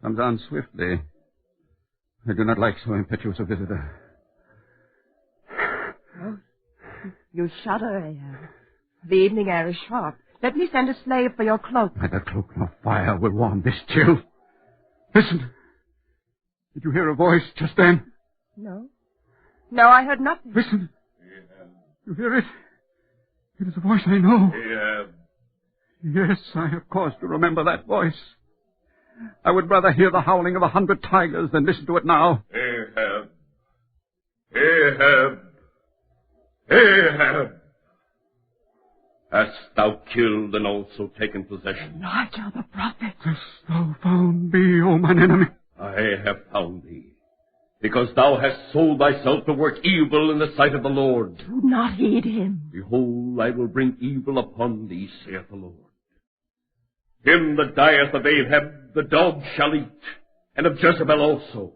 [SPEAKER 21] comes on swiftly. I do not like so impetuous a visitor.
[SPEAKER 9] Oh, you shudder, Ahab. The evening air is sharp. Let me send a slave for your cloak.
[SPEAKER 21] Neither cloak nor fire will warm this chill. Listen. Did you hear a voice just then?
[SPEAKER 9] No. No, I heard nothing.
[SPEAKER 21] Listen. You hear it? It is a voice I know. Yes, I have cause to remember that voice. I would rather hear the howling of 100 tigers than listen to it now.
[SPEAKER 5] Ahab. Ahab. Ahab. Hast thou killed and also taken possession?
[SPEAKER 9] Elijah the prophet.
[SPEAKER 21] Hast thou found me, O mine enemy?
[SPEAKER 5] I have found thee, because thou hast sold thyself to work evil in the sight of the Lord.
[SPEAKER 9] Do not heed him.
[SPEAKER 5] Behold, I will bring evil upon thee, saith the Lord. Him that dieth of Ahab, the dog shall eat, and of Jezebel also.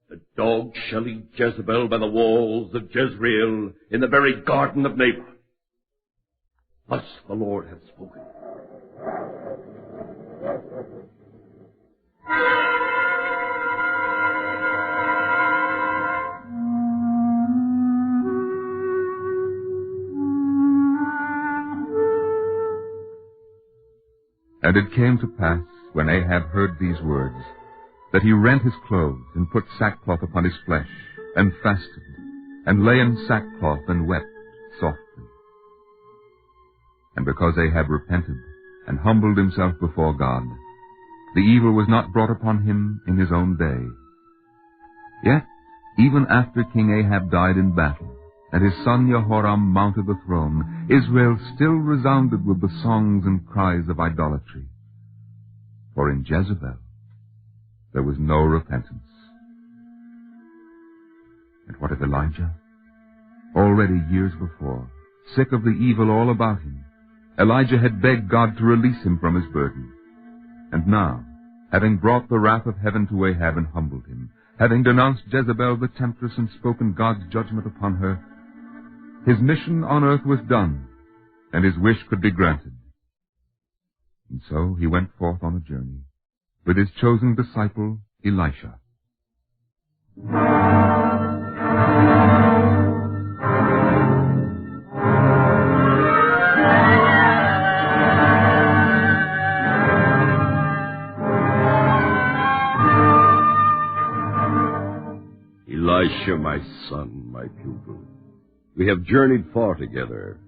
[SPEAKER 5] The dog shall eat Jezebel by the walls of Jezreel, in the very garden of Naboth. Thus the Lord hath spoken.
[SPEAKER 8] And it came to pass, when Ahab heard these words, that he rent his clothes, and put sackcloth upon his flesh, and fasted, and lay in sackcloth, and wept softly. And because Ahab repented, and humbled himself before God, the evil was not brought upon him in his own day. Yet, even after King Ahab died in battle, and his son Jehoram mounted the throne, Israel still resounded with the songs and cries of idolatry. For in Jezebel there was no repentance. And what of Elijah? Already years before, sick of the evil all about him, Elijah had begged God to release him from his burden. And now, having brought the wrath of heaven to Ahab and humbled him, having denounced Jezebel the temptress and spoken God's judgment upon her, his mission on earth was done, and his wish could be granted. And so he went forth on a journey with his chosen disciple, Elisha.
[SPEAKER 5] Elisha, my son, my pupil, we have journeyed far together.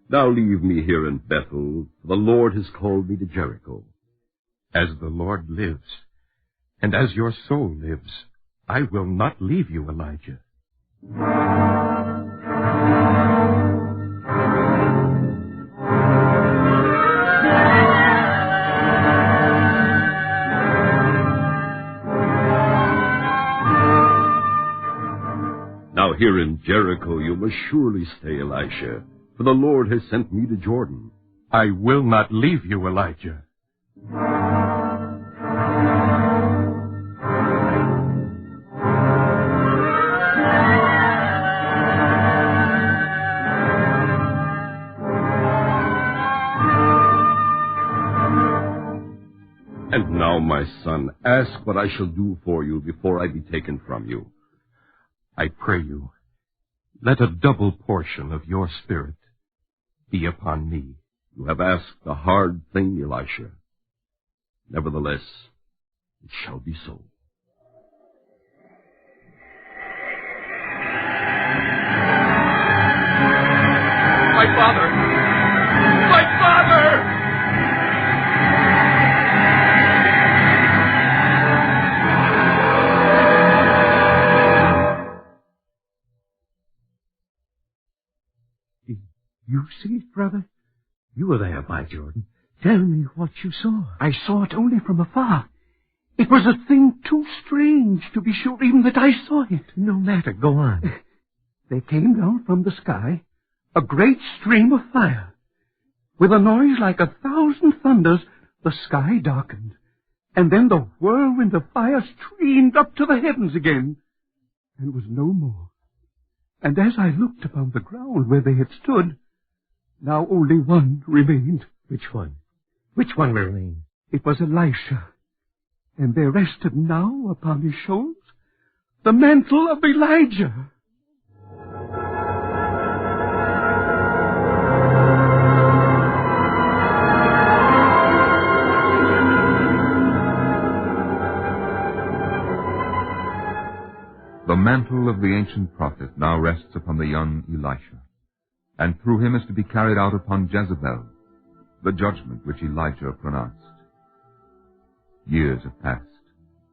[SPEAKER 5] Now leave me here in Bethel, for the Lord has called me to Jericho.
[SPEAKER 19] As the Lord lives, and as your soul lives, I will not leave you, Elijah.
[SPEAKER 5] Now here in Jericho you must surely stay, Elisha, for the Lord has sent me to Jordan.
[SPEAKER 19] I will not leave you, Elijah.
[SPEAKER 5] And now, my son, ask what I shall do for you before I be taken from you.
[SPEAKER 19] I pray you, let a double portion of your spirit be upon me.
[SPEAKER 5] You have asked a hard thing, Elisha. Nevertheless, it shall be so.
[SPEAKER 12] My father! My father!
[SPEAKER 10] You see it, brother? You were there by Jordan. Tell me what you saw. I saw it only from afar. It was a thing too strange to be sure even that I saw it. No matter, go on. There came down from the sky a great stream of fire. With a noise like 1,000 thunders, the sky darkened, and then the whirlwind of fire streamed up to the heavens again, and was no more. And as I looked upon the ground where they had stood, now only one remained. Which one? Which one remained? It was Elisha. And there rested now upon his shoulders the mantle of Elijah.
[SPEAKER 8] The mantle of the ancient prophet now rests upon the young Elisha, and through him is to be carried out upon Jezebel the judgment which Elijah pronounced. Years have passed.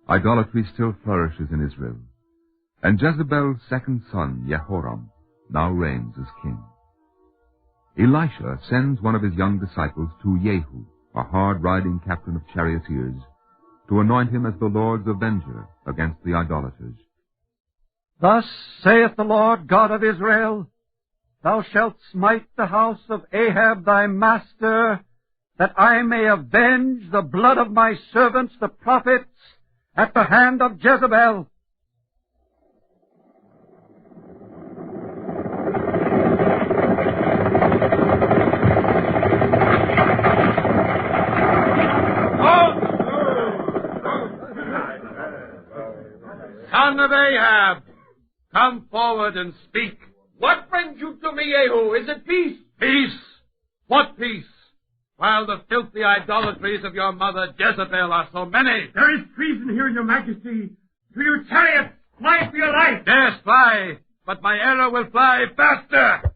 [SPEAKER 8] Idolatry still flourishes in Israel, and Jezebel's second son, Jehoram, now reigns as king. Elisha sends one of his young disciples to Jehu, a hard-riding captain of charioteers, to anoint him as the Lord's avenger against the idolaters.
[SPEAKER 4] Thus saith the Lord God of Israel, Thou shalt smite the house of Ahab thy master, that I may avenge the blood of my servants the prophets at the hand of Jezebel.
[SPEAKER 12] Son of Ahab, come forward and speak. What brings you to me, Jehu? Is it peace? Peace? What peace? While the filthy idolatries of your mother Jezebel are so many.
[SPEAKER 16] There is treason here, your majesty. To your chariot, fly for your life.
[SPEAKER 12] Yes, fly, but my arrow will fly faster.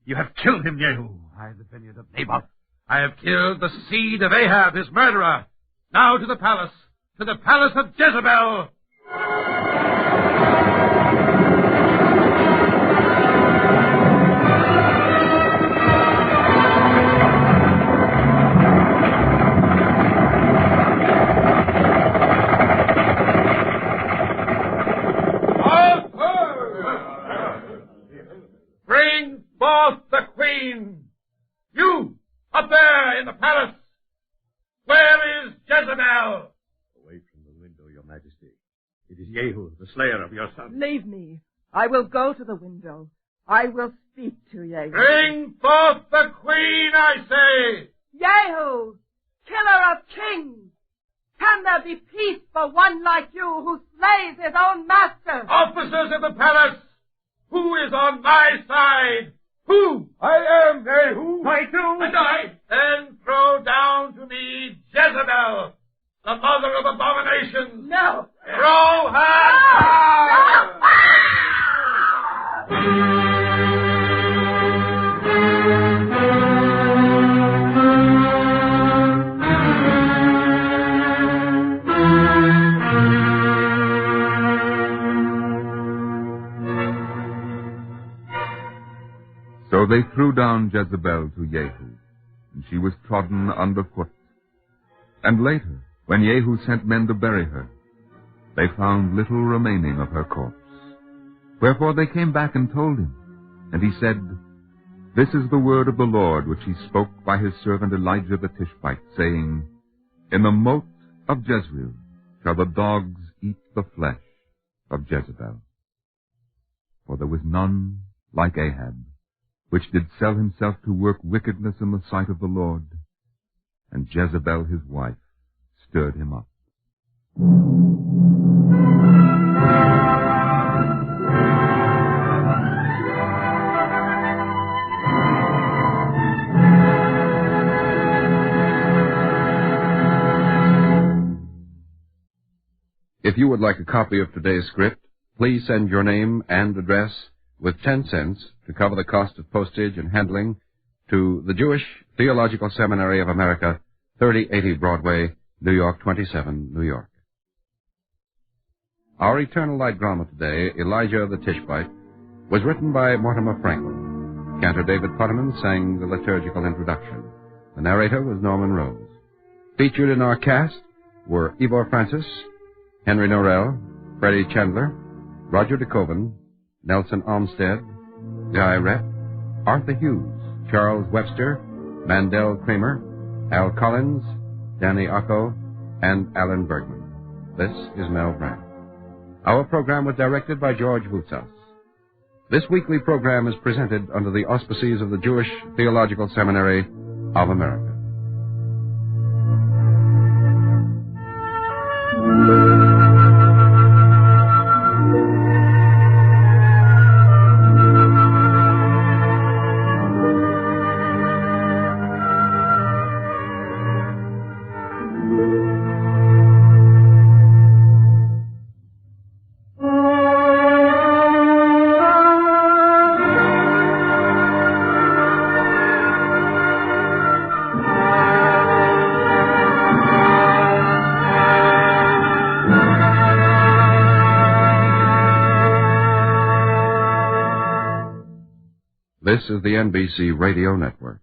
[SPEAKER 15] You have killed him, Jehu. I, the vineyard of Naboth.
[SPEAKER 12] I have killed the seed of Ahab, his murderer. Now to the palace of Jezebel. Bring forth the queen. You, up there in the palace. Where is Jezebel?
[SPEAKER 15] Away from the window, your majesty. It is Jehu, the slayer of your son.
[SPEAKER 9] Leave me. I will go to the window. I will speak to Jehu.
[SPEAKER 12] Bring forth the queen, I say.
[SPEAKER 9] Jehu, killer of kings. Can there be peace for one like you who slays his own master?
[SPEAKER 12] Officers of the palace, who is on my side? Who? I am Jehu.
[SPEAKER 16] I too.
[SPEAKER 12] And I. Then throw down to me Jezebel, the mother of abominations.
[SPEAKER 9] No.
[SPEAKER 12] Throw her down.
[SPEAKER 8] So they threw down Jezebel to Jehu, and she was trodden underfoot. And later, when Jehu sent men to bury her, they found little remaining of her corpse. Wherefore they came back and told him, and he said, This is the word of the Lord which he spoke by his servant Elijah the Tishbite, saying, In the moat of Jezreel shall the dogs eat the flesh of Jezebel. For there was none like Ahab, which did sell himself to work wickedness in the sight of the Lord, and Jezebel his wife stirred him up.
[SPEAKER 3] If you would like a copy of today's script, please send your name and address with 10 cents to cover the cost of postage and handling to the Jewish Theological Seminary of America, 3080 Broadway, New York 27, New York. Our Eternal Light drama today, Elijah the Tishbite, was written by Mortimer Franklin. Cantor David Putterman sang the liturgical introduction. The narrator was Norman Rose. Featured in our cast were Ivor Francis, Henry Norrell, Freddie Chandler, Roger DeKoven, Nelson Olmsted, Guy Rep, Arthur Hughes, Charles Webster, Mandel Kramer, Al Collins, Danny Ocko, and Alan Bergman. This is Mel Brandt. Our program was directed by George Voutsas. This weekly program is presented under the auspices of the Jewish Theological Seminary of America. This is the NBC Radio Network.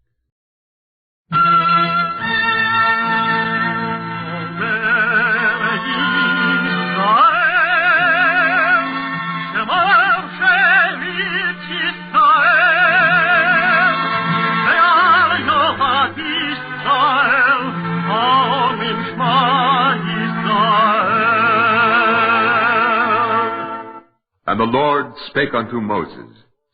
[SPEAKER 8] And the Lord spake unto Moses,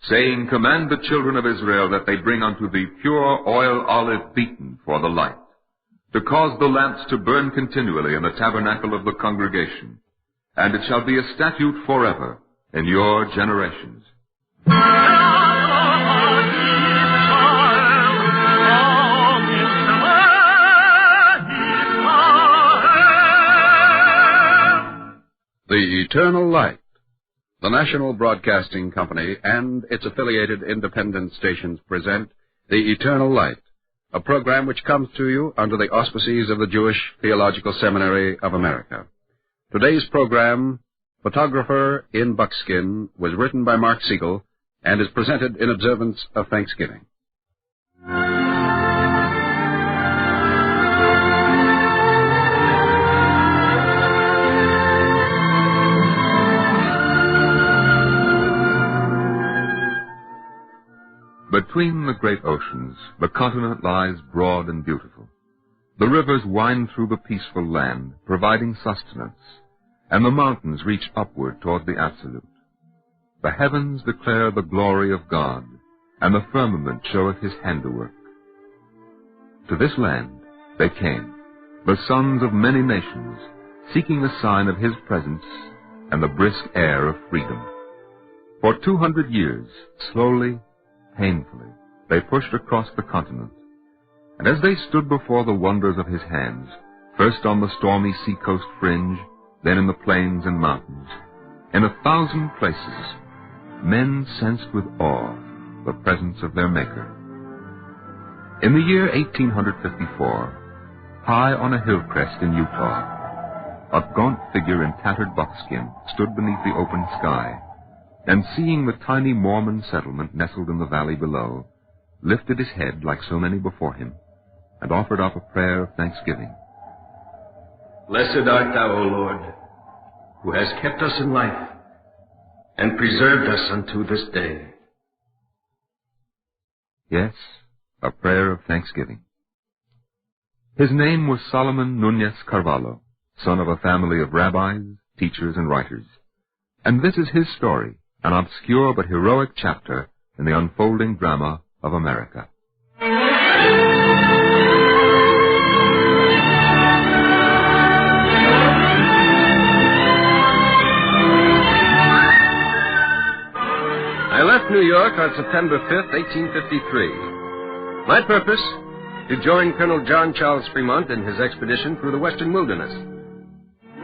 [SPEAKER 8] saying, Command the children of Israel that they bring unto thee pure oil olive beaten for the light, to cause the lamps to burn continually in the tabernacle of the congregation, and it shall be a statute forever in your generations.
[SPEAKER 3] The Eternal Light. The National Broadcasting Company and its affiliated independent stations present The Eternal Light, a program which comes to you under the auspices of the Jewish Theological Seminary of America. Today's program, Photographer in Buckskin, was written by Mark Siegel and is presented in observance of Thanksgiving.
[SPEAKER 8] Between the great oceans, the continent lies broad and beautiful. The rivers wind through the peaceful land, providing sustenance, and the mountains reach upward toward the absolute. The heavens declare the glory of God, and the firmament showeth his handiwork. To this land they came, the sons of many nations, seeking the sign of his presence and the brisk air of freedom. For 200 years, slowly, painfully, they pushed across the continent, and as they stood before the wonders of his hands, first on the stormy seacoast fringe, then in the plains and mountains, in 1,000 places, men sensed with awe the presence of their Maker. In the year 1854, high on a hill crest in Utah, a gaunt figure in tattered buckskin stood beneath the open sky, and seeing the tiny Mormon settlement nestled in the valley below,
[SPEAKER 3] lifted his head like so many before him, and offered up a prayer of thanksgiving.
[SPEAKER 11] Blessed art thou, O Lord, who hast kept us in life and preserved us unto this day.
[SPEAKER 3] Yes, a prayer of thanksgiving. His name was Solomon Nunez Carvalho, son of a family of rabbis, teachers, and writers. And this is his story, an obscure but heroic chapter in the unfolding drama of America.
[SPEAKER 17] I left New York on September 5th, 1853. My purpose, to join Colonel John Charles Fremont in his expedition through the western wilderness.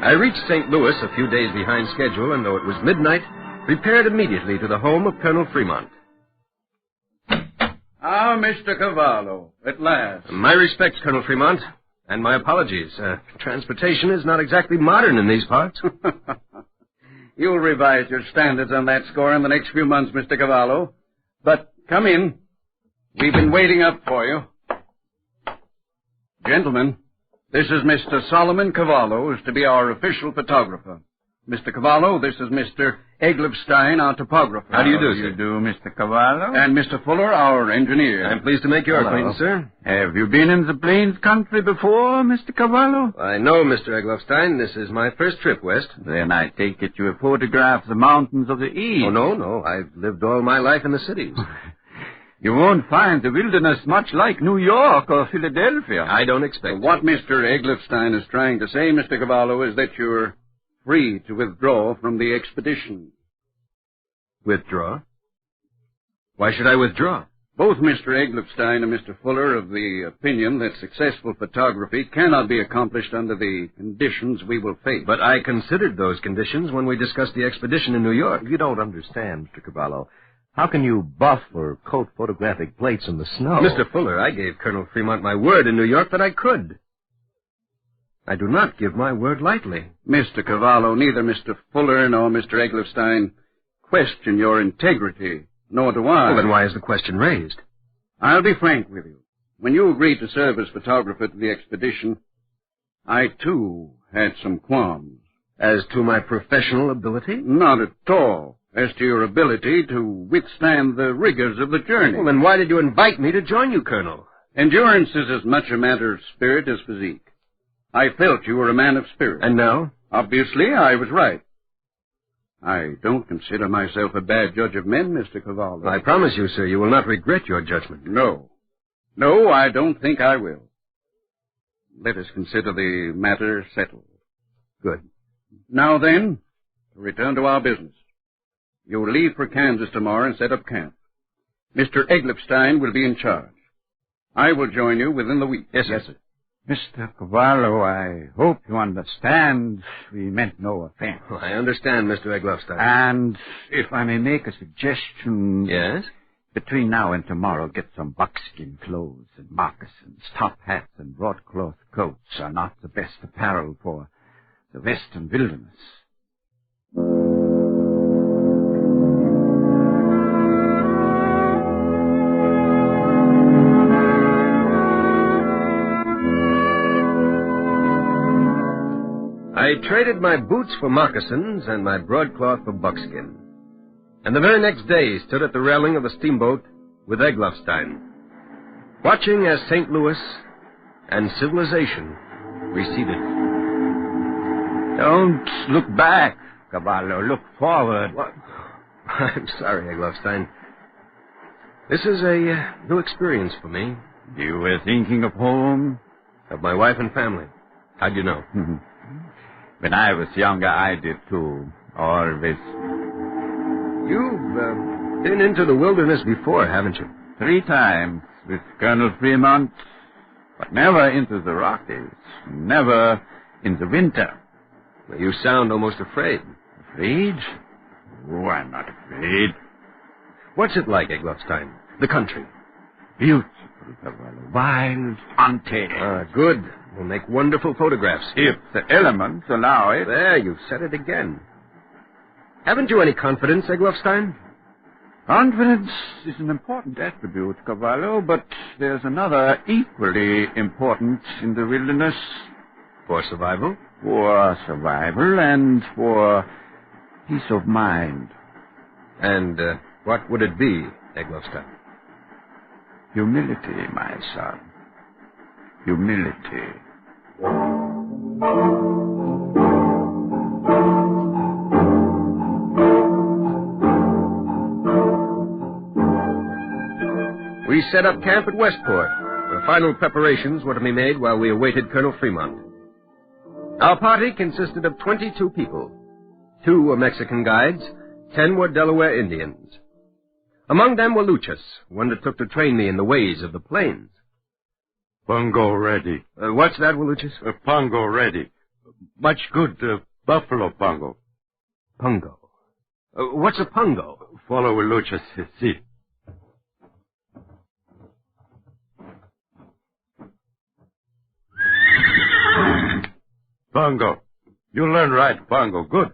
[SPEAKER 17] I reached St. Louis a few days behind schedule, and though it was midnight, repaired immediately to the home of Colonel Fremont.
[SPEAKER 22] Ah, Mr. Cavallo, at last.
[SPEAKER 17] My respects, Colonel Fremont, and my apologies. Transportation is not exactly modern in these parts.
[SPEAKER 22] You'll revise your standards on that score in the next few months, Mr. Cavallo. But come in. We've been waiting up for you. Gentlemen, this is Mr. Solomon Cavallo, who's to be our official photographer. Mr. Cavallo, this is Mr. Egglifstein, our topographer.
[SPEAKER 17] How do you do,
[SPEAKER 22] sir?
[SPEAKER 17] sir?
[SPEAKER 22] You do, Mr. Cavallo. And Mr. Fuller, our engineer.
[SPEAKER 17] I'm pleased to make your acquaintance, sir.
[SPEAKER 22] Have you been in the Plains country before, Mr. Cavallo?
[SPEAKER 17] I know, Mr. Egglifstein. This is my first trip west.
[SPEAKER 22] Then I take it you have photographed the mountains of the East.
[SPEAKER 17] Oh, no. I've lived all my life in the cities.
[SPEAKER 22] You won't find the wilderness much like New York or Philadelphia.
[SPEAKER 17] I don't expect
[SPEAKER 22] What Mr. Egglifstein is trying to say, Mr. Cavallo, is that you're free to withdraw from the expedition.
[SPEAKER 17] Withdraw? Why should I withdraw?
[SPEAKER 22] Both Mr. Egglifstein and Mr. Fuller are of the opinion that successful photography cannot be accomplished under the conditions we will face.
[SPEAKER 17] But I considered those conditions when we discussed the expedition in New York.
[SPEAKER 15] You don't understand, Mr. Cavallo. How can you buff or coat photographic plates in the snow?
[SPEAKER 17] Mr. Fuller, I gave Colonel Fremont my word in New York that I could. I do not give my word lightly.
[SPEAKER 22] Mr. Cavallo, neither Mr. Fuller nor Mr. Egglifstein question your integrity, nor do I.
[SPEAKER 17] Well, then why is the question raised?
[SPEAKER 22] I'll be frank with you. When you agreed to serve as photographer to the expedition, I, too, had some qualms.
[SPEAKER 17] As to my professional ability?
[SPEAKER 22] Not at all. As to your ability to withstand the rigors of the journey.
[SPEAKER 17] Well, then why did you invite me to join you, Colonel?
[SPEAKER 22] Endurance is as much a matter of spirit as physique. I felt you were a man of spirit.
[SPEAKER 17] And now?
[SPEAKER 22] Obviously, I was right. I don't consider myself a bad judge of men, Mr. Cavallo.
[SPEAKER 17] I promise you, sir, you will not regret your judgment.
[SPEAKER 22] No. No, I don't think I will. Let us consider the matter settled.
[SPEAKER 17] Good.
[SPEAKER 22] Now then, to return to our business. You'll leave for Kansas tomorrow and set up camp. Mr. Egglifstein will be in charge. I will join you within the week.
[SPEAKER 17] Yes, sir.
[SPEAKER 22] Mr. Cavallo, I hope you understand we meant no offense.
[SPEAKER 17] Oh, I understand, Mr. Egglifstein.
[SPEAKER 22] And if I may make a suggestion...
[SPEAKER 17] Yes?
[SPEAKER 22] Between now and tomorrow, get some buckskin clothes and moccasins. Top hats and broadcloth coats are not the best apparel for the western wilderness.
[SPEAKER 17] I traded my boots for moccasins and my broadcloth for buckskin. And the very next day stood at the railing of the steamboat with Egglifstein, watching as St. Louis and civilization receded.
[SPEAKER 22] Don't look back, Cavallo. Look forward.
[SPEAKER 17] What? I'm sorry, Egglifstein. This is a new experience for me.
[SPEAKER 22] You were thinking of home?
[SPEAKER 17] Of my wife and family. How'd you know?
[SPEAKER 22] When I was younger, I did too. Always.
[SPEAKER 17] You've been into the wilderness before, haven't you?
[SPEAKER 22] 3 times with Colonel Fremont, but never into the Rockies. Never in the winter.
[SPEAKER 17] Well, you sound almost afraid.
[SPEAKER 22] Afraid? Oh, I'm not afraid.
[SPEAKER 17] What's it like, Egglifstein? The country?
[SPEAKER 22] Beautiful, wild, untamed.
[SPEAKER 17] Good. We'll make wonderful photographs.
[SPEAKER 22] If the elements allow it.
[SPEAKER 17] There, you've said it again. Haven't you any confidence, Egglifstein?
[SPEAKER 4] Confidence is an important attribute, Cavallo, but there's another equally important in the wilderness.
[SPEAKER 17] For survival?
[SPEAKER 4] For survival and for peace of mind.
[SPEAKER 17] And what would it be, Eggleston?
[SPEAKER 4] Humility, my son. Humility.
[SPEAKER 17] We set up camp at Westport, where final preparations were to be made while we awaited Colonel Fremont. Our party consisted of 22 people. 2 were Mexican guides, 10 were Delaware Indians. Among them were Luchas, who undertook to train me in the ways of the plains.
[SPEAKER 13] Pongo ready.
[SPEAKER 17] What's that, Luchas?
[SPEAKER 13] Pongo ready. Much good, buffalo pongo.
[SPEAKER 17] Pongo. What's a pongo?
[SPEAKER 13] Follow Luchas, see. Pongo. You learn right, Pongo. Good.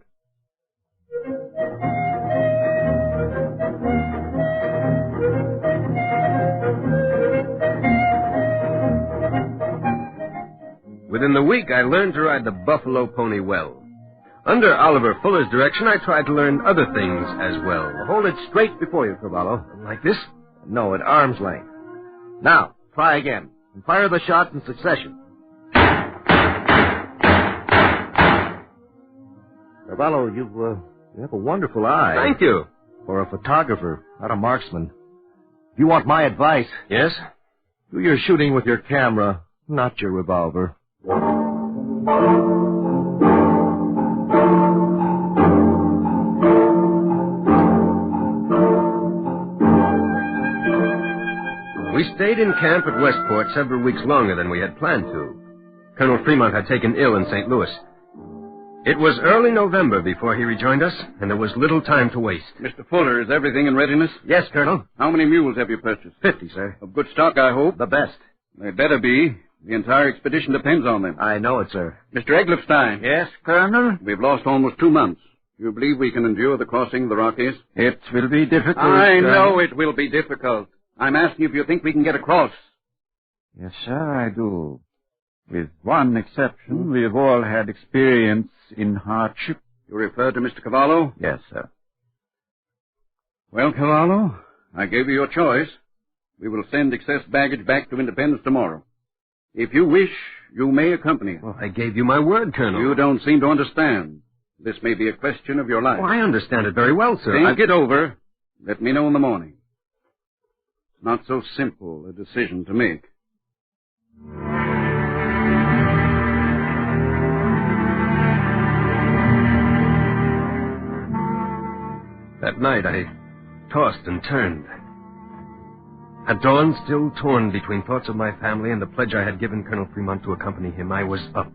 [SPEAKER 17] Within the week, I learned to ride the buffalo pony well. Under Oliver Fuller's direction, I tried to learn other things as well.
[SPEAKER 15] Hold it straight before you, Cavallo.
[SPEAKER 17] Like this?
[SPEAKER 15] No, at arm's length. Now, try again. And fire the shots in succession. Cavallo, you have a wonderful eye.
[SPEAKER 17] Thank you.
[SPEAKER 15] For a photographer, not a marksman. If you want my advice...
[SPEAKER 17] Yes?
[SPEAKER 15] Do your shooting with your camera, not your revolver.
[SPEAKER 17] We stayed in camp at Westport several weeks longer than we had planned to. Colonel Fremont had taken ill in St. Louis. It was early November before he rejoined us, and there was little time to waste.
[SPEAKER 4] Mr. Fuller, is everything in readiness?
[SPEAKER 15] Yes, Colonel.
[SPEAKER 4] How many mules have you purchased?
[SPEAKER 15] 50, sir.
[SPEAKER 4] Of good stock, I hope.
[SPEAKER 15] The best.
[SPEAKER 4] They better be. The entire expedition depends on them.
[SPEAKER 15] I know it, sir.
[SPEAKER 4] Mr. Eggleston.
[SPEAKER 15] Yes, Colonel?
[SPEAKER 4] We've lost almost 2 months. Do you believe we can endure the crossing of the Rockies?
[SPEAKER 10] It will be difficult.
[SPEAKER 4] I know it will be difficult. I'm asking if you think we can get across.
[SPEAKER 10] Yes, sir, I do. With one exception, we've all had experience in hardship.
[SPEAKER 4] You refer to Mr. Cavallo?
[SPEAKER 10] Yes, sir.
[SPEAKER 4] Well, Cavallo, I gave you your choice. We will send excess baggage back to Independence tomorrow. If you wish, you may accompany us.
[SPEAKER 17] Well, I gave you my word, Colonel.
[SPEAKER 4] You don't seem to understand. This may be a question of your life.
[SPEAKER 17] Oh, I understand it very well, sir.
[SPEAKER 4] Think it over. Let me know in the morning. It's not so simple a decision to make.
[SPEAKER 17] That night, I tossed and turned. At dawn, still torn between thoughts of my family and the pledge I had given Colonel Fremont to accompany him, I was up.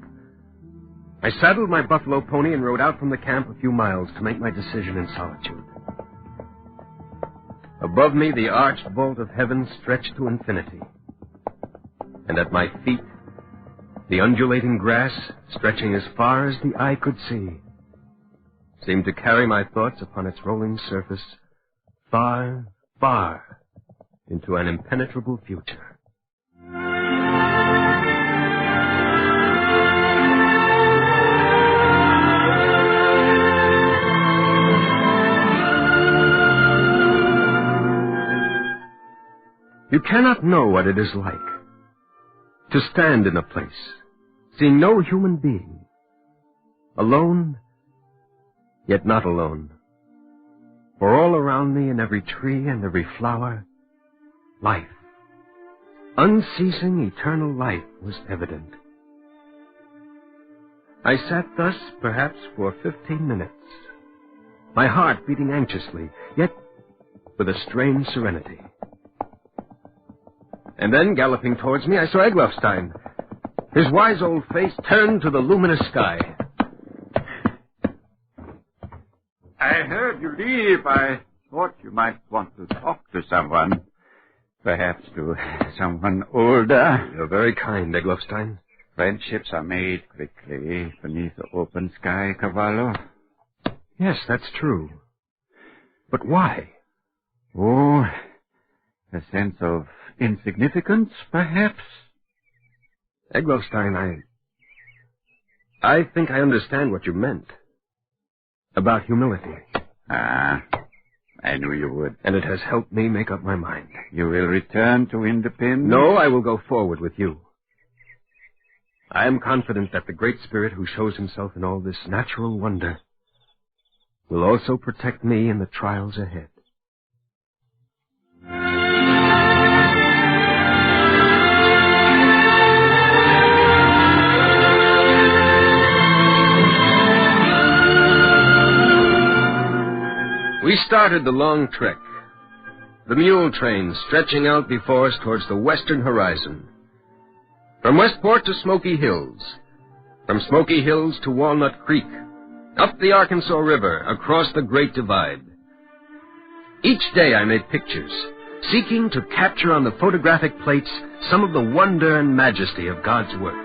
[SPEAKER 17] I saddled my buffalo pony and rode out from the camp a few miles to make my decision in solitude. Above me, the arched vault of heaven stretched to infinity. And at my feet, the undulating grass, stretching as far as the eye could see, seemed to carry my thoughts upon its rolling surface far, far into an impenetrable future. You cannot know what it is like to stand in a place, seeing no human being, alone, yet not alone. For all around me, in every tree and every flower, life, unceasing, eternal life, was evident. I sat thus, perhaps, for 15 minutes, my heart beating anxiously, yet with a strange serenity. And then, galloping towards me, I saw Eggleston, his wise old face turned to the luminous sky.
[SPEAKER 10] I heard you leave. I thought you might want to talk to someone. Perhaps to someone older.
[SPEAKER 17] You're very kind, Eggleston.
[SPEAKER 10] Friendships are made quickly beneath the open sky, Cavallo.
[SPEAKER 17] Yes, that's true. But why?
[SPEAKER 4] Oh, a sense of insignificance, perhaps?
[SPEAKER 17] Eggleston, I think I understand what you meant. About humility.
[SPEAKER 4] Ah, I knew you would.
[SPEAKER 17] And it has helped me make up my mind.
[SPEAKER 4] You will return to independence?
[SPEAKER 17] No, I will go forward with you. I am confident that the Great Spirit who shows himself in all this natural wonder will also protect me in the trials ahead. We started the long trek, the mule train stretching out before us towards the western horizon. From Westport to Smoky Hills, from Smoky Hills to Walnut Creek, up the Arkansas River, across the Great Divide. Each day I made pictures, seeking to capture on the photographic plates some of the wonder and majesty of God's work.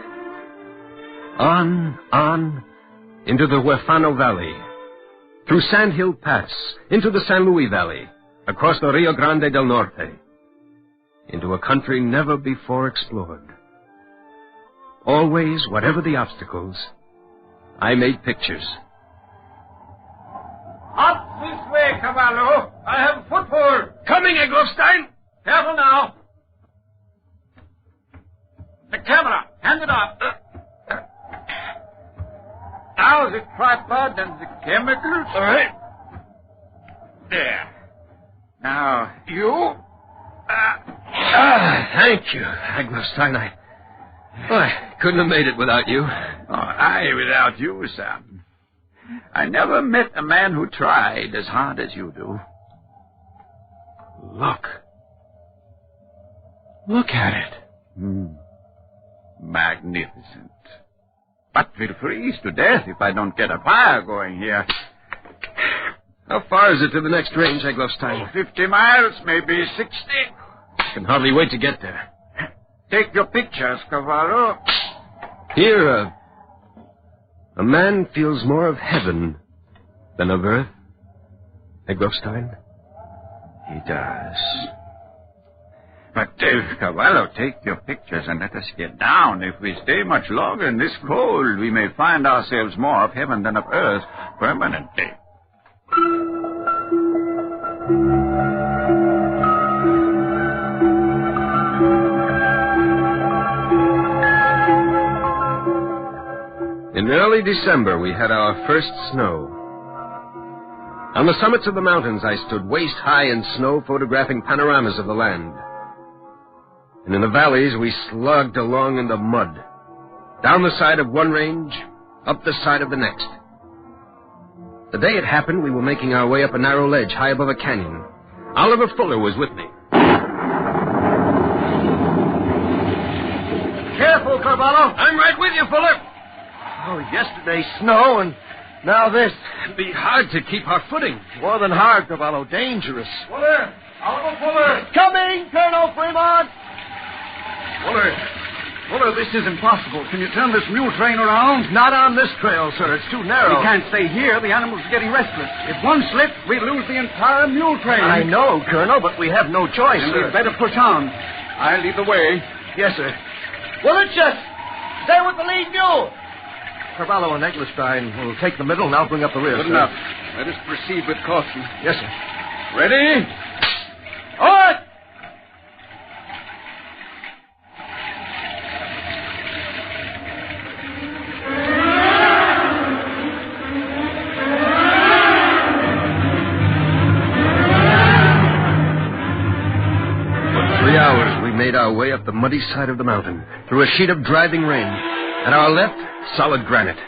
[SPEAKER 17] On, into the Huerfano Valley, through Sand Hill Pass, into the San Luis Valley, across the Rio Grande del Norte, into a country never before explored. Always, whatever the obstacles, I made pictures.
[SPEAKER 12] Up this way, Cavallo. I have a foothold.
[SPEAKER 17] Coming, Eggleston.
[SPEAKER 12] Careful now. The camera. Hand it up. Now the tripod and the chemicals.
[SPEAKER 4] All right.
[SPEAKER 12] There. Now, you.
[SPEAKER 17] Thank you, Eggleston. I couldn't have made it without you.
[SPEAKER 4] Oh, I without you, Sam. I never met a man who tried as hard as you do.
[SPEAKER 17] Look. Look at it.
[SPEAKER 4] Magnificent. But we'll freeze to death if I don't get a fire going here.
[SPEAKER 17] How far is it to the next range, Eggleston?
[SPEAKER 4] 50 miles, maybe 60.
[SPEAKER 17] I can hardly wait to get there.
[SPEAKER 4] Take your pictures, Cavallo.
[SPEAKER 17] Here, a man feels more of heaven than of earth, Eggleston.
[SPEAKER 4] He does. But, Cavallo, take your pictures and let us get down. If we stay much longer in this cold, we may find ourselves more of heaven than of earth permanently.
[SPEAKER 17] In early December, we had our first snow. On the summits of the mountains, I stood waist-high in snow, photographing panoramas of the land. And in the valleys, we slogged along in the mud, down the side of one range, up the side of the next. The day it happened, we were making our way up a narrow ledge high above a canyon. Oliver Fuller was with me.
[SPEAKER 12] Careful, Cavallo.
[SPEAKER 17] I'm right with you, Fuller. Oh, yesterday snow, and now this. It'd be hard to keep our footing.
[SPEAKER 10] More than hard, Cavallo. Dangerous.
[SPEAKER 12] Fuller! Oliver Fuller!
[SPEAKER 10] Coming, Colonel Fremont!
[SPEAKER 4] Fuller, this is impossible. Can you turn this mule train around?
[SPEAKER 10] Not on this trail, sir. It's too narrow.
[SPEAKER 4] We can't stay here. The animals are getting restless. If one slips, we lose the entire mule train.
[SPEAKER 10] I know, Colonel, but we have no choice,
[SPEAKER 4] Then
[SPEAKER 10] sir.
[SPEAKER 4] we'd better push on. I'll lead the way.
[SPEAKER 10] Yes, sir.
[SPEAKER 12] Willitchus! Stay with the lead mule!
[SPEAKER 10] Cavallo and Eggleston will take the middle, and I'll bring up the rear,
[SPEAKER 4] Good
[SPEAKER 10] sir.
[SPEAKER 4] enough. Let us proceed with caution.
[SPEAKER 10] Yes, sir.
[SPEAKER 4] Ready?
[SPEAKER 12] All right!
[SPEAKER 17] For 3 hours, we made our way up the muddy side of the mountain, through a sheet of driving rain. At our left, solid granite.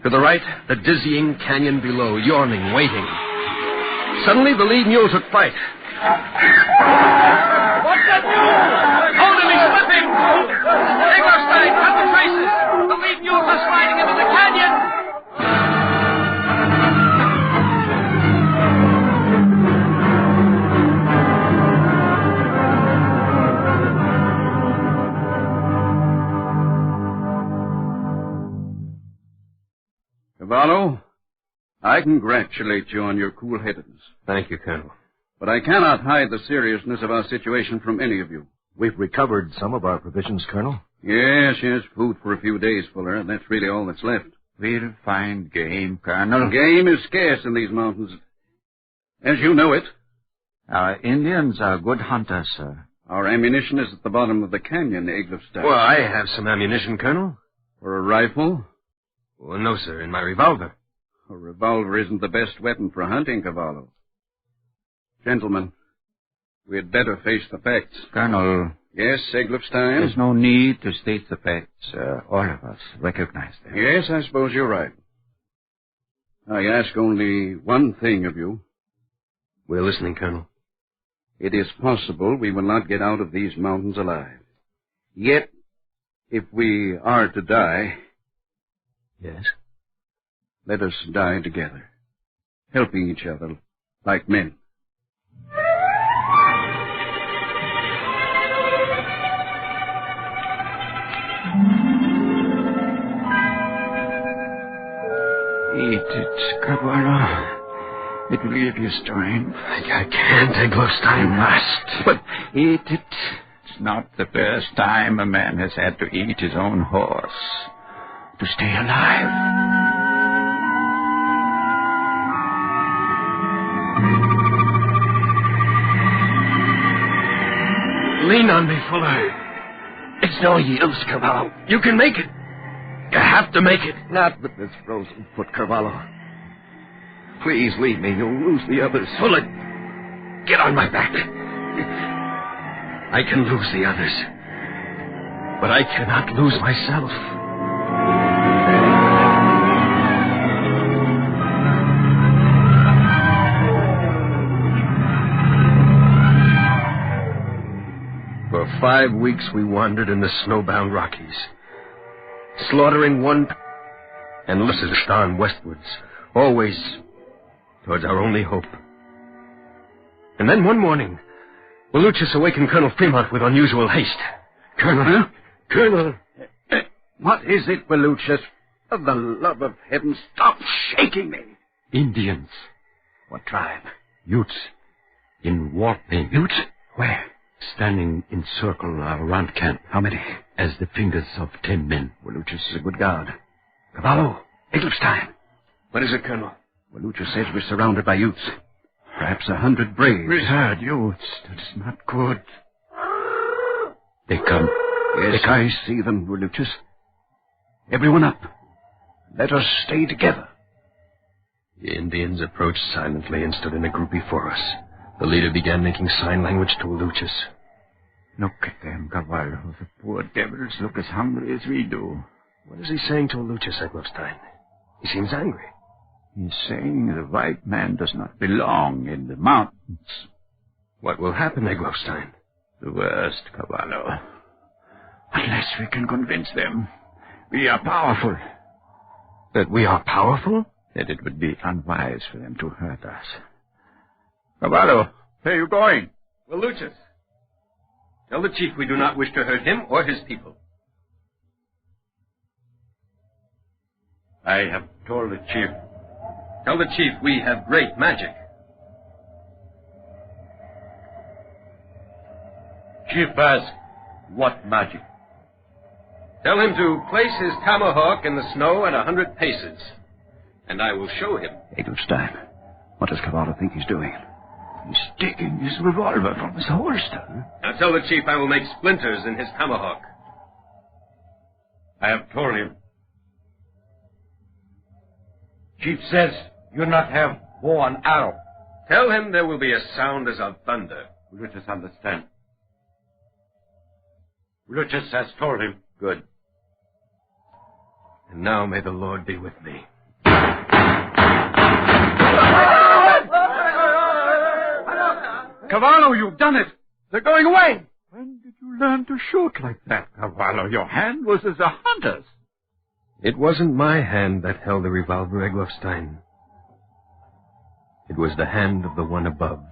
[SPEAKER 17] To the right, the dizzying canyon below, yawning, waiting. Suddenly, the lead mule took fright.
[SPEAKER 12] What's that mule?
[SPEAKER 17] Hold him, he's slipping! Eggleston, cut the traces! The lead mules are sliding into the canyon!
[SPEAKER 4] Cavallo, I congratulate you on your cool-headedness.
[SPEAKER 17] Thank you, Colonel.
[SPEAKER 6] But I cannot hide the seriousness of our situation from any of you.
[SPEAKER 15] We've recovered some of our provisions, Colonel.
[SPEAKER 6] Yes, food for a few days, Fuller, and that's really all that's left.
[SPEAKER 4] We'll find game, Colonel.
[SPEAKER 6] Game is scarce in these mountains, as you know it.
[SPEAKER 4] Our Indians are good hunters, sir.
[SPEAKER 6] Our ammunition is at the bottom of the canyon, Eggleston.
[SPEAKER 17] Well, I have some ammunition, Colonel.
[SPEAKER 6] For a rifle?
[SPEAKER 17] Well, no, sir, in my revolver.
[SPEAKER 6] A revolver isn't the best weapon for hunting, Cavallo. Gentlemen, we had better face the facts.
[SPEAKER 4] Colonel.
[SPEAKER 6] Yes, Eggleston?
[SPEAKER 4] There's no need to state the facts. All of us recognize them.
[SPEAKER 6] Yes, I suppose you're right. I ask only one thing of you.
[SPEAKER 17] We're listening, Colonel.
[SPEAKER 6] It is possible we will not get out of these mountains alive. Yet, if we are to die...
[SPEAKER 17] Yes?
[SPEAKER 6] Let us die together, helping each other like men.
[SPEAKER 4] Eat it, Cavallo. It will give you strength.
[SPEAKER 17] I can't, Eggleston.
[SPEAKER 4] You must. But eat it. It's not the first time a man has had to eat his own horse to stay alive.
[SPEAKER 17] Lean on me, Fuller. It's no use, Cavallo. You can make it. You have to make it.
[SPEAKER 15] Not with this frozen foot, Cavallo. Please leave me. You'll lose the others.
[SPEAKER 17] Fuller, get on my back. I can lose the others, but I cannot lose myself. For 5 weeks we wandered in the snowbound Rockies, slaughtering one and pushed on westwards, always towards our only hope. And then one morning, Lucius awakened Colonel Fremont with unusual haste. Colonel?
[SPEAKER 6] Huh?
[SPEAKER 17] Colonel?
[SPEAKER 6] What is it, Lucius? For the love of heaven, stop shaking me.
[SPEAKER 10] Indians.
[SPEAKER 6] What tribe?
[SPEAKER 10] Utes. In war paint.
[SPEAKER 6] Utes? Where?
[SPEAKER 10] Standing in circle around camp.
[SPEAKER 6] How many?
[SPEAKER 10] As the fingers of 10 men.
[SPEAKER 6] Lucius is a good guard. Cavallo, Eggleston.
[SPEAKER 17] What is it, Colonel?
[SPEAKER 6] Lucius says we're surrounded by Utes. Perhaps 100 braves.
[SPEAKER 4] We heard Utes. That is not good.
[SPEAKER 10] They come.
[SPEAKER 6] Yes, I see them, Lucius. Everyone up. Let us stay together.
[SPEAKER 17] The Indians approached silently and stood in a group before us. The leader began making sign language to Lucius.
[SPEAKER 4] Look at them, Cavallo. The poor devils look as hungry as we do.
[SPEAKER 17] What is he saying to Lucius, Eggleston? He seems angry.
[SPEAKER 4] He's saying the white man does not belong in the mountains.
[SPEAKER 17] What will happen, Eggleston?
[SPEAKER 4] The worst, Cavallo. Unless we can convince them we are powerful.
[SPEAKER 17] That we are powerful?
[SPEAKER 4] That it would be unwise for them to hurt us. Cavallo, where are you going?
[SPEAKER 17] Well, Lucius, tell the chief we do not wish to hurt him or his people.
[SPEAKER 4] I have told the chief.
[SPEAKER 17] Tell the chief we have great magic.
[SPEAKER 4] Chief asks, what magic?
[SPEAKER 17] Tell him to place his tomahawk in the snow at 100 paces, and I will show him.
[SPEAKER 6] Eggleston, what does Cavallo think he's doing?
[SPEAKER 4] He's taking his revolver from his holster.
[SPEAKER 17] Now tell the chief I will make splinters in his tomahawk.
[SPEAKER 4] I have told him. Chief says you not have bow and arrow.
[SPEAKER 17] Tell him there will be a sound as of thunder.
[SPEAKER 4] Lucius understand. Lucius has told him.
[SPEAKER 17] Good. And now may the Lord be with me.
[SPEAKER 4] Cavallo, you've done it. They're going away. When did you learn to shoot like that, Cavallo? Your hand was as a hunter's.
[SPEAKER 17] It wasn't my hand that held the revolver, Eggleston. It was the hand of the one above.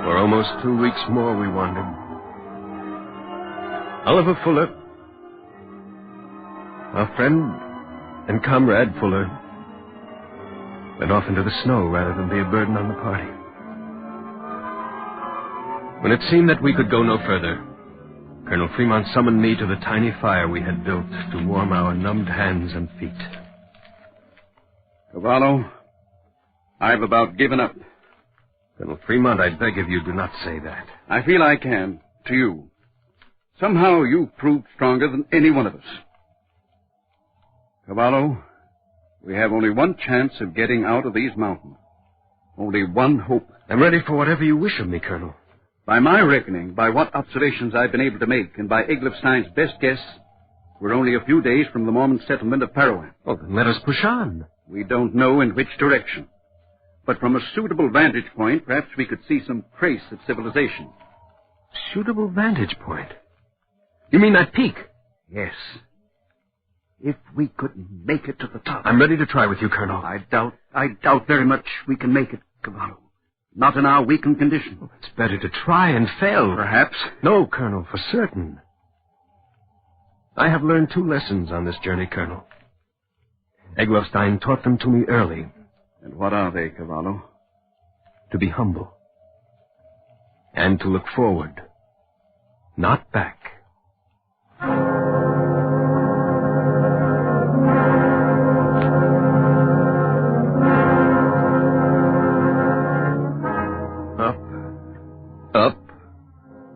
[SPEAKER 17] For almost 2 weeks more we wandered. Oliver Fuller, our friend and comrade Fuller, went off into the snow rather than be a burden on the party. When it seemed that we could go no further, Colonel Fremont summoned me to the tiny fire we had built to warm our numbed hands and feet.
[SPEAKER 6] Cavallo, I've about given up.
[SPEAKER 17] Colonel Fremont, I beg of you, do not say that.
[SPEAKER 6] I feel I can, to you. Somehow you've proved stronger than any one of us. Cavallo, we have only one chance of getting out of these mountains. Only one hope.
[SPEAKER 17] I'm ready for whatever you wish of me, Colonel.
[SPEAKER 6] By my reckoning, by what observations I've been able to make, and by Eggleston's best guess, we're only a few days from the Mormon settlement of Parowan.
[SPEAKER 17] Oh, then let us push on.
[SPEAKER 6] We don't know in which direction. But from a suitable vantage point, perhaps we could see some trace of civilization.
[SPEAKER 17] Suitable vantage point? You mean that peak?
[SPEAKER 6] Yes. If we could make it to the top.
[SPEAKER 17] I'm ready to try with you, Colonel.
[SPEAKER 6] I doubt very much we can make it, Cavallo. Not in our weakened condition.
[SPEAKER 17] Oh, it's better to try and fail.
[SPEAKER 6] Perhaps.
[SPEAKER 17] No, Colonel, for certain. I have learned 2 lessons on this journey, Colonel. Eggleston taught them to me early.
[SPEAKER 6] And what are they, Cavallo?
[SPEAKER 17] To be humble. And to look forward, not back.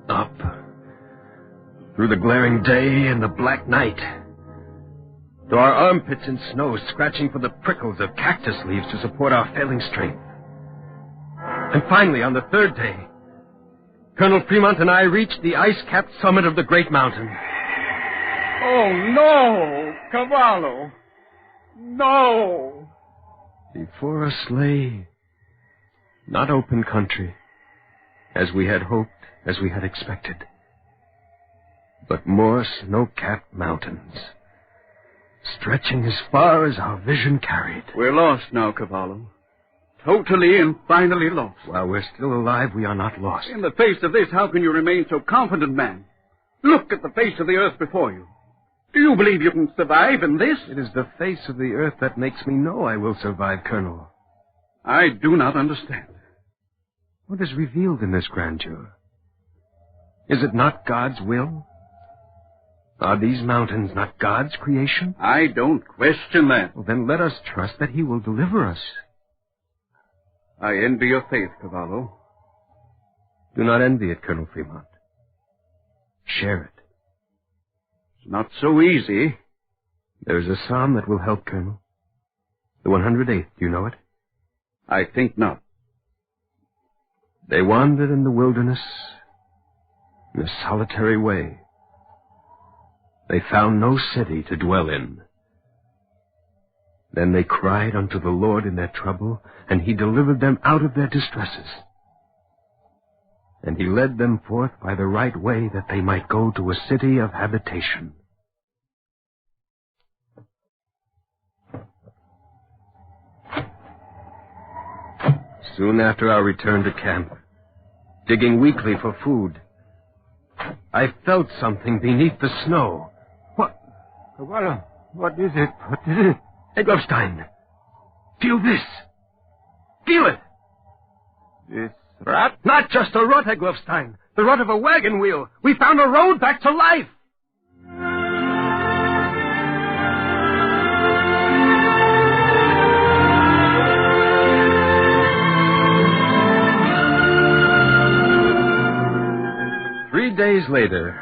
[SPEAKER 17] Up. Through the glaring day and the black night. To our armpits in snow, scratching for the prickles of cactus leaves to support our failing strength. And finally, on the 3rd day, Colonel Fremont and I reached the ice-capped summit of the great mountain.
[SPEAKER 4] Oh, no, Cavallo. No.
[SPEAKER 17] Before us lay not open country, as we had hoped, as we had expected, but more snow-capped mountains, stretching as far as our vision carried.
[SPEAKER 6] We're lost now, Cavallo. Totally and finally lost.
[SPEAKER 17] While we're still alive, we are not lost.
[SPEAKER 6] In the face of this, how can you remain so confident, man? Look at the face of the earth before you. Do you believe you can survive in this?
[SPEAKER 17] It is the face of the earth that makes me know I will survive, Colonel.
[SPEAKER 6] I do not understand.
[SPEAKER 17] What is revealed in this grandeur? Is it not God's will? Are these mountains not God's creation?
[SPEAKER 6] I don't question that.
[SPEAKER 17] Well, then let us trust that He will deliver us.
[SPEAKER 6] I envy your faith, Cavallo.
[SPEAKER 17] Do not envy it, Colonel Fremont. Share it.
[SPEAKER 6] It's not so easy.
[SPEAKER 17] There is a psalm that will help, Colonel. The 108th, do you know it?
[SPEAKER 6] I think not.
[SPEAKER 17] They wandered in the wilderness in a solitary way. They found no city to dwell in. Then they cried unto the Lord in their trouble, and He delivered them out of their distresses. And He led them forth by the right way, that they might go to a city of habitation. Soon after our return to camp, digging weakly for food, I felt something beneath the snow. What?
[SPEAKER 4] What is it? What is it?
[SPEAKER 17] Eggleston, feel this. Feel it.
[SPEAKER 4] This rut?
[SPEAKER 17] Not just a rut, Eggleston. The rut of a wagon wheel. We found a road back to life. Three days later,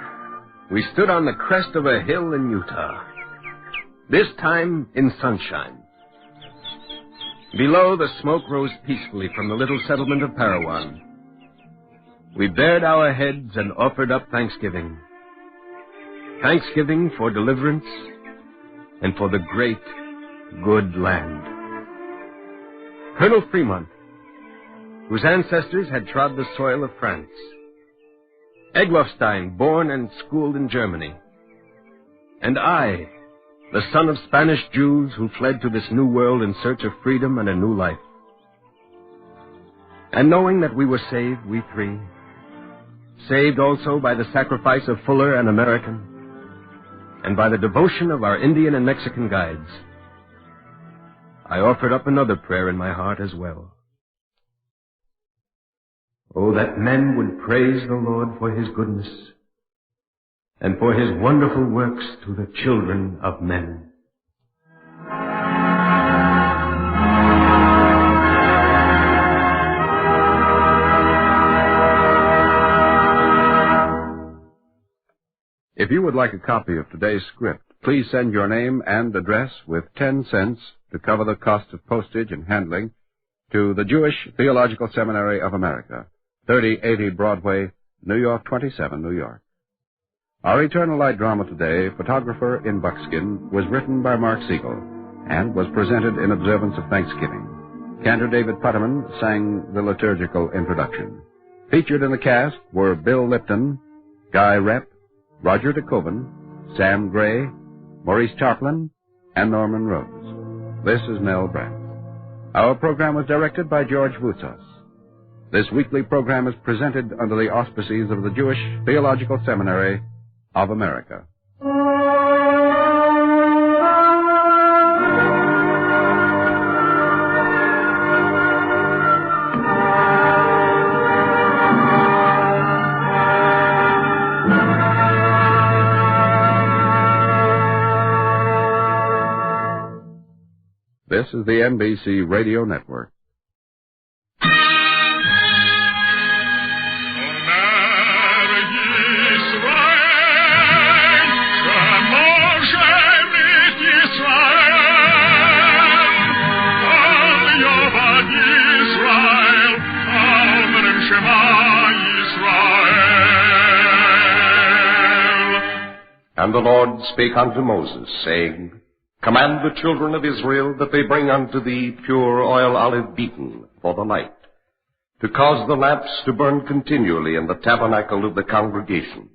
[SPEAKER 17] we stood on the crest of a hill in Utah. This time in sunshine. Below, the smoke rose peacefully from the little settlement of Parowan. We bared our heads and offered up thanksgiving. Thanksgiving for deliverance and for the great, good land. Colonel Fremont, whose ancestors had trod the soil of France. Eggleston, born and schooled in Germany. And I, the son of Spanish Jews who fled to this new world in search of freedom and a new life. And knowing that we were saved, we three, saved also by the sacrifice of Fuller and American, and by the devotion of our Indian and Mexican guides, I offered up another prayer in my heart as well. Oh, that men would praise the Lord for his goodness and for his wonderful works to the children of men.
[SPEAKER 3] If you would like a copy of today's script, please send your name and address with 10 cents to cover the cost of postage and handling to the Jewish Theological Seminary of America, 3080 Broadway, New York 27, New York. Our Eternal Light drama today, Photographer in Buckskin, was written by Mark Siegel and was presented in observance of Thanksgiving. Cantor David Putterman sang the liturgical introduction. Featured in the cast were Bill Lipton, Guy Repp, Roger DeKoven, Sam Gray, Maurice Tarplin, and Norman Rose. This is Mel Brandt. Our program was directed by George Voutsas. This weekly program is presented under the auspices of the Jewish Theological Seminary of America. This is the NBC Radio Network.
[SPEAKER 19] And the Lord spake unto Moses, saying, Command the children of Israel that they bring unto thee pure oil olive beaten for the light, to cause the lamps to burn continually in the tabernacle of the congregation.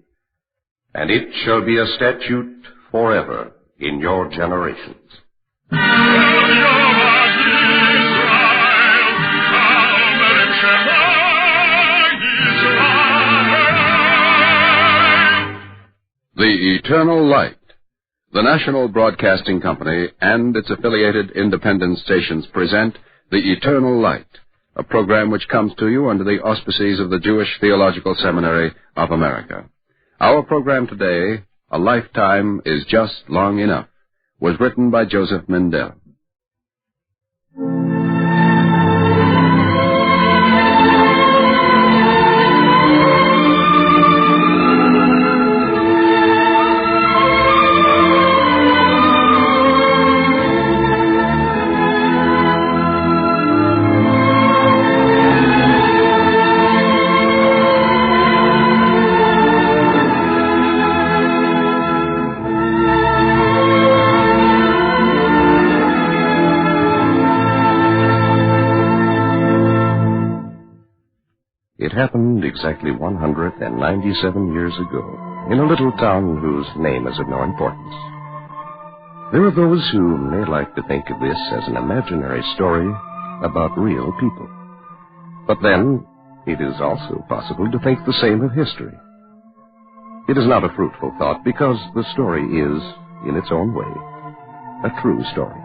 [SPEAKER 19] And it shall be a statute forever in your generations.
[SPEAKER 3] The Eternal Light. The National Broadcasting Company and its affiliated independent stations present The Eternal Light, a program which comes to you under the auspices of the Jewish Theological Seminary of America. Our program today, A Lifetime is Just Long Enough, was written by Joseph Mindell.
[SPEAKER 19] It happened exactly 197 years ago, in a little town whose name is of no importance. There are those who may like to think of this as an imaginary story about real people. But then, it is also possible to think the same of history. It is not a fruitful thought because the story is, in its own way, a true story.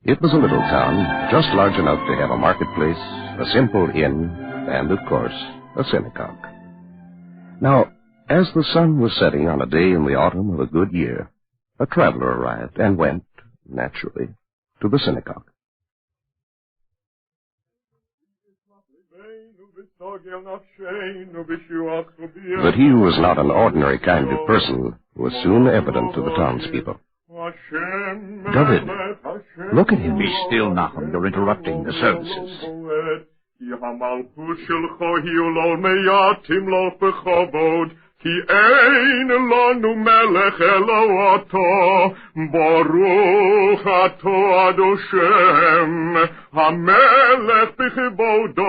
[SPEAKER 19] It was a little town, just large enough to have a marketplace, a simple inn, and, of course, a synagogue. Now, as the sun was setting on a day in the autumn of a good year, a traveler arrived and went, naturally, to the synagogue. But he was not an ordinary kind of person, was soon evident to the townspeople.
[SPEAKER 4] David, look at him. Be still, Nahum. You're interrupting the services.
[SPEAKER 7] כי אין לנו מלך אלא אותו, ברוך אתה עד השם, המלך בכבודו,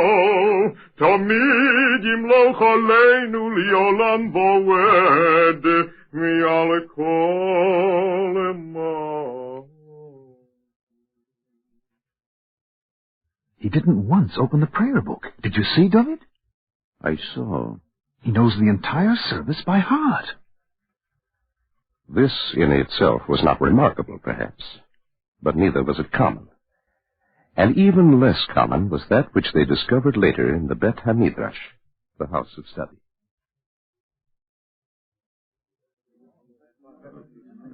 [SPEAKER 7] תמיד ימלוך עלינו לעולם ועד, מעל כל אמר.
[SPEAKER 10] He didn't once open the prayer book. Did you see, David?
[SPEAKER 6] I saw.
[SPEAKER 10] He knows the entire service by heart.
[SPEAKER 14] This in itself was not remarkable, perhaps, but neither was it common. And even less common was that which they discovered later in the Bet HaMidrash, the house of study.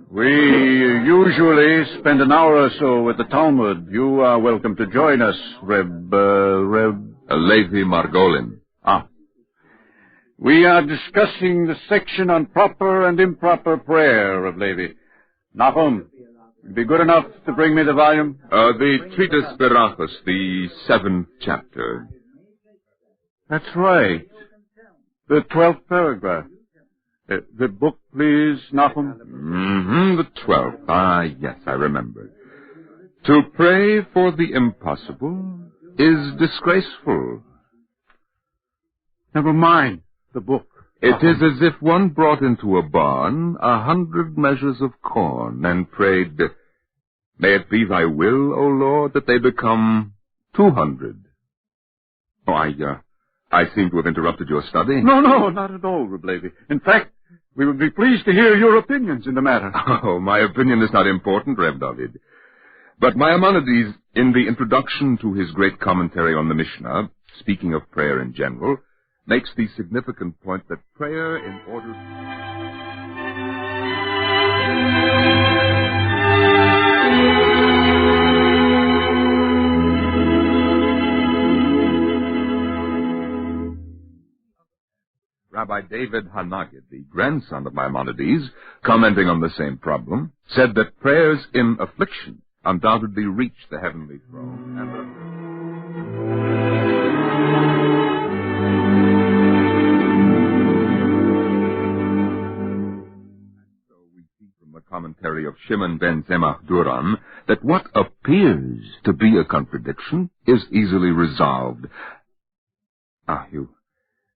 [SPEAKER 22] We usually spend an hour or so with the Talmud. You are welcome to join us, Reb
[SPEAKER 8] Levi Margolin.
[SPEAKER 22] We are discussing the section on proper and improper prayer, Reb Levi. Nahum, be good enough to bring me the volume?
[SPEAKER 8] The Treatise Berachos, the 7th chapter.
[SPEAKER 22] That's right. The 12th paragraph. The book, please, Nahum.
[SPEAKER 8] The 12th. Yes, I remember. To pray for the impossible is disgraceful.
[SPEAKER 22] Never mind the book.
[SPEAKER 8] It is as if one brought into a barn 100 measures of corn and prayed, "May it be thy will, O Lord, that they become 200. Oh, I seem to have interrupted your study.
[SPEAKER 22] No, not at all, Reb Levi. In fact, we would be pleased to hear your opinions in the matter.
[SPEAKER 8] Oh, my opinion is not important, Reb David. But Maimonides, in the introduction to his great commentary on the Mishnah, speaking of prayer in general, makes the significant point that prayer in order... Rabbi David Hanagid, the grandson of Maimonides, commenting on the same problem, said that prayers in affliction undoubtedly reach the heavenly throne. So we see from the commentary of Shimon ben Zemach Duran that what appears to be a contradiction is easily resolved.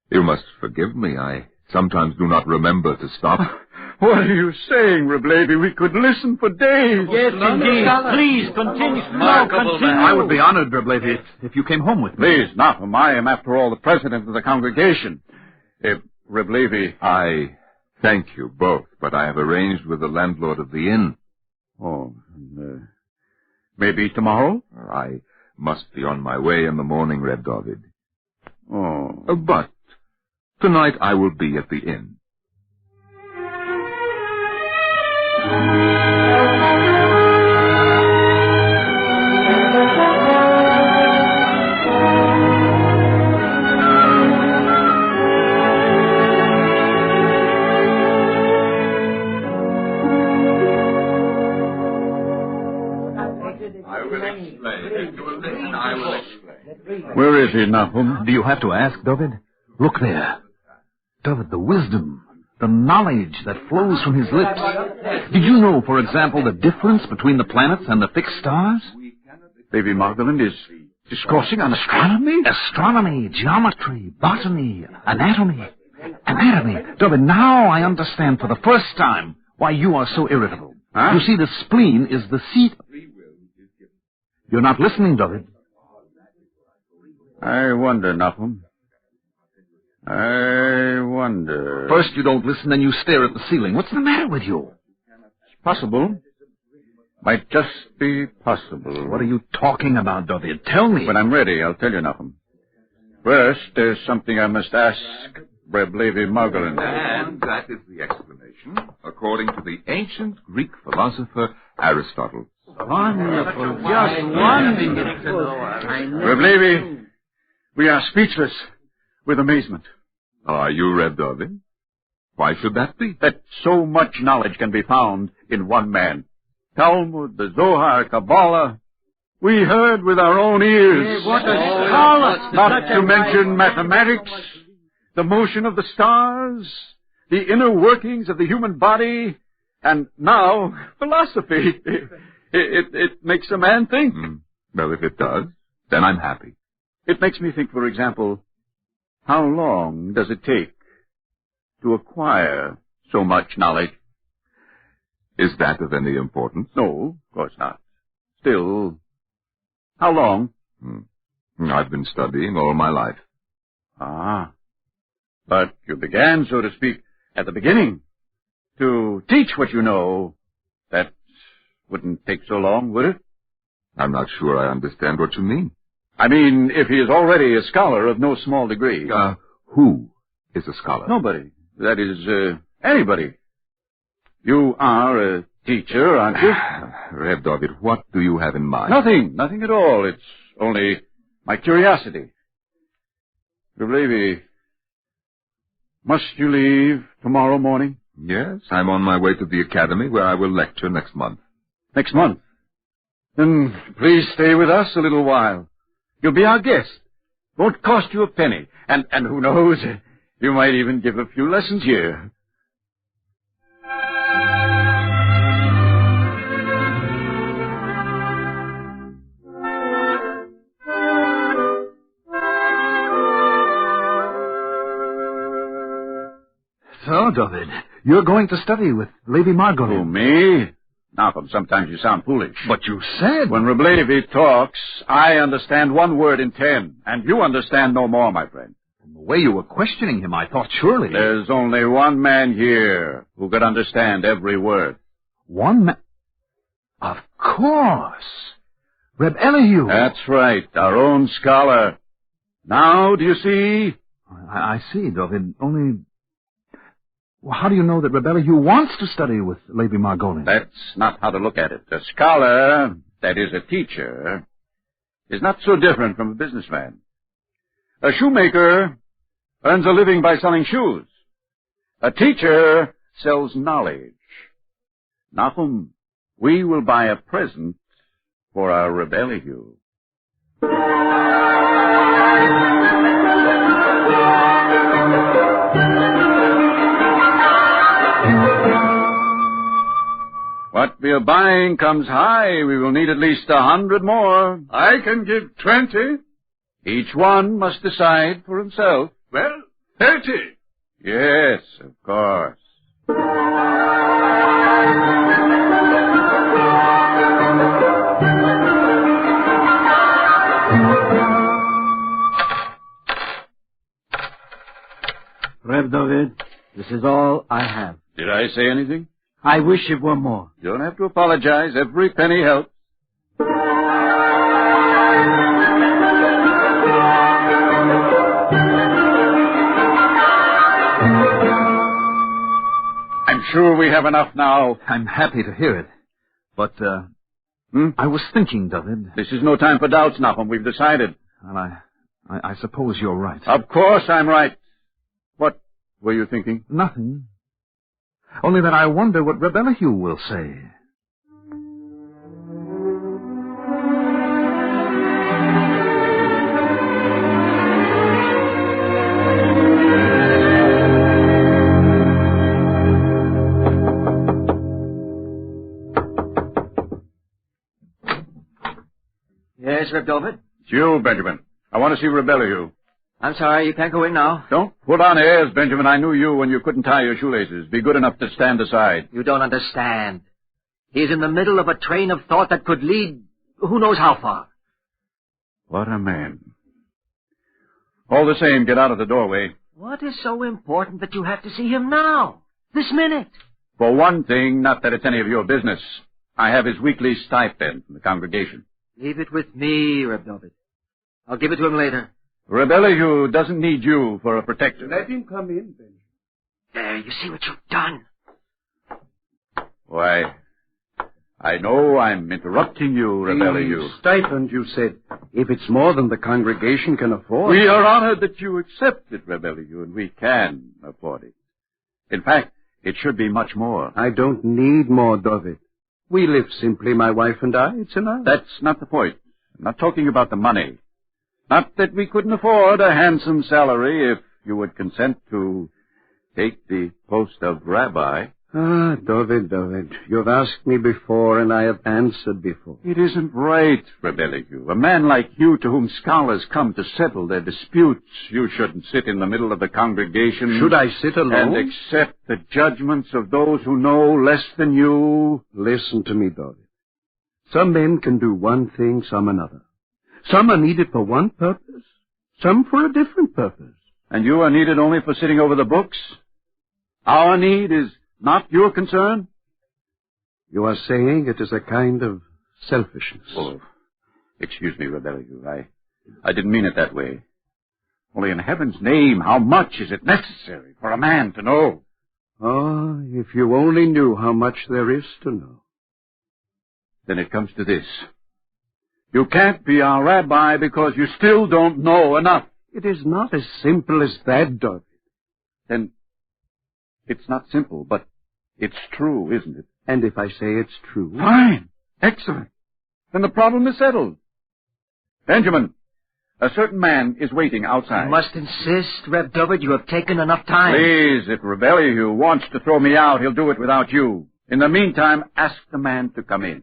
[SPEAKER 8] You must forgive me. I sometimes do not remember to stop.
[SPEAKER 22] What are you saying, Reb Levi? We could listen for days.
[SPEAKER 10] Yes, indeed. Please, continue. I would be honored, Reb Levi, if you came home with me.
[SPEAKER 22] Please, Nahum. I am, after all, the president of the congregation. Reb Levi.
[SPEAKER 8] I thank you both, but I have arranged with the landlord of the inn.
[SPEAKER 22] Oh, maybe tomorrow?
[SPEAKER 8] I must be on my way in the morning, Reb David.
[SPEAKER 22] Oh.
[SPEAKER 8] But tonight I will be at the inn.
[SPEAKER 22] Where is he, Nahum?
[SPEAKER 10] Do you have to ask, David? Look there. David, the wisdom, the knowledge that flows from his lips. Did you know, for example, the difference between the planets and the fixed stars?
[SPEAKER 22] Baby Magdalene is discoursing on astronomy?
[SPEAKER 10] Astronomy, geometry, botany, anatomy. David, now I understand for the first time why you are so irritable.
[SPEAKER 22] Huh?
[SPEAKER 10] You see, the spleen is the seat... You're not listening, David.
[SPEAKER 22] I wonder, Nahum. I wonder.
[SPEAKER 10] First you don't listen, then you stare at the ceiling. What's the matter with you?
[SPEAKER 22] It's possible. Might just be possible.
[SPEAKER 10] What are you talking about, David? Tell me.
[SPEAKER 22] When I'm ready, I'll tell you, Nahum. First, there's something I must ask Reb Levi Margolin.
[SPEAKER 8] And that is the explanation, according to the ancient Greek philosopher Aristotle.
[SPEAKER 10] Wonderful, just wonderful.
[SPEAKER 22] Reb Levi, we are speechless with amazement.
[SPEAKER 8] Are you, Reb David? Why should that be?
[SPEAKER 22] That so much knowledge can be found in one man. Talmud, the Zohar, Kabbalah. We heard with our own ears.
[SPEAKER 10] What a scholar!
[SPEAKER 22] Not to mention mathematics, the motion of the stars, the inner workings of the human body, and now philosophy. It makes a man think.
[SPEAKER 8] Well, if it does, then I'm happy.
[SPEAKER 22] It makes me think, for example,
[SPEAKER 4] How long does it take to acquire so much knowledge?
[SPEAKER 8] Is that of any importance?
[SPEAKER 4] No, of course not. Still, how long?
[SPEAKER 8] I've been studying all my life.
[SPEAKER 4] Ah. But you began, so to speak, at the beginning. To teach what you know, that wouldn't take so long, would it?
[SPEAKER 8] I'm not sure I understand what you mean.
[SPEAKER 4] I mean, if he is already a scholar of no small degree.
[SPEAKER 8] Who is a scholar?
[SPEAKER 4] Nobody. That is, anybody. You are a teacher, aren't you?
[SPEAKER 8] Reb David, what do you have in mind?
[SPEAKER 4] Nothing at all. It's only my curiosity. Levy, must you leave tomorrow morning?
[SPEAKER 8] Yes, I'm on my way to the academy where I will lecture next month.
[SPEAKER 4] Next month? Then please stay with us a little while. You'll be our guest. Won't cost you a penny. And who knows, you might even give a few lessons here.
[SPEAKER 10] So, David, you're going to study with Lady Margot.
[SPEAKER 4] Who, me? Malcolm, sometimes you sound foolish.
[SPEAKER 10] But you said...
[SPEAKER 4] When Reb Levy talks, I understand 1 word in 10, and you understand no more, my friend.
[SPEAKER 10] From the way you were questioning him, I thought surely...
[SPEAKER 4] There's only one man here who could understand every word.
[SPEAKER 10] One man? Of course. Reb Elihu.
[SPEAKER 4] That's right, our own scholar. Now, do you see?
[SPEAKER 10] I see, David. Only... Well, how do you know that Reb Elihu wants to study with Lady Margolin?
[SPEAKER 4] That's not how to look at it. A scholar, that is a teacher, is not so different from a businessman. A shoemaker earns a living by selling shoes. A teacher sells knowledge. Nahum, we will buy a present for our Reb Elihu. What we are buying comes high. We will need at least 100 more.
[SPEAKER 16] I can give 20.
[SPEAKER 4] Each one must decide for himself.
[SPEAKER 16] Well, 30.
[SPEAKER 4] Yes, of course.
[SPEAKER 2] Reb David, this is all I have.
[SPEAKER 4] Did I say anything?
[SPEAKER 2] I wish it were more.
[SPEAKER 4] You don't have to apologize. Every penny helps. I'm sure we have enough now.
[SPEAKER 10] I'm happy to hear it. But, I was thinking, David.
[SPEAKER 4] This is no time for doubts, Nahum. We've decided.
[SPEAKER 10] Well, I suppose you're right.
[SPEAKER 4] Of course I'm right. What were you thinking?
[SPEAKER 10] Nothing. Only that I wonder what Reb Elihu will say.
[SPEAKER 2] Yes, Reb David?
[SPEAKER 4] It's you, Benjamin. I want to see Reb Elihu.
[SPEAKER 2] I'm sorry, you can't go in now.
[SPEAKER 4] Don't put on airs, Benjamin. I knew you when you couldn't tie your shoelaces. Be good enough to stand aside.
[SPEAKER 2] You don't understand. He's in the middle of a train of thought that could lead who knows how far.
[SPEAKER 4] What a man. All the same, get out of the doorway.
[SPEAKER 2] What is so important that you have to see him now? This minute?
[SPEAKER 4] For one thing, not that it's any of your business. I have his weekly stipend from the congregation.
[SPEAKER 2] Leave it with me, Reb David. I'll give it to him later.
[SPEAKER 4] Reb Elihu doesn't need you for a protector.
[SPEAKER 16] Let him come in, Benjamin.
[SPEAKER 2] There, you see what you've done.
[SPEAKER 4] Why, I know I'm interrupting you, Reb Elihu.
[SPEAKER 18] Stipend, you said. If it's more than the congregation can afford...
[SPEAKER 4] We are honored that you accept it, Reb Elihu, and we can afford it. In fact, it should be much more.
[SPEAKER 18] I don't need more, David. We live simply, my wife and I. It's enough.
[SPEAKER 4] That's not the point. I'm not talking about the money. Not that we couldn't afford a handsome salary if you would consent to take the post of rabbi.
[SPEAKER 18] Ah, David, you've asked me before, and I have answered before.
[SPEAKER 4] It isn't right, Rebelliou. A man like you to whom scholars come to settle their disputes, you shouldn't sit in the middle of the congregation.
[SPEAKER 18] Should I sit alone?
[SPEAKER 4] And accept the judgments of those who know less than you?
[SPEAKER 18] Listen to me, David. Some men can do one thing, some another. Some are needed for one purpose, some for a different purpose.
[SPEAKER 4] And you are needed only for sitting over the books? Our need is not your concern?
[SPEAKER 18] You are saying it is a kind of selfishness.
[SPEAKER 4] Oh, excuse me, Rebelliou. I didn't mean it that way. Only in heaven's name, how much is it necessary for a man to know?
[SPEAKER 18] Oh, if you only knew how much there is to know.
[SPEAKER 4] Then it comes to this. You can't be our rabbi because you still don't know enough.
[SPEAKER 18] It is not as simple as that, David.
[SPEAKER 4] Then it's not simple, but it's true, isn't it?
[SPEAKER 18] And if I say it's true...
[SPEAKER 4] Fine. Excellent. Then the problem is settled. Benjamin, a certain man is waiting outside.
[SPEAKER 2] You must insist, Reb David. You have taken enough time.
[SPEAKER 4] Please, if Rebelliou wants to throw me out, he'll do it without you. In the meantime, ask the man to come in.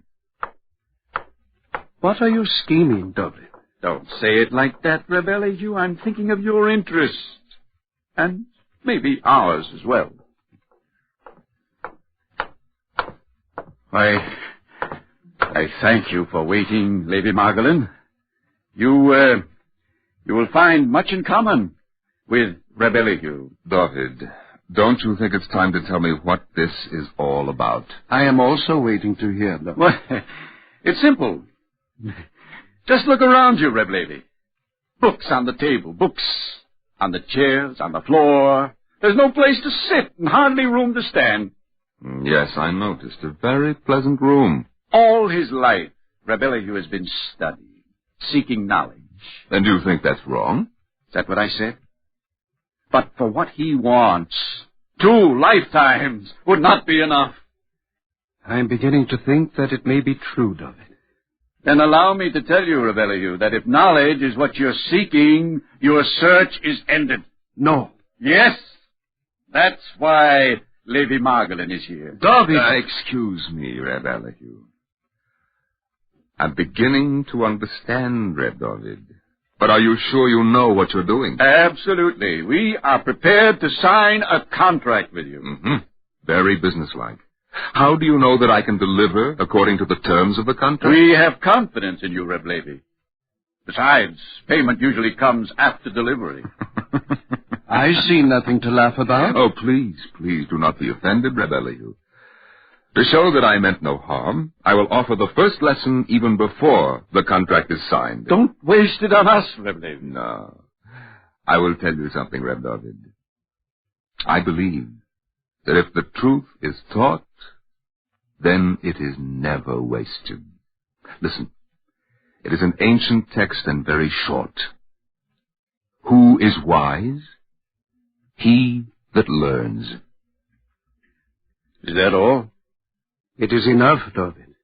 [SPEAKER 18] What are you scheming, David?
[SPEAKER 4] Don't say it like that, Rebelliou. I'm thinking of your interests. And maybe ours as well. I thank you for waiting, Lady Margolin. You will find much in common with Rebelliou.
[SPEAKER 8] David, don't you think it's time to tell me what this is all about?
[SPEAKER 18] I am also waiting to hear them.
[SPEAKER 4] Well, it's simple. Just look around you, Reb Levy. Books on the table, books on the chairs, on the floor. There's no place to sit and hardly room to stand.
[SPEAKER 8] Yes, I noticed. A very pleasant room.
[SPEAKER 4] All his life, Rebelliou has been studying, seeking knowledge.
[SPEAKER 8] And you think that's wrong?
[SPEAKER 4] Is that what I said? But for what he wants, 2 lifetimes would not be enough.
[SPEAKER 18] I am beginning to think that it may be true, David.
[SPEAKER 4] Then allow me to tell you, Rebelliou, that if knowledge is what you're seeking, your search is ended.
[SPEAKER 18] No.
[SPEAKER 4] Yes. That's why Lady Margolin is here.
[SPEAKER 8] David! Excuse me, Rebelliou. I'm beginning to understand, Reb David. But are you sure you know what you're doing?
[SPEAKER 4] Absolutely. We are prepared to sign a contract with you.
[SPEAKER 8] Mm-hmm. Very businesslike. How do you know that I can deliver according to the terms of the contract?
[SPEAKER 4] We have confidence in you, Reb Levy. Besides, payment usually comes after delivery.
[SPEAKER 18] I see nothing to laugh about.
[SPEAKER 8] Oh, please do not be offended, Rebelliou. To show that I meant no harm, I will offer the first lesson even before the contract is signed.
[SPEAKER 4] Don't waste it on us, Reb Levy.
[SPEAKER 8] No. I will tell you something, Reb David. I believe that if the truth is taught, then it is never wasted. Listen, it is an ancient text and very short. Who is wise? He that learns.
[SPEAKER 4] Is that all?
[SPEAKER 18] It is enough, David.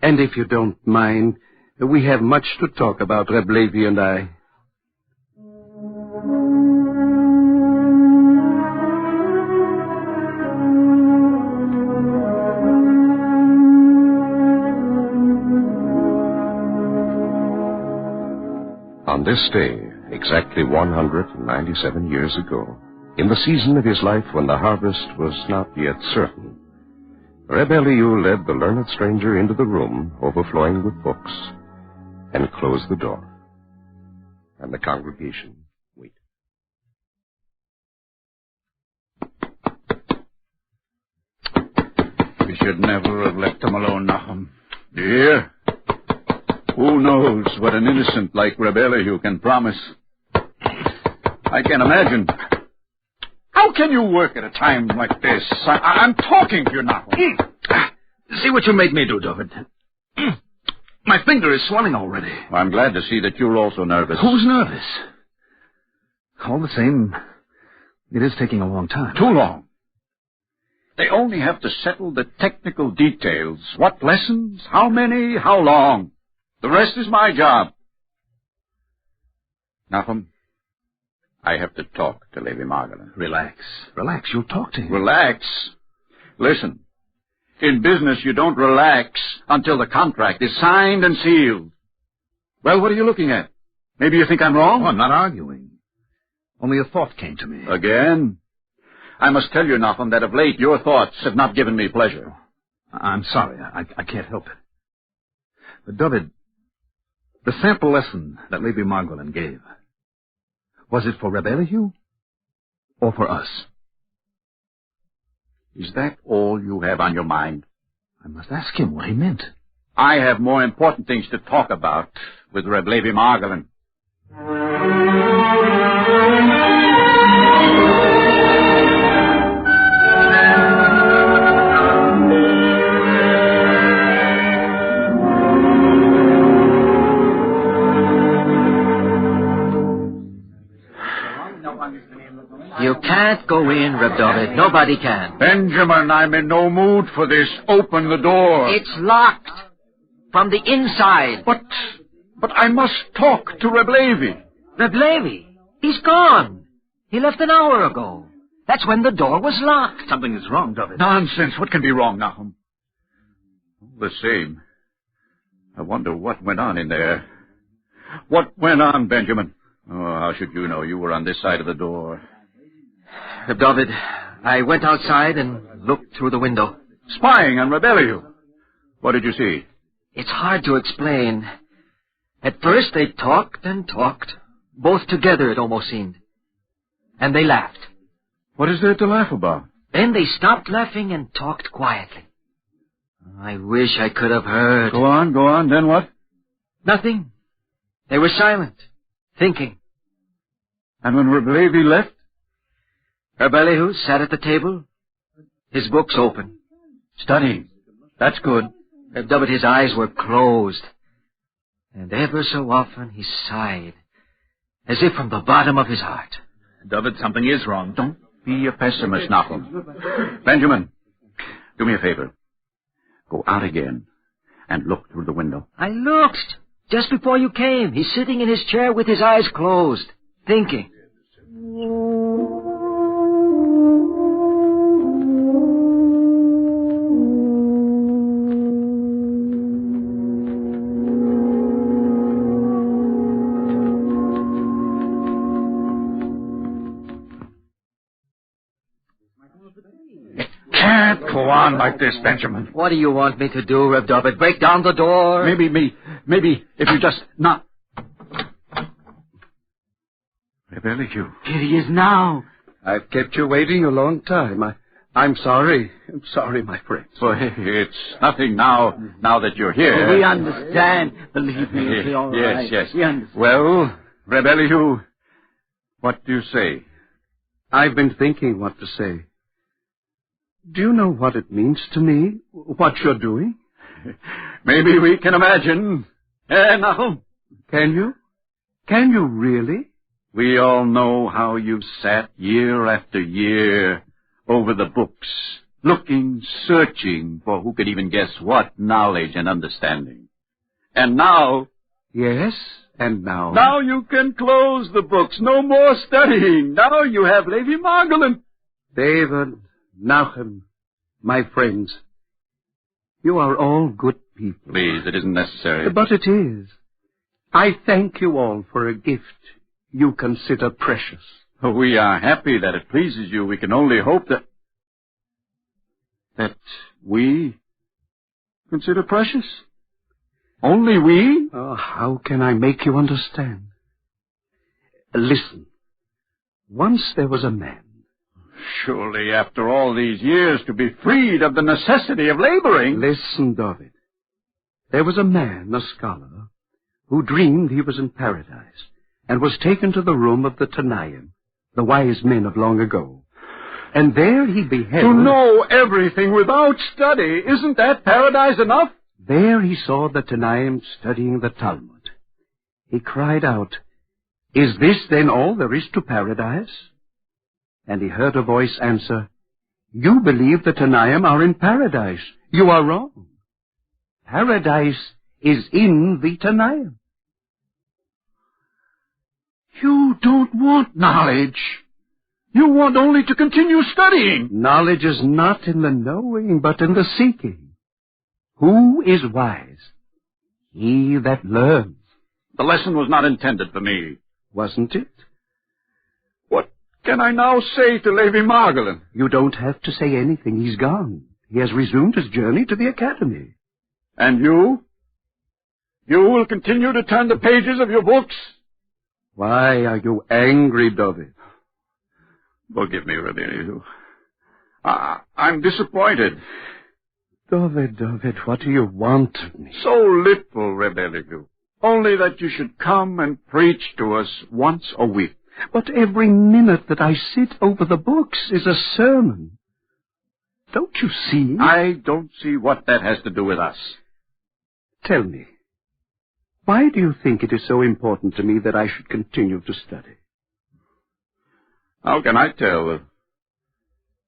[SPEAKER 18] And if you don't mind, we have much to talk about, Reb Levy and I.
[SPEAKER 14] On this day, exactly 197 years ago, in the season of his life when the harvest was not yet certain, Rebelliou led the learned stranger into the room overflowing with books and closed the door. And the congregation waited.
[SPEAKER 4] We should never have left him alone, Nahum. Do you hear? Who knows what an innocent like Rebelliou can promise? I can't imagine. How can you work at a time like this? I'm talking to you now.
[SPEAKER 15] See what you made me do, David. My finger is swelling already.
[SPEAKER 4] I'm glad to see that you're also nervous.
[SPEAKER 15] Who's nervous? All the same, it is taking a long time.
[SPEAKER 4] Too long. They only have to settle the technical details. What lessons, how many, how long. The rest is my job. Nahum, I have to talk to Lady Margolin.
[SPEAKER 15] Relax. You'll talk to him.
[SPEAKER 4] Relax? Listen, in business you don't relax until the contract is signed and sealed. Well, what are you looking at? Maybe you think I'm wrong?
[SPEAKER 15] Oh, I'm not arguing. Only a thought came to me.
[SPEAKER 4] Again? I must tell you, Nahum, that of late your thoughts have not given me pleasure.
[SPEAKER 15] I'm sorry. I can't help it. But, David, the sample lesson that Lady Margolin gave, was it for Reb Elihu or for us?
[SPEAKER 4] Is that all you have on your mind?
[SPEAKER 15] I must ask him what he meant.
[SPEAKER 4] I have more important things to talk about with Reb Levi Margolin.
[SPEAKER 2] You can't go in, Reb David. Nobody can.
[SPEAKER 4] Benjamin, I'm in no mood for this. Open the door.
[SPEAKER 2] It's locked. From the inside.
[SPEAKER 4] But I must talk to Reb Levi.
[SPEAKER 2] Reb Levi? He's gone. He left an hour ago. That's when the door was locked.
[SPEAKER 15] Something is wrong, David.
[SPEAKER 4] Nonsense. What can be wrong, Nahum? All the same. I wonder what went on in there. What went on, Benjamin? Oh, how should you know? You were on this side of the door.
[SPEAKER 2] Reb David, I went outside and looked through the window.
[SPEAKER 4] Spying on Reb Elihu. What did you see?
[SPEAKER 2] It's hard to explain. At first they talked and talked. Both together, it almost seemed. And they laughed.
[SPEAKER 4] What is there to laugh about?
[SPEAKER 2] Then they stopped laughing and talked quietly. I wish I could have heard.
[SPEAKER 4] Go on. Then what?
[SPEAKER 2] Nothing. They were silent, thinking.
[SPEAKER 4] And when Reb Levi left?
[SPEAKER 2] Reb Elihu sat at the table, his books open.
[SPEAKER 4] Studying. That's good.
[SPEAKER 2] Reb David, his eyes were closed. And ever so often he sighed, as if from the bottom of his heart.
[SPEAKER 15] David, something is wrong.
[SPEAKER 4] Don't be a pessimist, Nahum. Benjamin, do me a favor. Go out again and look through the window.
[SPEAKER 2] I looked. Just before you came. He's sitting in his chair with his eyes closed, thinking.
[SPEAKER 4] Can't go on like this, Benjamin.
[SPEAKER 2] What do you want me to do, Reb David? Break down the door?
[SPEAKER 4] Maybe if you just not... Reb Elihu.
[SPEAKER 18] Here he is now. I've kept you waiting a long time. I'm sorry. I'm sorry, my friends.
[SPEAKER 4] Well, it's nothing now that you're here.
[SPEAKER 18] We understand. Believe me, it'll be all right.
[SPEAKER 4] Yes.
[SPEAKER 18] We understand.
[SPEAKER 4] Well, Reb Elihu, what do you say?
[SPEAKER 18] I've been thinking what to say. Do you know what it means to me, what you're doing?
[SPEAKER 4] Maybe we can imagine. Nahum.
[SPEAKER 18] Can you? Can you really?
[SPEAKER 4] We all know how you've sat year after year over the books, looking, searching for who could even guess what knowledge and understanding. And now...
[SPEAKER 18] Yes, and now...
[SPEAKER 4] Now you can close the books. No more studying. Now you have Levi Margolin.
[SPEAKER 18] David... Nahum, my friends, you are all good people.
[SPEAKER 4] Please, it isn't necessary.
[SPEAKER 18] But it is. I thank you all for a gift you consider precious.
[SPEAKER 4] We are happy that it pleases you. We can only hope that we consider precious. Only we?
[SPEAKER 18] Oh, how can I make you understand? Listen. Once there was a man.
[SPEAKER 4] Surely, after all these years, to be freed of the necessity of laboring...
[SPEAKER 18] Listen, David. There was a man, a scholar, who dreamed he was in paradise, and was taken to the room of the Tanaim, the wise men of long ago. And there he beheld...
[SPEAKER 4] To know everything without study, isn't that paradise enough?
[SPEAKER 18] There he saw the Tanaim studying the Talmud. He cried out, "Is this then all there is to paradise?" And he heard a voice answer, "You believe the Tanaim are in paradise. You are wrong. Paradise is in the Tanaim."
[SPEAKER 4] You don't want knowledge. You want only to continue studying.
[SPEAKER 18] Knowledge is not in the knowing, but in the seeking. Who is wise? He that learns.
[SPEAKER 4] The lesson was not intended for me.
[SPEAKER 18] Wasn't it?
[SPEAKER 4] What can I now say to Levi Margolin?
[SPEAKER 18] You don't have to say anything. He's gone. He has resumed his journey to the academy.
[SPEAKER 4] And you? You will continue to turn the pages of your books?
[SPEAKER 18] Why are you angry, David?
[SPEAKER 4] Forgive me, Rebellion. I'm disappointed.
[SPEAKER 18] David, what do you want of me?
[SPEAKER 4] So little, Rebellion. Only that you should come and preach to us once a week.
[SPEAKER 18] But every minute that I sit over the books is a sermon. Don't you see?
[SPEAKER 4] I don't see what that has to do with us.
[SPEAKER 18] Tell me, why do you think it is so important to me that I should continue to study?
[SPEAKER 4] How can I tell?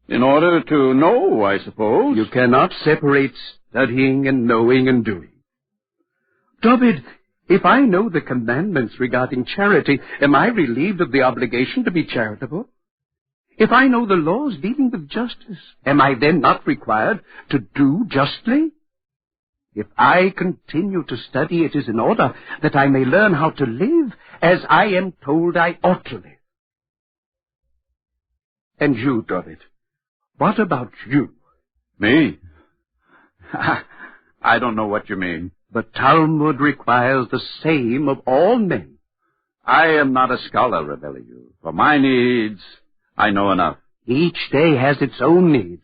[SPEAKER 4] In order to know, I suppose.
[SPEAKER 18] You cannot separate studying and knowing and doing. David, if I know the commandments regarding charity, am I relieved of the obligation to be charitable? If I know the laws dealing with justice, am I then not required to do justly? If I continue to study, it is in order that I may learn how to live as I am told I ought to live. And you, David, what about you?
[SPEAKER 4] Me? I don't know what you mean.
[SPEAKER 18] The Talmud requires the same of all men.
[SPEAKER 4] I am not a scholar, Rebellion. For my needs, I know enough.
[SPEAKER 18] Each day has its own needs.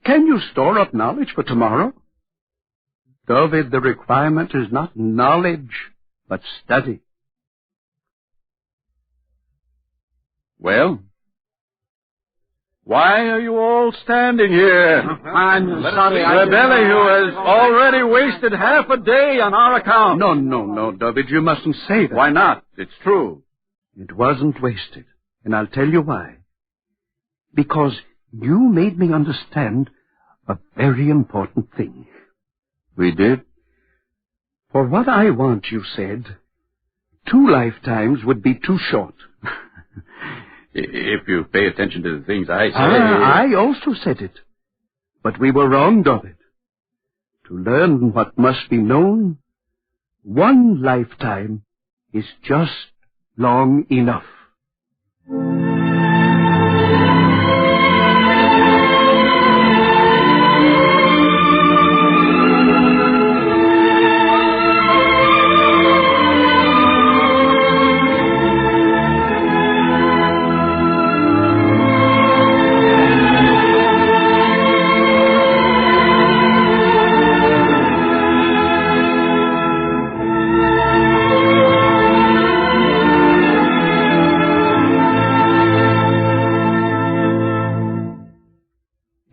[SPEAKER 18] Can you store up knowledge for tomorrow? David, the requirement is not knowledge, but study.
[SPEAKER 4] Well, why are you all standing here?
[SPEAKER 18] I'm sorry.
[SPEAKER 4] Rebellion has already wasted half a day on our account.
[SPEAKER 18] No, David, you mustn't say that.
[SPEAKER 4] Why not? It's true.
[SPEAKER 18] It wasn't wasted, and I'll tell you why. Because you made me understand a very important thing.
[SPEAKER 4] We did?
[SPEAKER 18] For what I want, you said, 2 lifetimes would be too short.
[SPEAKER 4] If you pay attention to the things I say...
[SPEAKER 18] I also said it. But we were wrong, David. To learn what must be known, 1 lifetime is just long enough.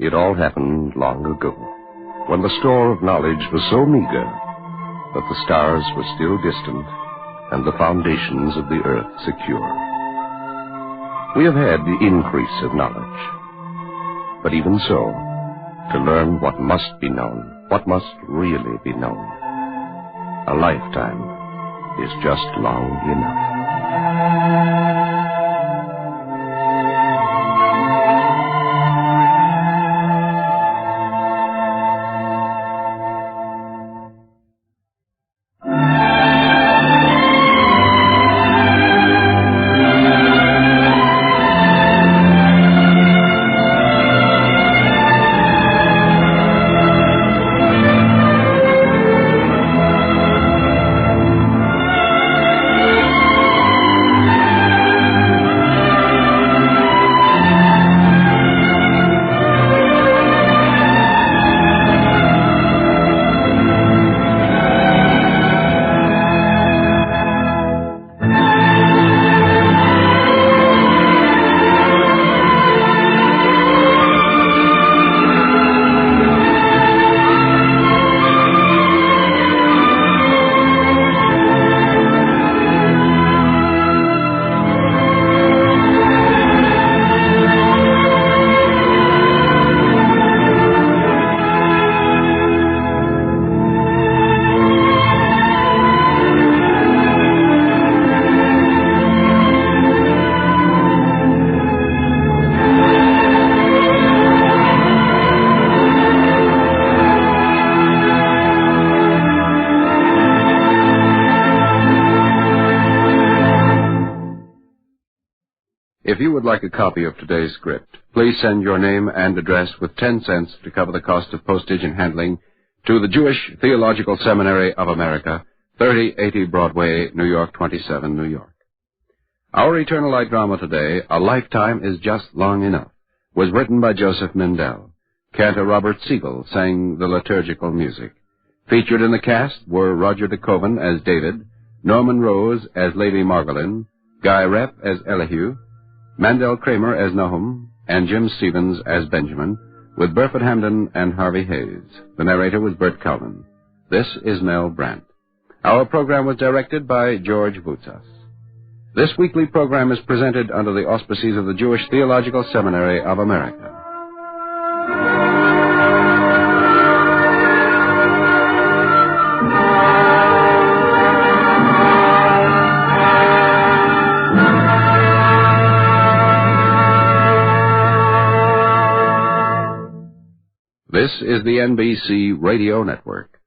[SPEAKER 14] It all happened long ago, when the store of knowledge was so meager that the stars were still distant and the foundations of the earth secure. We have had the increase of knowledge, but even so, to learn what must be known, what must really be known, a lifetime is just long enough.
[SPEAKER 3] If you would like a copy of today's script, please send your name and address with 10 cents to cover the cost of postage and handling to the Jewish Theological Seminary of America, 3080 Broadway, New York 27, New York. Our Eternal Light drama today, A Lifetime is Just Long Enough, was written by Joseph Mindell. Cantor Robert Siegel sang the liturgical music. Featured in the cast were Roger de Koven as David, Norman Rose as Lady Margolin, Guy Repp as Elihu, Mandel Kramer as Nahum, and Jim Stevens as Benjamin, with Burford Hamden and Harvey Hayes. The narrator was Bert Calvin. This is Mel Brandt. Our program was directed by George Vutsas. This weekly program is presented under the auspices of the Jewish Theological Seminary of America. This is the NBC Radio Network.